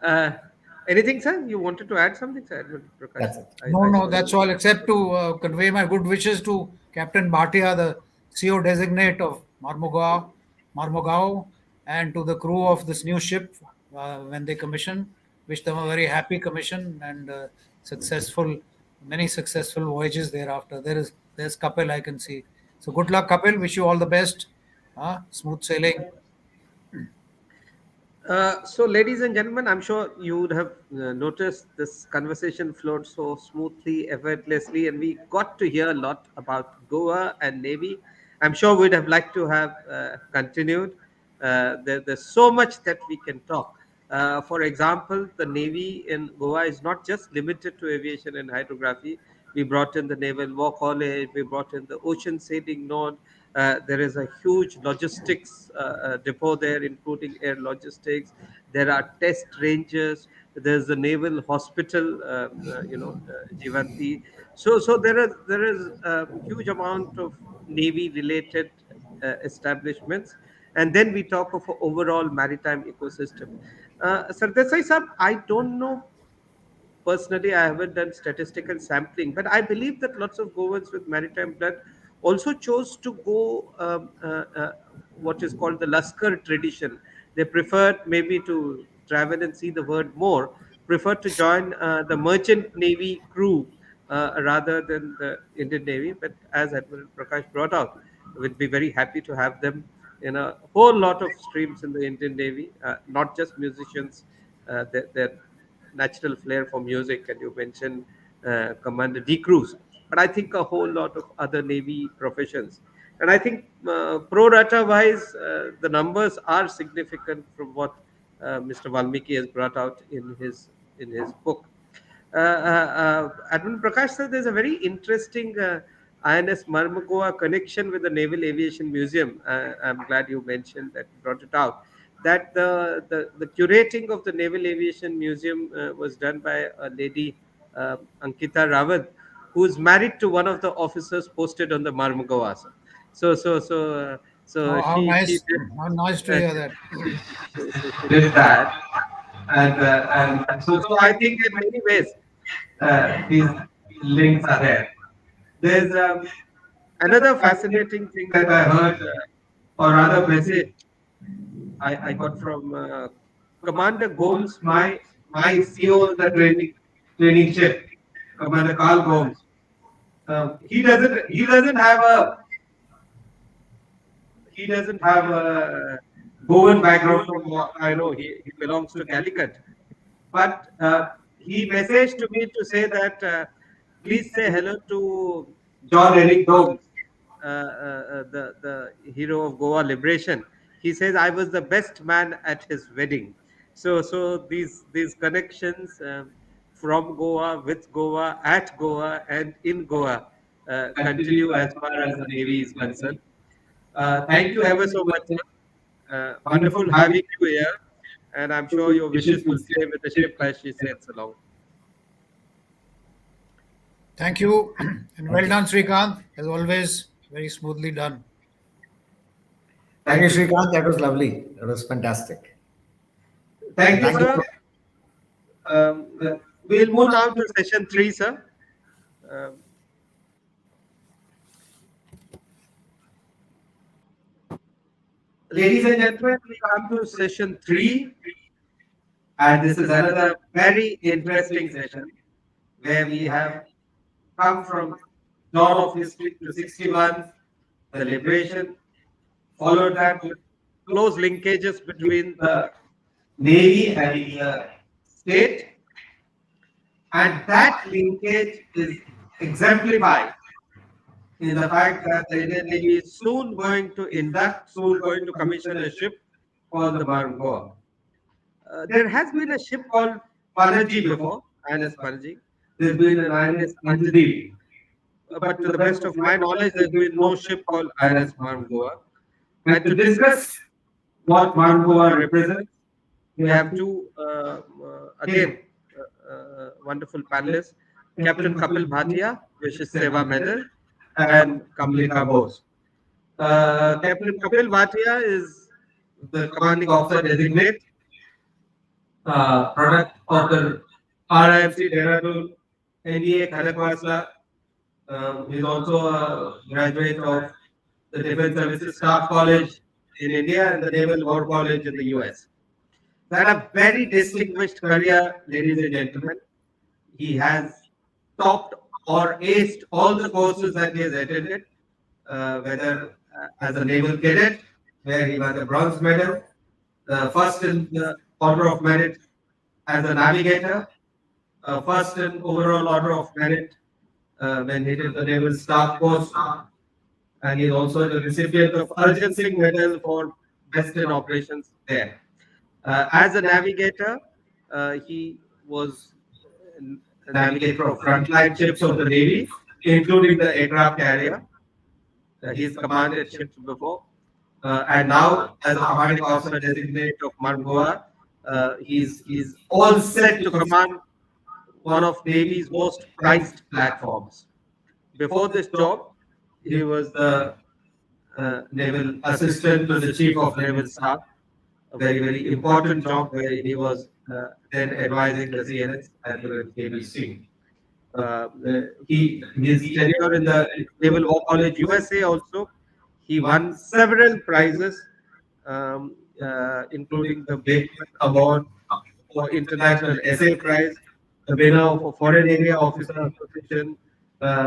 uh, Anything, sir? You wanted to add something, sir? Edwin Prakash? That's it. No, I no, saw that's you. all, except to convey my good wishes to Captain Bhatia, the CO designate of Mormugao, and to the crew of this new ship when they commission. Wish them a very happy commission and many successful voyages thereafter. There's Kapil, I can see. So good luck, Kapil. Wish you all the best. Smooth sailing. So, ladies and gentlemen, I'm sure you would have noticed this conversation flowed so smoothly, effortlessly, and we got to hear a lot about Goa and Navy. I'm sure we'd have liked to have continued. There's so much that we can talk. For example, the Navy in Goa is not just limited to aviation and hydrography. We brought in the Naval War College, we brought in the Ocean Sailing Node. There is a huge logistics depot there, including air logistics. There are test ranges. There's the naval hospital, Jivanti. So there is a huge amount of navy related establishments, and then we talk of a overall maritime ecosystem. Sardesai Sahab, I don't know personally, I haven't done statistical sampling, but I believe that lots of Goans with maritime blood also chose to go what is called the Laskar tradition. They preferred maybe to travel and see the world more, preferred to join the merchant navy crew rather than the Indian Navy. But as Admiral Prakash brought out, we'd be very happy to have them in a whole lot of streams in the Indian Navy, not just musicians. They're natural flair for music, and you mentioned Commander D. Cruz. But I think a whole lot of other Navy professions. And I think pro rata wise, the numbers are significant from what Mr. Valmiki has brought out in his book. Admiral Prakash said there's a very interesting INS Marmagoa connection with the Naval Aviation Museum. I'm glad you mentioned that, brought it out. That the curating of the Naval Aviation Museum was done by a lady, Ankita Rawat, who is married to one of the officers posted on the Marmagoa. So Oh, she did, how nice to uh, hear that. she did that, and so I think in many ways these links are there. There's another fascinating thing that I heard, or rather message I got from Commander Gomes, my CO in the training ship, Commander Carl Gomes. He doesn't have a Goan background from what I know. He belongs to Calicut, but he messaged to me to say that please say hello to John Eric Gomes, the hero of Goa liberation. He says I was the best man at his wedding. So these connections from Goa, with Goa, at Goa, and in Goa continue as far as the Navy is concerned. Thank you ever so much, sir. Wonderful having you here, and I'm sure your wishes will stay with the ship as she sails along. Thank you. And well done, Srikanth. As always, very smoothly done. Thank you, Srikanth. That was lovely. That was fantastic. Thank you, Thank you. sir. We'll move now to session 3, sir. Um, Ladies and gentlemen, we come to session 3, and this is another very interesting session where we have come from dawn of history to 61, the liberation, followed that with close linkages between the Navy and the state, and that linkage is exemplified in the fact that the Indian Navy is soon going to commission a ship called the Mormugao. There has been a ship called Panaji before, INS Panaji. There's been an INS Anjadeep. But to the best of my knowledge, there's been no ship called INS Mormugao. And to discuss what Mormugao represents, we have two, again, wonderful panelists, Captain Kapil Bhatia, which is Seva Medal, and Kamalika Bose. Captain Kapil Bhatia is the commanding officer designate, product of the RIMC Dehradun, NDA Khanakwasa. He's also a graduate of the Defense Services Staff College in India and the Naval War College in the US. He's had a very distinguished career, ladies and gentlemen. He has topped or aced all the courses that he has attended, whether as a naval cadet, where he won the bronze medal, the first in the order of merit as a navigator, first in overall order of merit when he did the naval staff course, and he's also the recipient of Arjun Singh Medal for best in operations there. As a navigator, he was a navigator of frontline ships of the Navy, including the aircraft carrier. He's commanded ships before. And now, as a commanding officer designate of Mormugao, he's all set to command one of Navy's most prized platforms. Before this job, he was the naval assistant to the chief of naval staff, a very, very important job where he was then advising the CNS as well as KBC. His tenure in the Naval War College USA also, he won several prizes, including the Bateman Award for International Essay Prize, the winner of a Foreign Area Officer Association,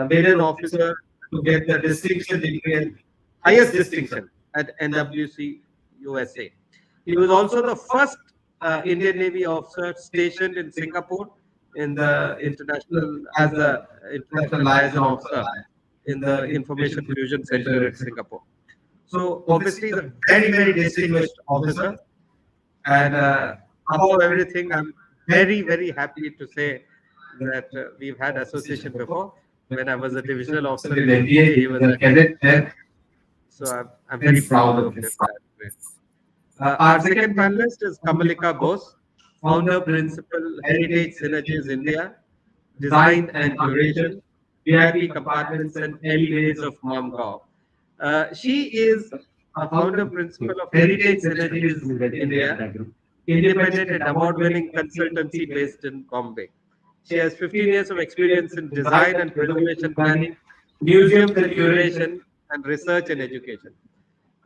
maiden officer to get the distinction degree and highest distinction at NWC USA. He was also the first Indian Navy officer stationed in Singapore in the as the international liaison officer in the Information Fusion Center at Singapore. So obviously, he's a very, very distinguished officer. And above everything, I'm very, very happy to say that we've had association before. When I was a divisional officer in NDA, he was a cadet there. So I'm very proud of him. Our second panelist is Kamalika Bose, founder, principal, Heritage Synergies India, design and curation, VIP compartments and alleyways of Mormugao. She is a founder, principal of Heritage Synergies India, independent and award-winning consultancy based in Bombay. She has 15 years of experience in design and preservation planning, museums and curation, and research and education.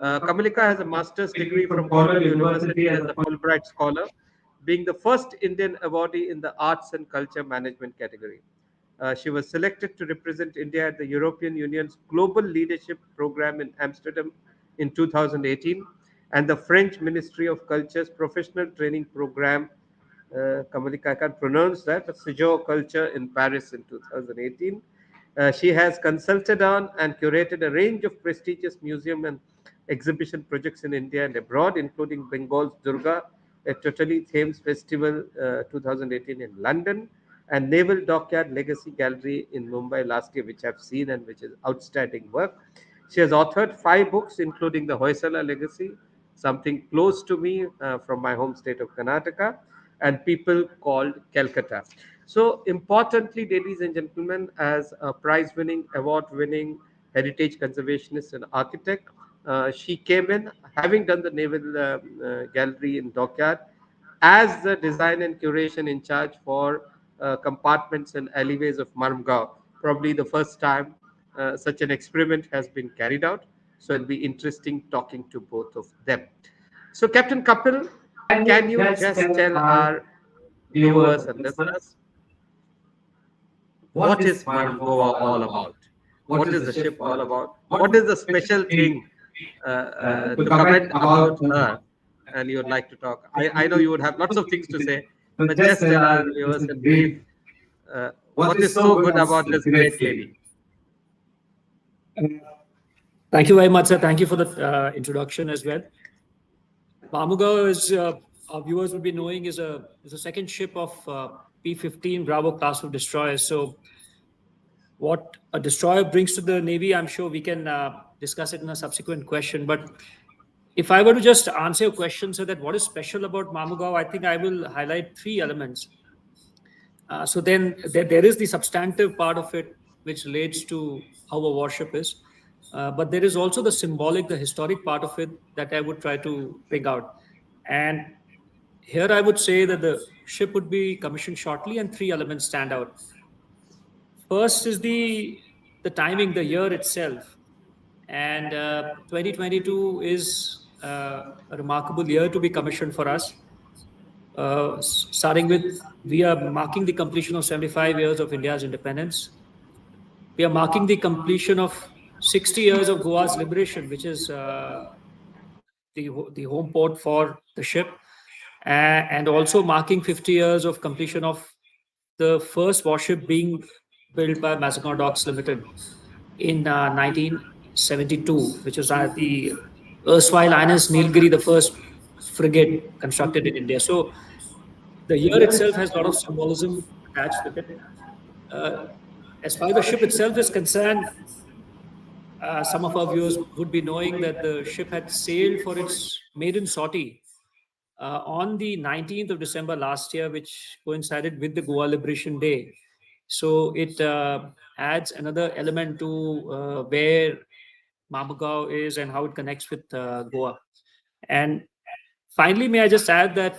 Kamalika has a master's degree from Cornell University as a Fulbright scholar, being the first Indian awardee in the arts and culture management category. She was selected to represent India at the European Union's Global Leadership Program in Amsterdam in 2018 and the French Ministry of Culture's Professional Training Program, Kamalika, I can't pronounce that, but Séjour Culture in Paris in 2018. She has consulted on and curated a range of prestigious museum and exhibition projects in India and abroad, including Bengal's Durga, a Totally Thames Festival 2018 in London, and Naval Dockyard Legacy Gallery in Mumbai last year, which I've seen and which is outstanding work. She has authored 5 books, including The Hoysala Legacy, Something Close to Me from my home state of Karnataka, and People Called Calcutta. So importantly, ladies and gentlemen, as a prize-winning, award-winning heritage conservationist and architect, she came in, having done the Naval Gallery in Dockyard, as the design and curation in charge for compartments and alleyways of Mormugao. Probably the first time such an experiment has been carried out. So it'll be interesting talking to both of them. So Captain Kapil, can you just tell our viewers and listeners what is Mormugao all about? What is the ship all about? What is the special thing to comment about her? And you would like to talk. I know you would have lots of things to say, but just tell our viewers in brief what is so good about this great lady. Thank you very much, sir. Thank you for the introduction as well. Mormugao, as our viewers will be knowing, is a second ship of P-15 Bravo class of destroyers. So what a destroyer brings to the Navy, I'm sure we can discuss it in a subsequent question. But if I were to just answer your question, so that what is special about Mormugao, I think I will highlight three elements. So then there is the substantive part of it, which relates to how a warship is. But there is also the symbolic, the historic part of it that I would try to bring out. And here I would say that the ship would be commissioned shortly and three elements stand out. First is the timing, the year itself. And 2022 is a remarkable year to be commissioned for us. Starting with, we are marking the completion of 75 years of India's independence. We are marking the completion of 60 years of Goa's liberation, which is the home port for the ship, and also marking 50 years of completion of the first warship being built by Mazagon Docks Limited in 1972, which was the erstwhile INS Nilgiri, the first frigate constructed in India. So the year itself has a lot of symbolism attached with it. As far as the ship itself is concerned, some of our viewers would be knowing that the ship had sailed for its maiden sortie on the 19th of December last year, which coincided with the Goa Liberation Day. So it adds another element to where Mormugao is and how it connects with Goa. And finally, may I just add that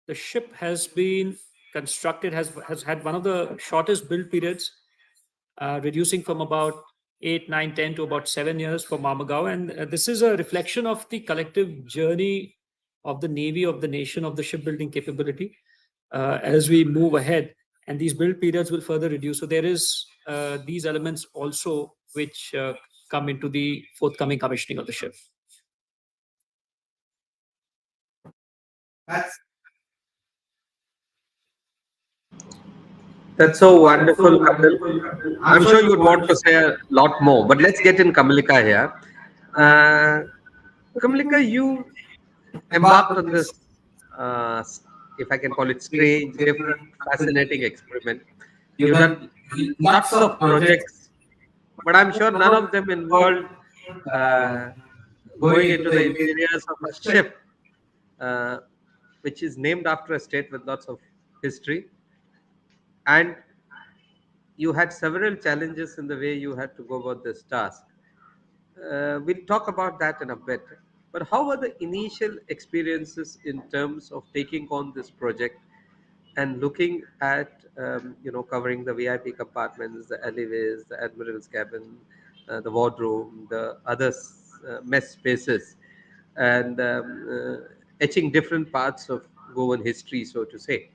the ship has been constructed, has had one of the shortest build periods, reducing from about 8, 9, 10 to about 7 years for Mormugao. And this is a reflection of the collective journey of the Navy, of the nation, of the shipbuilding capability as we move ahead. And these build periods will further reduce. So there is these elements also which come into the forthcoming commissioning of the ship. That's so wonderful, Kapil. I'm sure you would want to say a lot more, but let's get in Kamalika here. Kamalika, you embarked on this, if I can call it strange, different, fascinating experiment. You've done lots of projects, but I'm sure none of them involved going into the interiors of a ship, which is named after a state with lots of history. And you had several challenges in the way you had to go about this task. We'll talk about that in a bit. But how were the initial experiences in terms of taking on this project and looking at, covering the VIP compartments, the alleyways, the admiral's cabin, the wardroom, the other mess spaces, and etching different parts of Goan history, so to say.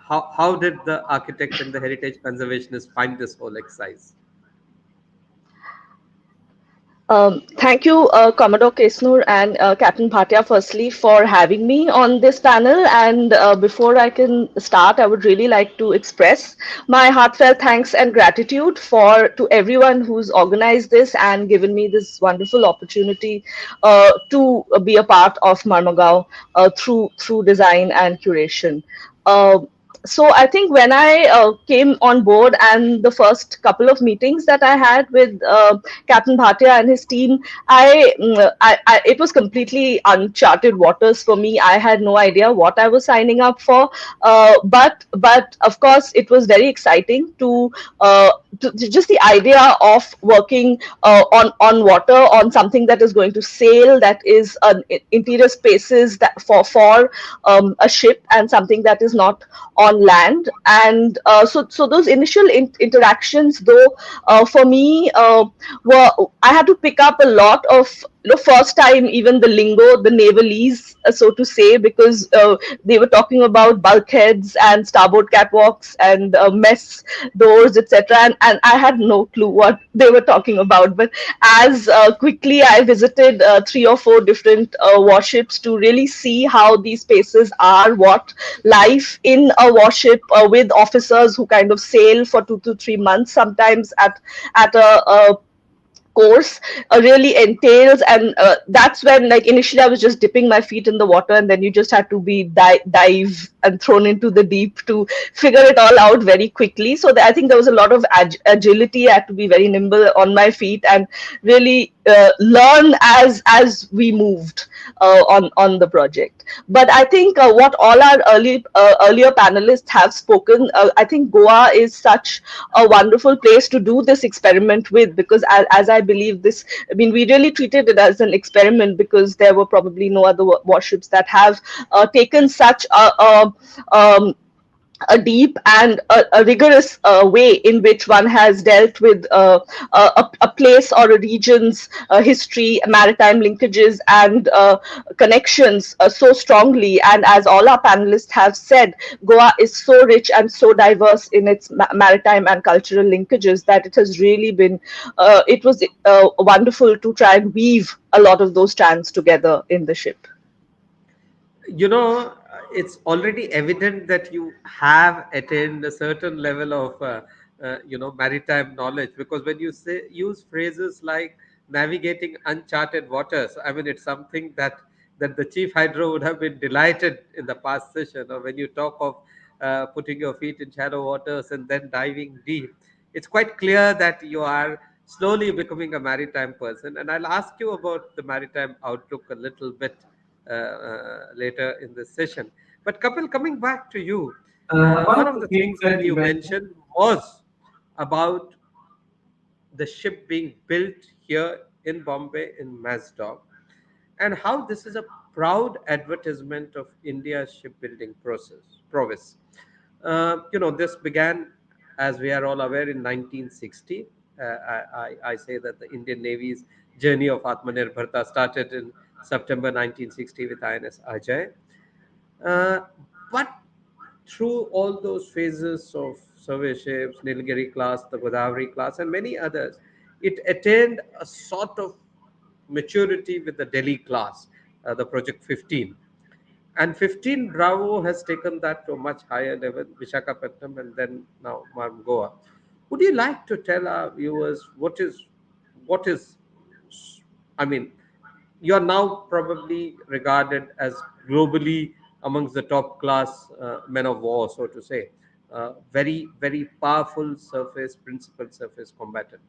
How did the architect and the heritage conservationist find this whole exercise? Thank you, Commodore Kesnur and Captain Bhatia, firstly, for having me on this panel. And before I can start, I would really like to express my heartfelt thanks and gratitude to everyone who's organized this and given me this wonderful opportunity to be a part of Mormugao through design and curation. So I think when I came on board and the first couple of meetings that I had with Captain Bhatia and his team, it was completely uncharted waters for me. I had no idea what I was signing up for, but of course it was very exciting to just the idea of working on water, on something that is going to sail, that is an interior spaces that for a ship, and something that is not on land. And so those initial interactions, though, for me, were I had to pick up a lot of first time even the lingo, the navalese, so to say, because they were talking about bulkheads and starboard catwalks and mess doors, etc. And I had no clue what they were talking about. But as quickly I visited 3 or 4 different warships to really see how these spaces are, what life in a warship with officers who kind of sail for 2 to 3 months sometimes at a course really entails. And that's when, like, initially I was just dipping my feet in the water, and then you just had to be dive and thrown into the deep to figure it all out very quickly. So I think there was a lot of agility. I had to be very nimble on my feet and really learn as we moved on the project. But I think what all our earlier panelists have spoken, I think Goa is such a wonderful place to do this experiment with, because as I believe this, I mean, we really treated it as an experiment because there were probably no other warships that have taken such a deep and a rigorous way in which one has dealt with a place or a region's history, maritime linkages, and connections so strongly. And as all our panelists have said, Goa is so rich and so diverse in its maritime and cultural linkages that it has really been, it was wonderful to try and weave a lot of those strands together in the ship. It's already evident that you have attained a certain level of maritime knowledge, because when you use phrases like navigating uncharted waters, I mean, it's something that the chief hydro would have been delighted in the past session. Or when you talk of putting your feet in shallow waters and then diving deep, it's quite clear that you are slowly becoming a maritime person. And I'll ask you about the maritime outlook a little bit later in this session. But Kapil, coming back to you, one of the things that you mentioned was about the ship being built here in Bombay in Mazdog, and how this is a proud advertisement of India's shipbuilding prowess. This began, as we are all aware, in 1960. I say that the Indian Navy's journey of Atmanirbharta started in September 1960 with INS Ajay. Uh, but through all those phases of survey ships, Nilgiri class, the Godavari class, and many others, it attained a sort of maturity with the Delhi class, the Project 15. And 15 Bravo has taken that to a much higher level, Vishakhapatnam, and then now Mormugao. Would you like to tell our viewers what is, I mean, you are now probably regarded as globally amongst the top class men of war, so to say. Very, very powerful surface, principal surface combatant.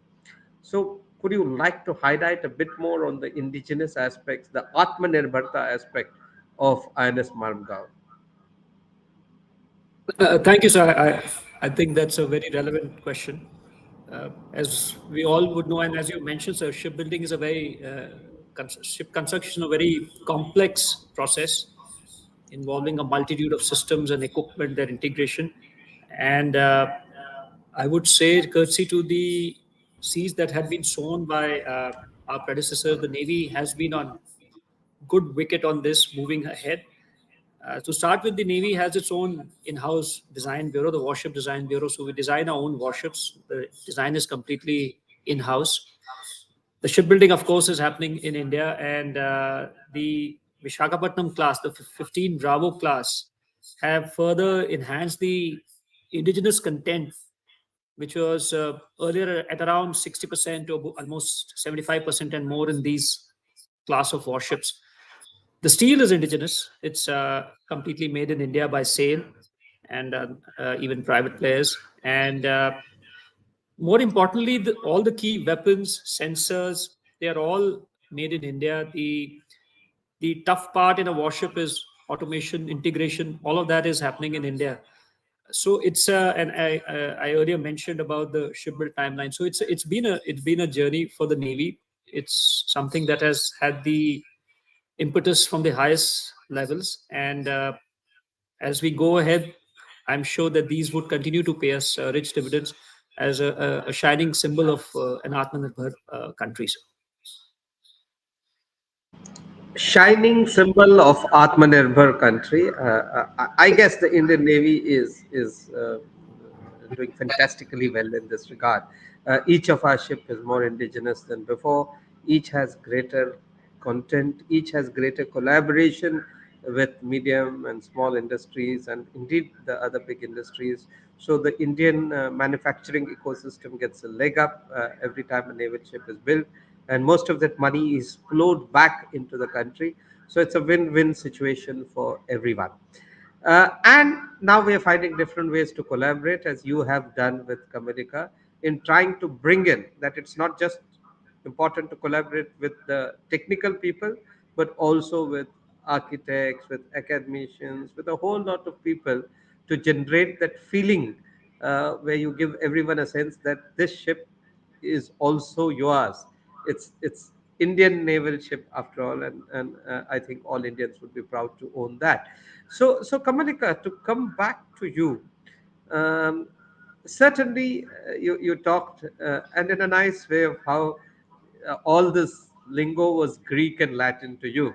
So, could you like to highlight a bit more on the indigenous aspects, the Atmanirbharta aspect of INS Mormugao? Thank you, sir. I think that's a very relevant question. As we all would know, and as you mentioned, sir, shipbuilding is a very ship construction is a very complex process involving a multitude of systems and equipment, their integration. And I would say, courtesy to the seas that had been sown by our predecessors, the Navy has been on good wicket on this, moving ahead. To start with, the Navy has its own in-house design bureau, the Warship Design Bureau. So we design our own warships. The design is completely in-house. The shipbuilding, of course, is happening in India, and the Vishakhapatnam class, the 15 Bravo class, have further enhanced the indigenous content, which was earlier at around 60% to almost 75% and more in these class of warships. The steel is indigenous. It's completely made in India by SAIL and even private players. And more importantly, all the key weapons, sensors, they are all made in India. The tough part in a warship is automation, integration. All of that is happening in India. So it's and I earlier mentioned about the shipbuild timeline. So it's been a journey for the Navy. It's something that has had the impetus from the highest levels, and as we go ahead, I'm sure that these would continue to pay us rich dividends as a shining symbol of an Atmanirbhar country. shining symbol of Atmanirbhar country. I guess the Indian Navy is doing fantastically well in this regard. Each of our ship is more indigenous than before. Each has greater content. Each has greater collaboration with medium and small industries, and indeed the other big industries. So the Indian manufacturing ecosystem gets a leg up every time a naval ship is built, and most of that money is flowed back into the country. So it's a win-win situation for everyone. And now we are finding different ways to collaborate, as you have done with Comedica, in trying to bring in that it's not just important to collaborate with the technical people, but also with architects, with academicians, with a whole lot of people to generate that feeling where you give everyone a sense that this ship is also yours. It's Indian naval ship after all, and I think all Indians would be proud to own that. So Kamalika, to come back to you, um, certainly you talked and in a nice way of how all this lingo was Greek and Latin to you,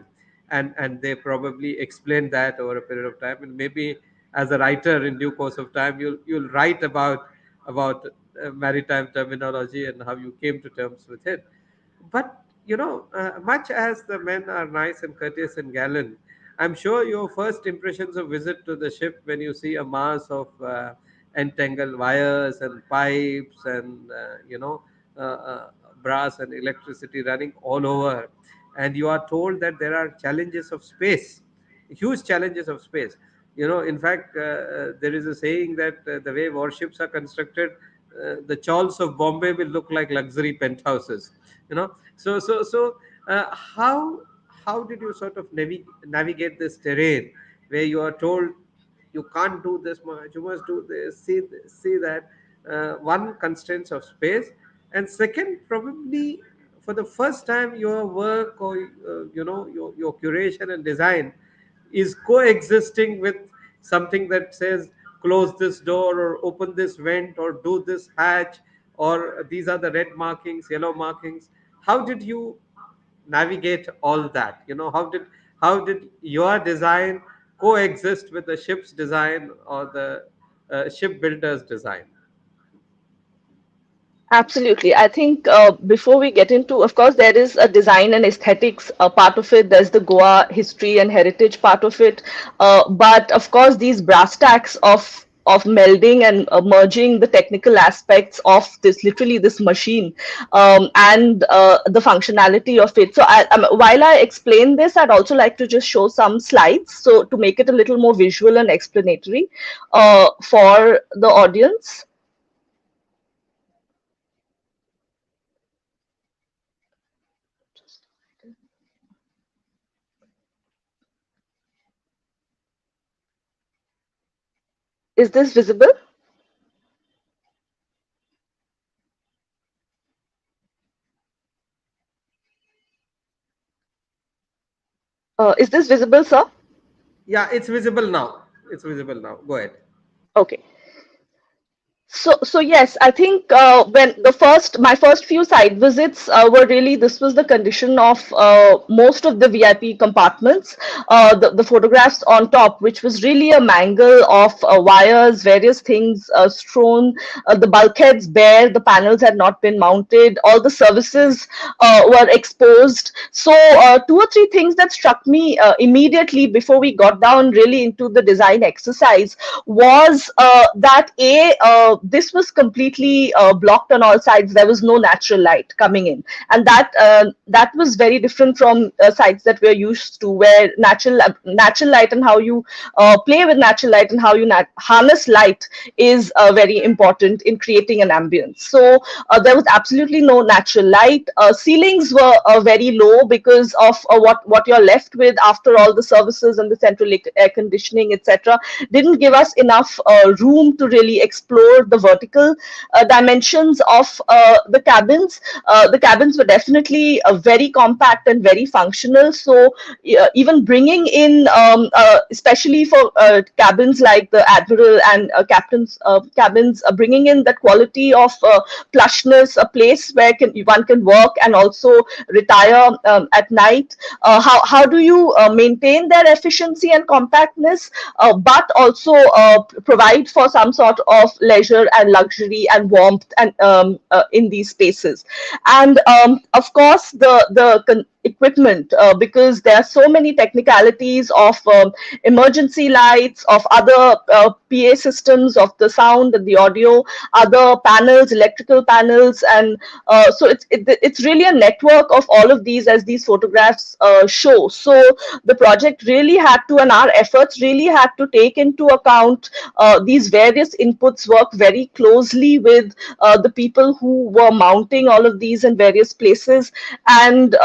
and they probably explained that over a period of time, and maybe as a writer in due course of time you'll write about maritime terminology and how you came to terms with it. But much as the men are nice and courteous and gallant, I'm sure your first impressions of visit to the ship when you see a mass of entangled wires and pipes and uh, uh, brass and electricity running all over, and you are told that there are challenges of space, huge challenges of space. In fact, there is a saying that the way warships are constructed, the chawls of Bombay will look like luxury penthouses. How did you sort of navigate this terrain where you are told you can't do this much, you must do this, see that. One, constraints of space, and second, probably for the first time your work or your curation and design is coexisting with something that says close this door or open this vent or do this hatch, or these are the red markings, yellow markings. How did you navigate all that? How did your design coexist with the ship's design or the shipbuilder's design? Absolutely. I think before we get into, of course, there is a design and aesthetics part of it. There's the Goa history and heritage part of it. But of course, these brass tacks of melding and merging the technical aspects of this, literally this machine, and the functionality of it. So while I explain this, I'd also like to just show some slides, so to make it a little more visual and explanatory for the audience. Is this visible? Is this visible, sir? Yeah, it's visible now. It's visible now. Go ahead. Okay. So yes, I think when my first few site visits were really, this was the condition of most of the VIP compartments. The photographs on top, which was really a mangle of wires, various things strewn, the bulkheads bare, the panels had not been mounted, all the services were exposed. So two or three things that struck me immediately before we got down really into the design exercise was that this was completely blocked on all sides. There was no natural light coming in, and that was very different from sites that we're used to, where natural light and how you play with natural light and how you harness light is very important in creating an ambience. So there was absolutely no natural light. Ceilings were very low because of what you're left with after all the services and the central air conditioning, etc., didn't give us enough room to really explore about the vertical dimensions of the cabins were definitely very compact and very functional. So even bringing in, especially for cabins like the admiral and captain's cabins, bringing in that quality of plushness, a place where one can work and also retire at night. How do you maintain their efficiency and compactness, but also provide for some sort of leisure and luxury and warmth and in these spaces? And of course, the equipment, because there are so many technicalities of emergency lights, of other PA systems, of the sound and the audio, other panels, electrical panels, and so it's really a network of all of these, as these photographs show. So the project really had to, and our efforts really had to take into account these various inputs, work very closely with the people who were mounting all of these in various places, and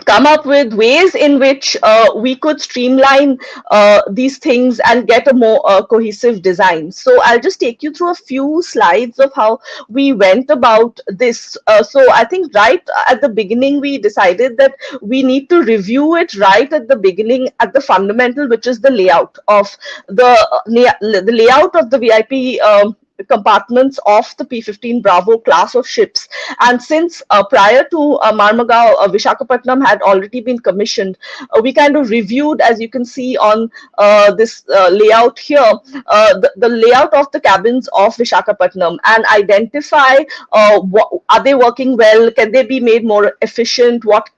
come up with ways in which we could streamline these things and get a more cohesive design. So I'll just take you through a few slides of how we went about this. So I think right at the beginning, we decided that we need to review it right at the beginning, at the fundamental, which is the layout of the layout of the VIP compartments of the P-15 Bravo class of ships. And since prior to Mormugao, Vishakhapatnam had already been commissioned, we kind of reviewed, as you can see on this layout here, the layout of the cabins of Vishakhapatnam, and identify are they working well, can they be made more efficient, what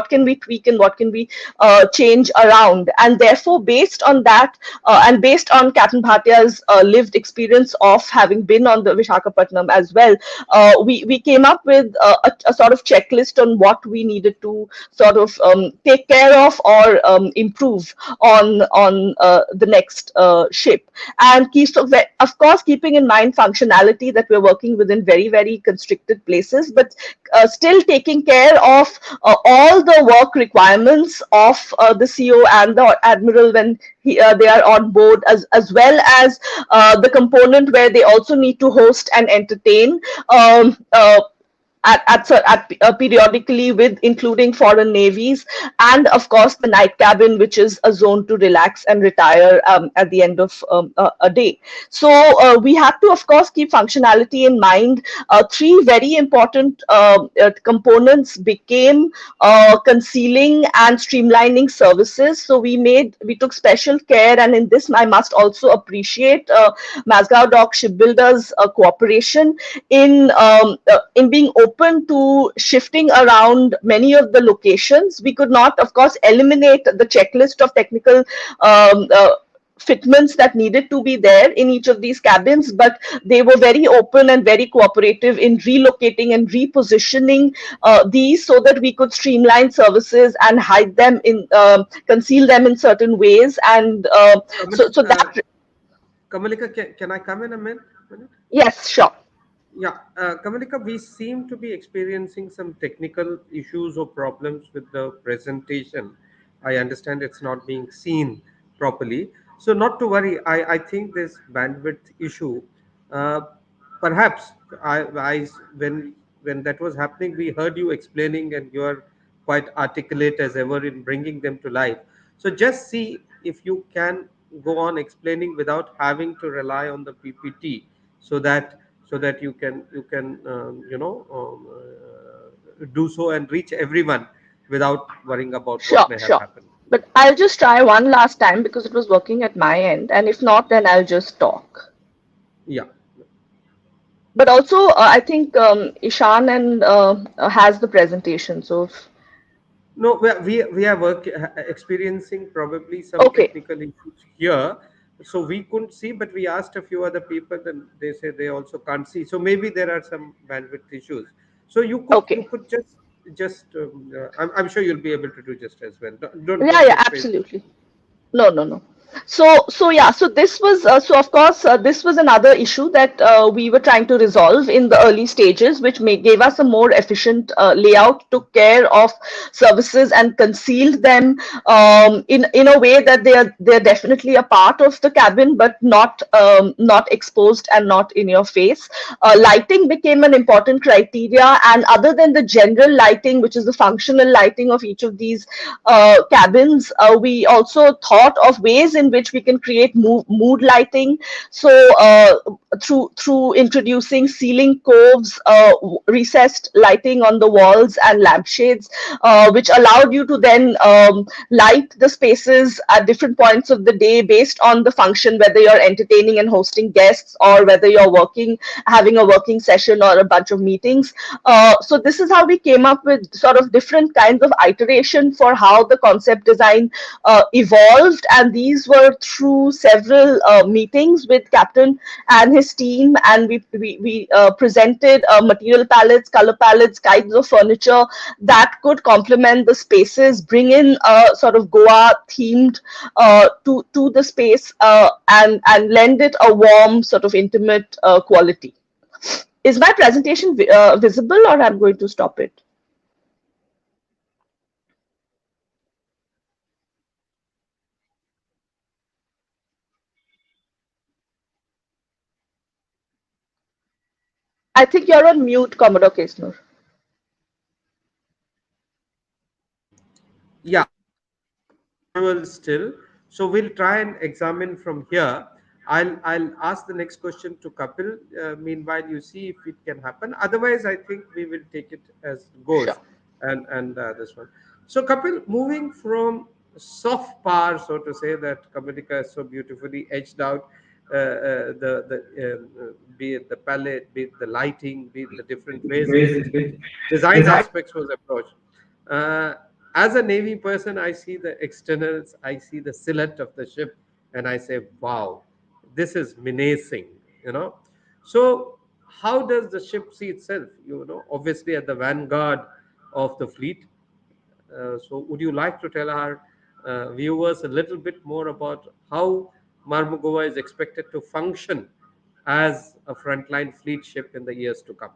can we tweak and what can we change around. And therefore, based on that, and based on Captain Bhatia's lived experience of having been on the Vishakhapatnam as well, we came up with a sort of checklist on what we needed to sort of take care of or improve on the next ship. And of course, keeping in mind functionality, that we're working within very, very constricted places, but still taking care of all the work requirements of the CO and the admiral when they are on board, as well as the component where they also need to host and entertain periodically, with including foreign navies, and of course the night cabin, which is a zone to relax and retire at the end of a day. So we have to, of course, keep functionality in mind. Three very important components became concealing and streamlining services. So we took special care, and in this I must also appreciate Mazgaon Dock Shipbuilders' cooperation in being open to shifting around many of the locations. We could not, of course, eliminate the checklist of technical fitments that needed to be there in each of these cabins, but they were very open and very cooperative in relocating and repositioning these, so that we could streamline services and hide them in, conceal them in certain ways. And so that. Kamalika, can I come in a minute? Yes, sure. Yeah, Kamalika, we seem to be experiencing some technical issues or problems with the presentation. I understand it's not being seen properly. So not to worry, I think this bandwidth issue, uh, perhaps when that was happening, we heard you explaining and you are quite articulate as ever in bringing them to life. So just see if you can go on explaining without having to rely on the PPT, so that you can do so and reach everyone without worrying about what Sure, may have sure. happened. But I'll just try one last time because it was working at my end, and if not, then I'll just talk. Yeah. But also, I think Ishan and has the presentation. So, No, we are experiencing probably some okay, technical issues here, so we couldn't see. But we asked a few other people, and they say they also can't see. So maybe there are some bandwidth issues. So you okay. could just I'm sure you'll be able to do just as well. Don't Yeah, don't yeah, put face. absolutely. No, no, no. So this was so of course this was another issue that we were trying to resolve in the early stages, which gave us a more efficient layout, took care of services and concealed them in a way that they're definitely a part of the cabin, but not exposed and not in your face. Lighting became an important criteria, and other than the general lighting, which is the functional lighting of each of these cabins, we also thought of ways in which we can create mood lighting. So through introducing ceiling coves, recessed lighting on the walls and lampshades, which allowed you to then light the spaces at different points of the day based on the function, whether you're entertaining and hosting guests or whether you're working, having a working session or a bunch of meetings. So this is how we came up with sort of different kinds of iteration for how the concept design evolved, and these were through several meetings with Captain and his team, and we presented material palettes, color palettes, kinds of furniture that could complement the spaces, bring in sort of Goa themed to the space, and lend it a warm sort of intimate quality. Is my presentation visible, or I'm going to stop it? I think you're on mute, Commodore Kesnur. Yeah, visual still. So we'll try and examine from here. I'll ask the next question to Kapil. Meanwhile, you see if it can happen. Otherwise, I think we will take it as goes, Sure. and this one. So Kapil, moving from soft power, so to say, that Kamalika has so beautifully edged out, be it the palette, be it the lighting, be it the different ways in which design aspects was approached. Uh, as a Navy person, I see the externals, I see the silhouette of the ship, and I say, wow, this is menacing, you know. So, how does the ship see itself? Obviously at the vanguard of the fleet. So, would you like to tell our viewers a little bit more about how Marmugao is expected to function as a frontline fleet ship in the years to come?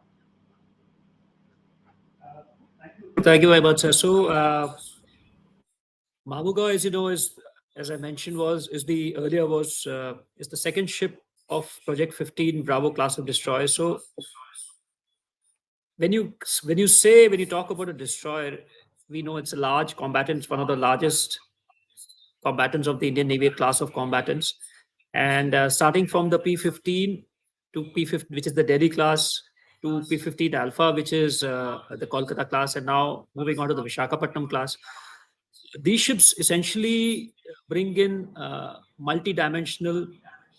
Thank you very much, sir. So, Mormugao, as you know, is, as I mentioned, is the second ship of Project 15 Bravo class of destroyer. So when you talk about a destroyer, we know it's a large combatant, it's one of the largest combatants of the Indian Navy class of combatants. And starting from the P-15 to P-15, which is the Delhi class, to P-15 Alpha, which is the Kolkata class, and now moving on to the Vishakhapatnam class. These ships essentially bring in multi-dimensional,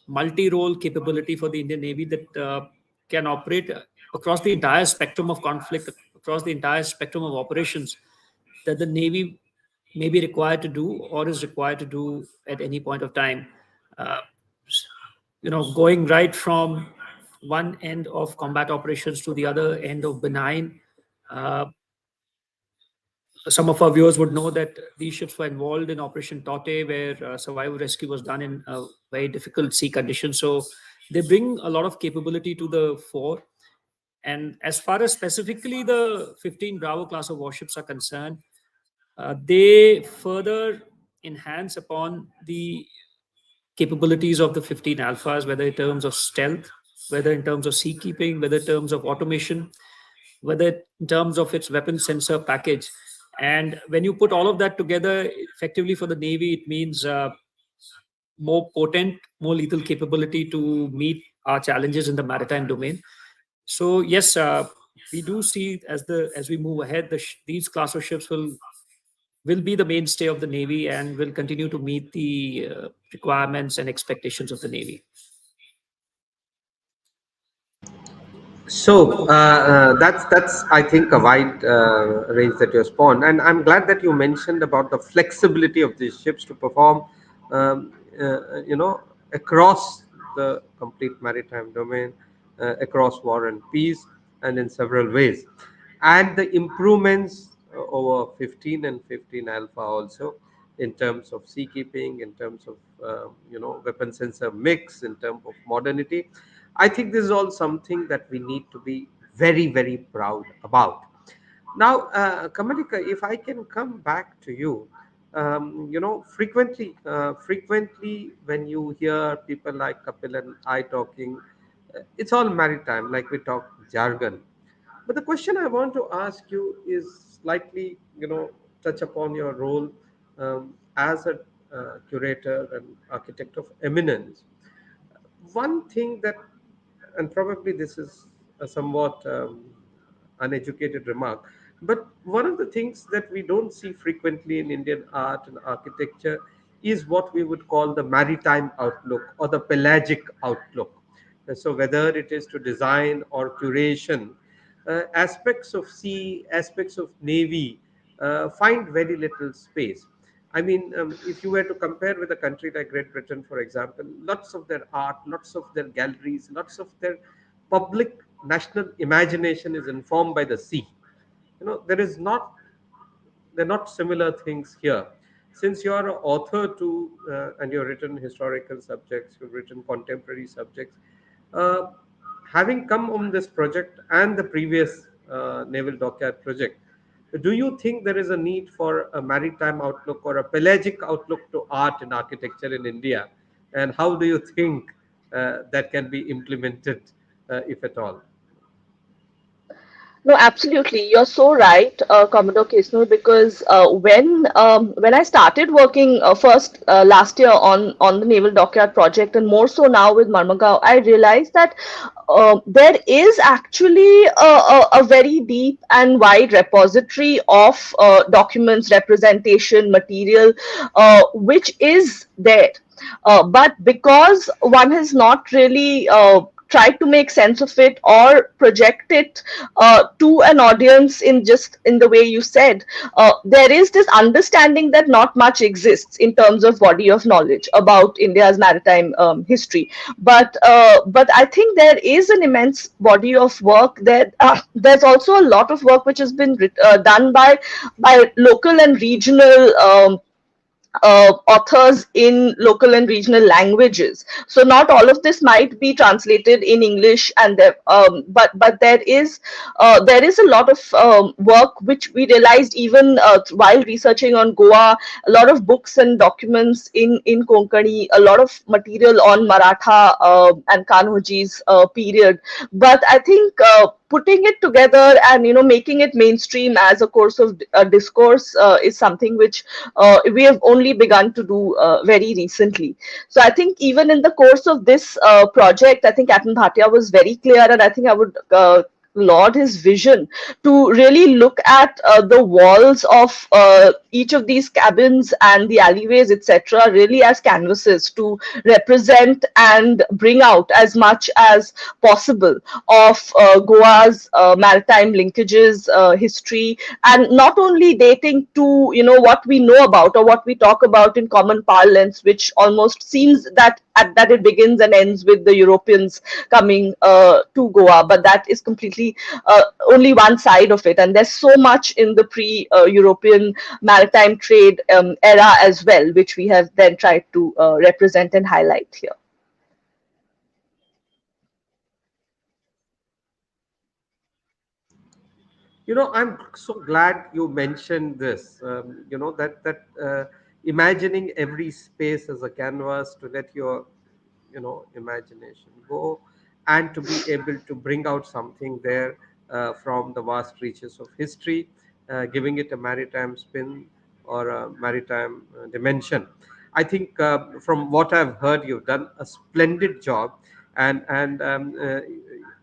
multi-role capability for the Indian Navy that can operate across the entire spectrum of conflict, across the entire spectrum of operations that the Navy may be required to do or is required to do at any point of time. Uh, Going right from one end of combat operations to the other end of benign. Uh, some of our viewers would know that these ships were involved in Operation Tote, where survival rescue was done in very difficult sea conditions. So they bring a lot of capability to the fore. And as far as specifically the 15 Bravo class of warships are concerned, they further enhance upon the capabilities of the 15 alphas, whether in terms of stealth, whether in terms of sea keeping, whether in terms of automation, whether in terms of its weapon sensor package. And when you put all of that together, effectively for the Navy, it means more potent, more lethal capability to meet our challenges in the maritime domain. So yes, we do see as we move ahead, these class of ships will be the mainstay of the Navy and will continue to meet the requirements and expectations of the Navy. So that's I think a wide range that you spawned, and I'm glad that you mentioned about the flexibility of these ships to perform, across the complete maritime domain, across war and peace, and in several ways, and the improvements over 15 and 15 alpha also in terms of sea keeping, in terms of weapon sensor mix, in terms of modernity. I think this is all something that we need to be very, very proud about. Now, Kamalika, if I can come back to you, frequently when you hear people like Kapil and I talking, it's all maritime, like we talk jargon. But the question I want to ask you is slightly, touch upon your role as a curator and architect of eminence. One thing that, and probably this is a somewhat uneducated remark, but one of the things that we don't see frequently in Indian art and architecture is what we would call the maritime outlook or the pelagic outlook. So whether it is to design or curation, aspects of sea, aspects of navy find very little space. I mean, if you were to compare with a country like Great Britain, for example, lots of their art, lots of their galleries, lots of their public national imagination is informed by the sea. There is not, they're not similar things here. Since you're an author too, and you've written historical subjects, you've written contemporary subjects, uh, having come on this project and the previous naval dockyard project, do you think there is a need for a maritime outlook or a pelagic outlook to art and architecture in India? And how do you think that can be implemented, if at all? No, absolutely. You're so right, Commodore Kisnur, because when I started working first last year on the Naval Dockyard project, and more so now with Mormugao, I realized that there is actually a very deep and wide repository of documents, representation, material, which is there. But because one has not really tried to make sense of it or project it to an audience in just in the way you said, there is this understanding that not much exists in terms of body of knowledge about India's maritime history. But I think there is an immense body of work that there's also a lot of work which has been done by local and regional authors in local and regional languages. So not all of this might be translated in English, and but there is a lot of work which we realized even while researching on Goa. A lot of books and documents in Konkani, a lot of material on Maratha and Kanhoji's period. But I think putting it together and making it mainstream as a course of discourse is something which we have only begun to do very recently. So I think even in the course of this project, I think Captain Bhatia was very clear, and I think I would laud his vision to really look at the walls of each of these cabins and the alleyways, etc., really as canvases to represent and bring out as much as possible of Goa's maritime linkages, history, and not only dating to what we know about or what we talk about in common parlance, which almost seems that it begins and ends with the Europeans coming to Goa, but that is completely only one side of it, and there's so much in the pre-European maritime trade era as well, which we have then tried to represent and highlight here. I'm so glad you mentioned this. Imagining every space as a canvas to let your, imagination go, and to be able to bring out something there from the vast reaches of history, giving it a maritime spin or a maritime dimension. I think from what I've heard, you've done a splendid job, and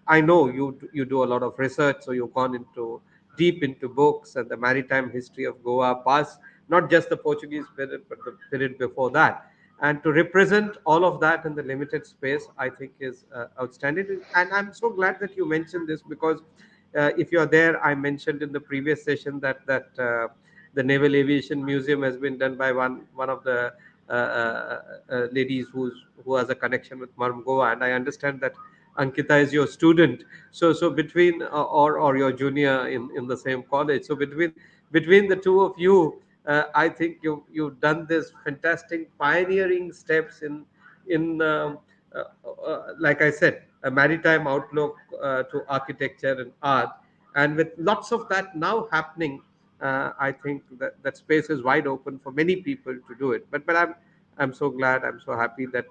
I know you do a lot of research, so you've gone into deep into books and the maritime history of Goa, past not just the Portuguese period, but the period before that. And to represent all of that in the limited space, I think is outstanding. And I'm so glad that you mentioned this, because if you're there, I mentioned in the previous session that the Naval Aviation Museum has been done by one of the ladies who has a connection with Mormugao, and I understand that Ankita is your student. So between or your junior in the same college. So between the two of you, I think you've done this fantastic pioneering steps in like I said, a maritime outlook to architecture and art, and with lots of that now happening, I think that space is wide open for many people to do it. But I'm so glad, I'm so happy that,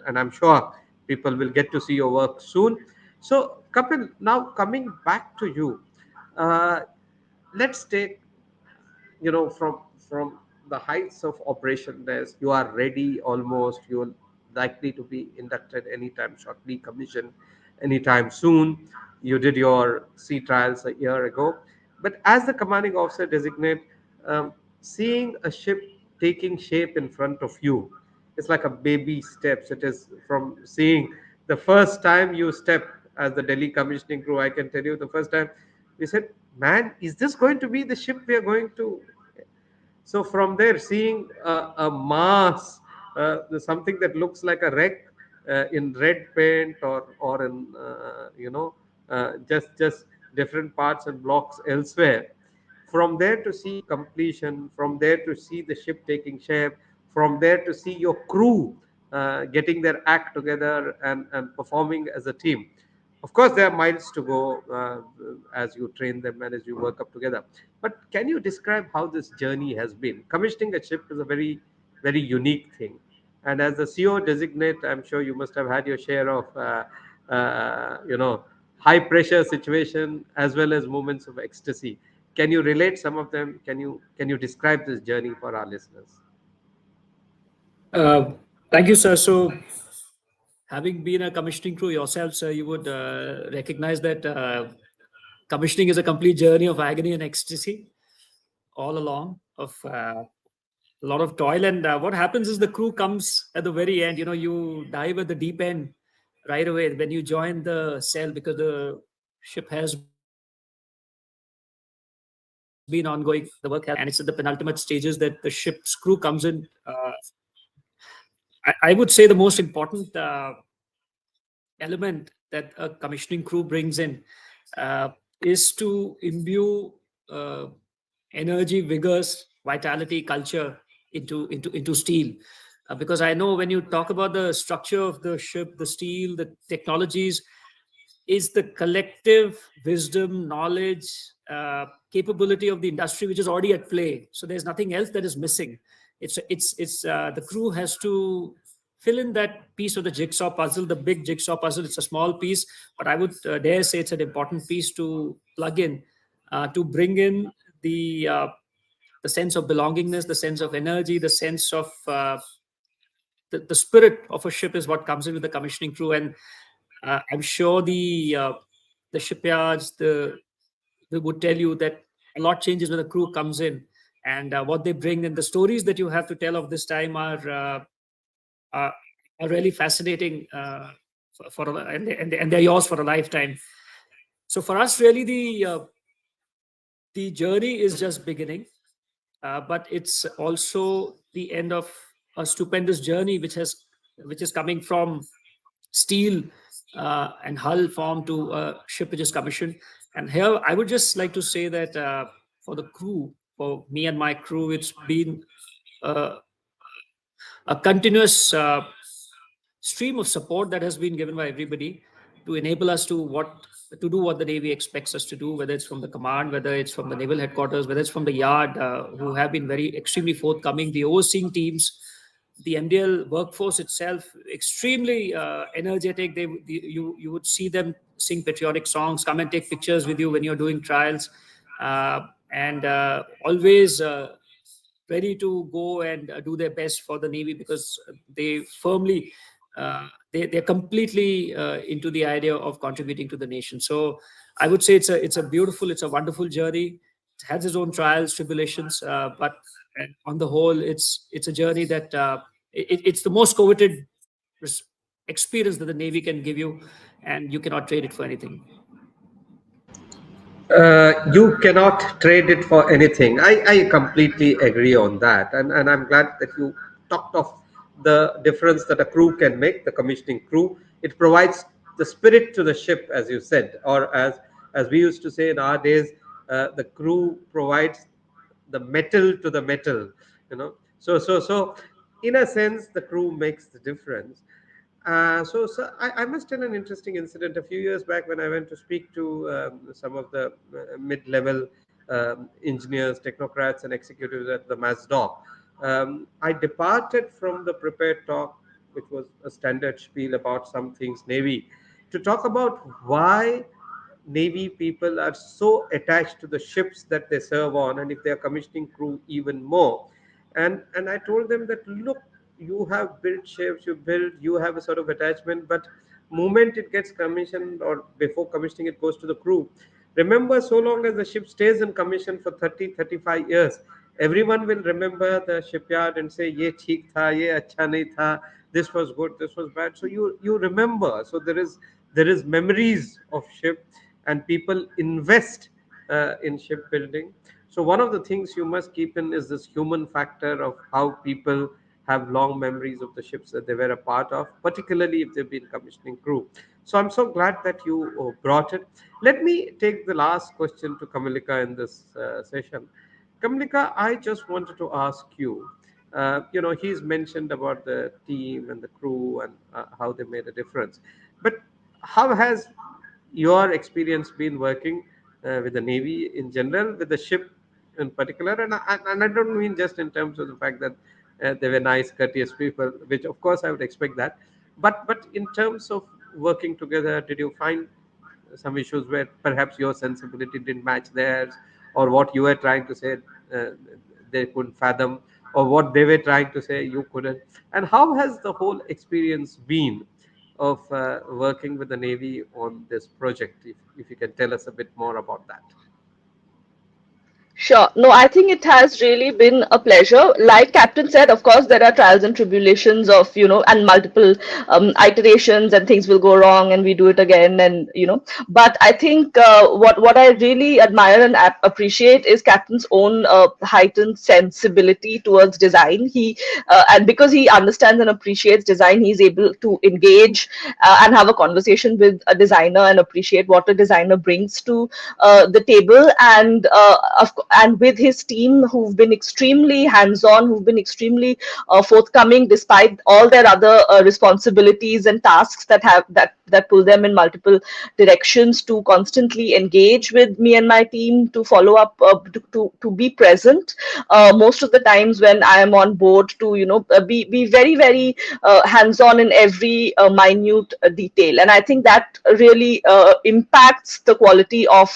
and I'm sure people will get to see your work soon. So, Kapil, now coming back to you, uh, let's take, from the heights of operation days, you are ready almost, you're likely to be inducted anytime shortly, commissioned anytime soon. You did your sea trials a year ago, but as the commanding officer designate, seeing a ship taking shape in front of you, it's like a baby steps. It is from seeing the first time you step as the Delhi commissioning crew. I can tell you, the first time we said, man, is this going to be the ship we are going to? So from there, seeing a mass, something that looks like a wreck in red paint, or in just different parts and blocks elsewhere. From there to see completion, from there to see the ship taking shape, from there to see your crew getting their act together and performing as a team. Of course, there are miles to go as you train them and as you work up together. But can you describe how this journey has been? Commissioning a ship is a very, very unique thing. And as the CEO designate, I'm sure you must have had your share of, high pressure situation as well as moments of ecstasy. Can you relate some of them? Can you describe this journey for our listeners? Uh, Thank you, sir. So, having been a commissioning crew yourself, sir, you would recognize that commissioning is a complete journey of agony and ecstasy all along, of a lot of toil. And what happens is the crew comes at the very end. You dive at the deep end right away when you join the cell, because the ship has been ongoing, the work has been ongoing, and it's at the penultimate stages that the ship's crew comes in. I would say the most important element that a commissioning crew brings in uh, is to imbue uh, energy, vigors, vitality, culture into steel. Because I know when you talk about the structure of the ship, the steel, the technologies, is the collective wisdom, knowledge, capability of the industry which is already at play. So there's nothing else that is missing. It's the crew has to fill in that piece of the jigsaw puzzle, the big jigsaw puzzle. It's a small piece, but I would dare say it's an important piece to plug in, to bring in the sense of belongingness, the sense of energy, the sense of the spirit of a ship is what comes in with the commissioning crew. And I'm sure the shipyards, they would tell you that a lot changes when the crew comes in, and what they bring, and the stories that you have to tell of this time are, are really fascinating, and they're yours for a lifetime. So for us, really, the journey is just beginning, but it's also the end of a stupendous journey which is coming from steel and hull form to a ship which is commissioned. And here, I would just like to say that for the crew, for me and my crew, it's been uh, a continuous stream of support that has been given by everybody to enable us to do what the Navy expects us to do, whether it's from the command, whether it's from the naval headquarters, whether it's from the yard, who have been very extremely forthcoming, the overseeing teams, the MDL workforce itself, extremely energetic. You would see them sing patriotic songs, come and take pictures with you when you're doing trials, and always ready to go and do their best for the Navy, because they firmly they're completely into the idea of contributing to the nation. So I would say it's a beautiful, it's a wonderful journey. It has its own trials, tribulations, but on the whole, it's a journey that it's the most coveted experience that the Navy can give you, and you cannot trade it for anything. You cannot trade it for anything. I completely agree on that. And I'm glad that you talked of the difference that a crew can make, the commissioning crew. It provides the spirit to the ship, as you said, or as we used to say in our days, the crew provides the metal to the metal, you know. So in a sense, the crew makes the difference. So I must tell an interesting incident. A few years back, when I went to speak to some of the mid-level engineers, technocrats, and executives at the MASDOC, I departed from the prepared talk, which was a standard spiel about some things Navy, to talk about why Navy people are so attached to the ships that they serve on, and if they are commissioning crew, even more. And I told them that, look, you have built ships, you have a sort of attachment, but moment it gets commissioned or before commissioning it goes to the crew. Remember, so long as the ship stays in commission for 30-35 years, everyone will remember the shipyard and say, ye theek tha, ye acha nahi tha, this was good, this was bad. So you remember. So there is memories of ship, and people invest in shipbuilding. So one of the things you must keep in is this human factor of how people have long memories of the ships that they were a part of, particularly if they've been commissioning crew. So I'm so glad that you brought it. Let me take the last question to Kamalika in this session. Kamalika, I just wanted to ask you. He's mentioned about the team and the crew and how they made a difference. But how has your experience been working with the Navy in general, with the ship in particular? And I don't mean just in terms of the fact that they were nice, courteous people, which of course I would expect that. But in terms of working together, did you find some issues where perhaps your sensibility didn't match theirs, or what you were trying to say uh, they couldn't fathom, or what they were trying to say you couldn't? And how has the whole experience been of working with the Navy on this project? If you can tell us a bit more about that. Sure. No, I think it has really been a pleasure. Like Captain said, of course, there are trials and tribulations of, and multiple iterations, and things will go wrong and we do it again. But I think what I really admire and appreciate is Captain's own heightened sensibility towards design. And because he understands and appreciates design, he's able to engage and have a conversation with a designer and appreciate what a designer brings to the table. And with his team, who've been extremely hands-on, who've been extremely forthcoming despite all their other responsibilities and tasks that pull them in multiple directions, to constantly engage with me and my team, to follow up, to be present most of the times when I am on board, to be very very hands-on in every minute detail. And I think that really impacts the quality of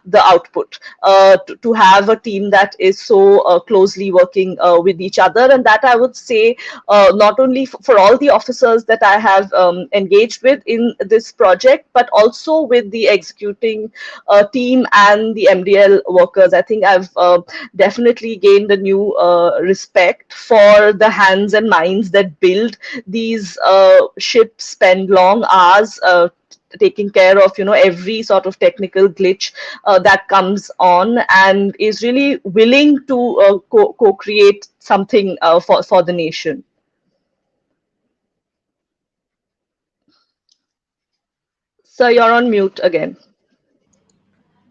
the output, to have a team that is so closely working with each other. And that, I would say, not only for all the officers that I have engaged with in this project, but also with the executing team and the MDL workers. I think I've definitely gained a new respect for the hands and minds that build these ships, spend long hours taking care of every sort of technical glitch that comes on, and is really willing to co-create something for the nation. So you're on mute again.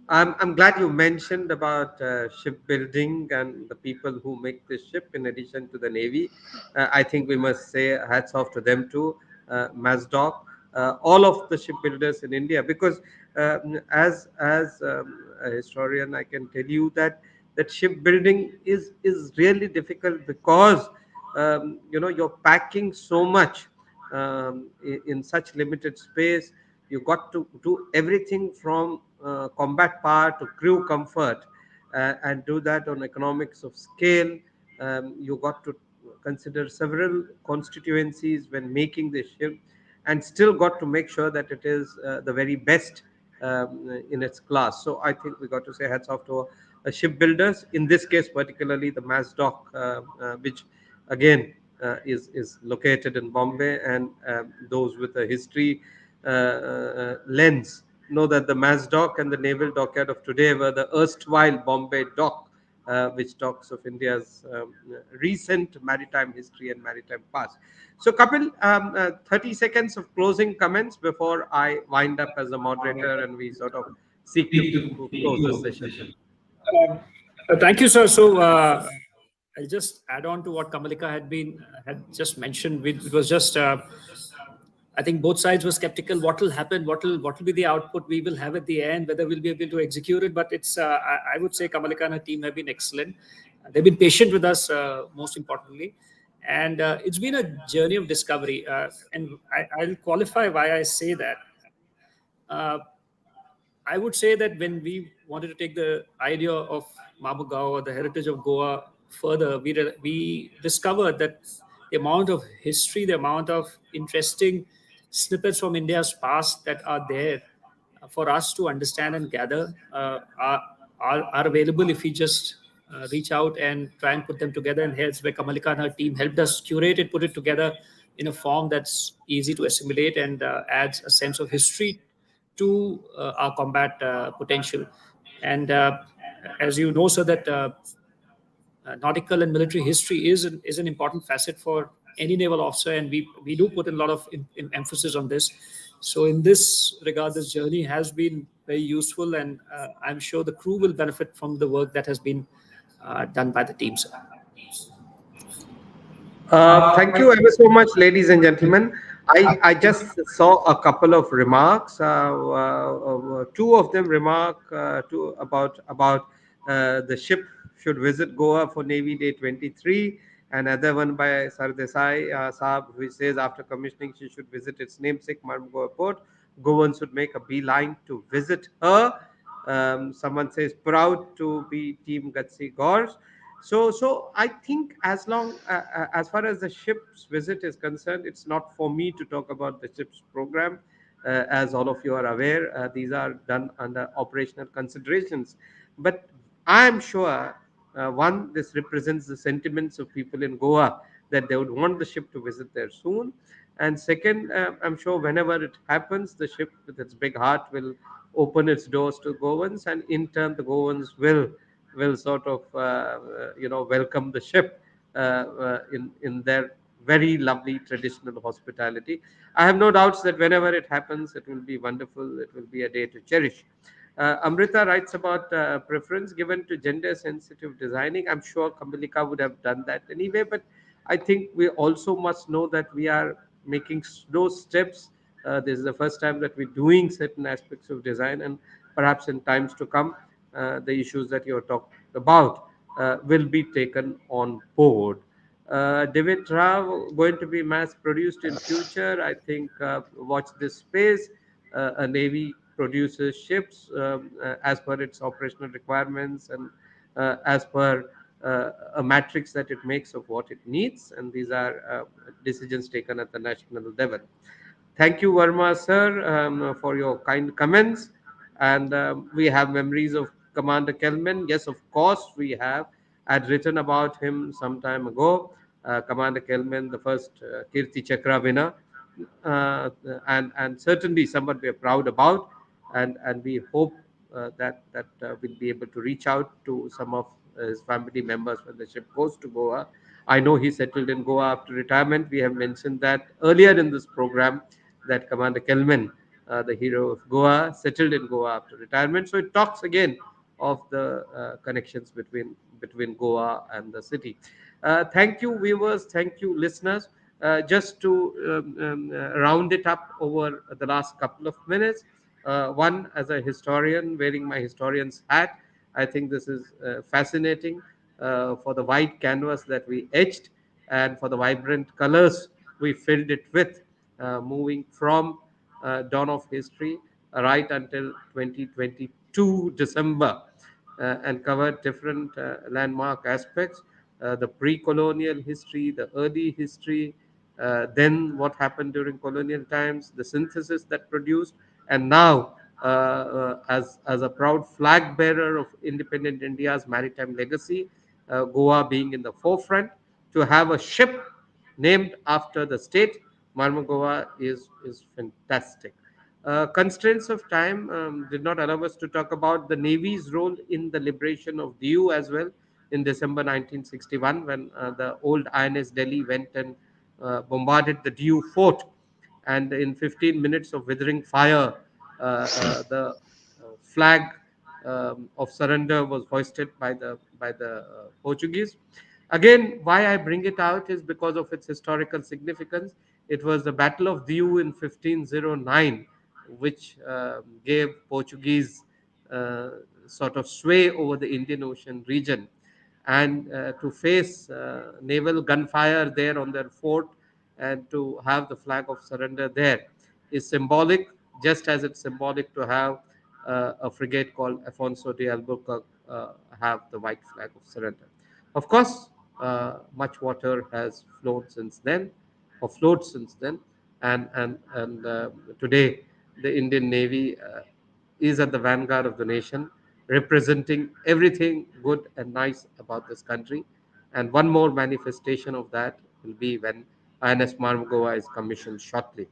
I'm glad you mentioned about shipbuilding and the people who make this ship in addition to the Navy. I think we must say hats off to them too, Masdoc, all of the shipbuilders in India, because as a historian, I can tell you that shipbuilding is really difficult, because you're packing so much in such limited space. You got to do everything from combat power to crew comfort, and do that on economics of scale. You got to consider several constituencies when making this ship, and still got to make sure that it is the very best in its class. So I think we got to say hats off to shipbuilders, in this case particularly the Masdoc, which again is located in Bombay, and those with a history lens know that the Masdoc and the naval dockyard of today were the erstwhile Bombay dock, which talks of India's recent maritime history and maritime past. So, Kapil, 30 seconds of closing comments before I wind up as a moderator and we sort of seek to close this session. Thank you, sir. So I'll just add on to what Kamalika had just mentioned. It was just I think both sides were skeptical. What will happen? What will be the output we will have at the end? Whether we'll be able to execute it? But it's I would say Kamalika and her team have been excellent. They've been patient with us, most importantly, and it's been a journey of discovery. And I'll qualify why I say that. Uh, I would say that when we wanted to take the idea of Mormugao or the heritage of Goa further, we discovered that the amount of history, the amount of interesting snippets from India's past that are there for us to understand and gather are available if we just reach out and try and put them together. And here's where Kamalika and her team helped us curate it, put it together in a form that's easy to assimilate and adds a sense of history to our combat potential. And as you know, sir, that nautical and military history is an important facet for any naval officer, and we do put a lot of emphasis on this. So in this regard, this journey has been very useful, and I'm sure the crew will benefit from the work that has been done by the teams. Thank you ever so much, ladies and gentlemen. I just saw a couple of remarks. Two of them remark about the ship should visit Goa for Navy Day 23. Another one by Sardesai Saab, who says after commissioning she should visit its namesake Marmugao Port. Goan should make a beeline to visit her. Someone says proud to be Team Gatsi Gors. So I think as far as the ship's visit is concerned, it's not for me to talk about the ship's program. As all of you are aware, these are done under operational considerations. But I am sure, one, this represents the sentiments of people in Goa that they would want the ship to visit there soon. And second, I'm sure whenever it happens, the ship with its big heart will open its doors to Goans, and in turn, the Goans will sort of welcome the ship in their very lovely traditional hospitality. I have no doubts that whenever it happens, it will be wonderful. It will be a day to cherish. Amrita writes about preference given to gender sensitive designing. I'm sure Kambalika would have done that anyway, but I think we also must know that we are making slow steps. This is the first time that we're doing certain aspects of design, and perhaps in times to come, the issues that you're talking about will be taken on board. David Rao going to be mass produced in future. I think watch this space. A navy produces ships as per its operational requirements and as per a matrix that it makes of what it needs, and these are decisions taken at the national level. Thank you, Verma sir, for your kind comments. And we have memories of Commander Kelman. Yes, of course, we have. I'd written about him some time ago. Commander Kelman, the first Kirti Chakra winner, and certainly someone we are proud about. And we hope that we'll be able to reach out to some of his family members when the ship goes to Goa. I know he settled in Goa after retirement. We have mentioned that earlier in this program, that Commander Kelman, the hero of Goa, settled in Goa after retirement. So it talks again of the connections between Goa and the city. Thank you, viewers. Thank you, listeners. Just to round it up over the last couple of minutes, one, as a historian wearing my historian's hat, I think this is fascinating for the white canvas that we etched and for the vibrant colors we filled it with, moving from dawn of history right until 2022 December, and covered different landmark aspects, the pre-colonial history, the early history, then what happened during colonial times, the synthesis that produced, and now as a proud flag bearer of independent India's maritime legacy, Goa being in the forefront, to have a ship named after the state, Marmugao, is fantastic. Constraints of time did not allow us to talk about the Navy's role in the liberation of Diu as well in December 1961, when the old INS Delhi went and bombarded the Diu fort. And in 15 minutes of withering fire, the flag of surrender was hoisted by the Portuguese. Again, why I bring it out is because of its historical significance. It was the Battle of Diu in 1509, which gave Portuguese uh, sort of sway over the Indian Ocean region, and to face naval gunfire there on their fort and to have the flag of surrender there is symbolic, just as it's symbolic to have a frigate called Afonso de Albuquerque have the white flag of surrender. Of course, much water has flown since then, or flowed since then, and today the Indian Navy is at the vanguard of the nation, representing everything good and nice about this country. And one more manifestation of that will be when INS Marmugao is commissioned shortly.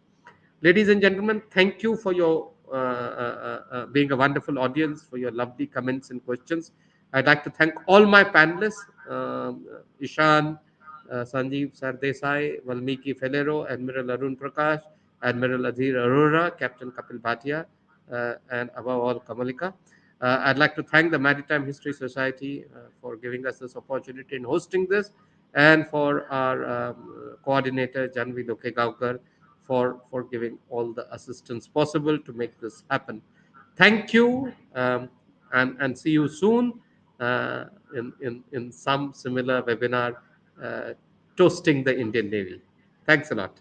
Ladies and gentlemen, thank you for your being a wonderful audience, for your lovely comments and questions. I'd like to thank all my panelists, Ishan, Sanjeev Sardesai, Valmiki Felero, Admiral Arun Prakash, Admiral Adhir Arora, Captain Kapil Bhatia, and above all, Kamalika. I'd like to thank the Maritime History Society for giving us this opportunity in hosting this, and for our coordinator, Janvi Lokegaonkar, for giving all the assistance possible to make this happen. Thank you, and see you soon in some similar webinar, toasting the Indian Navy. Thanks a lot.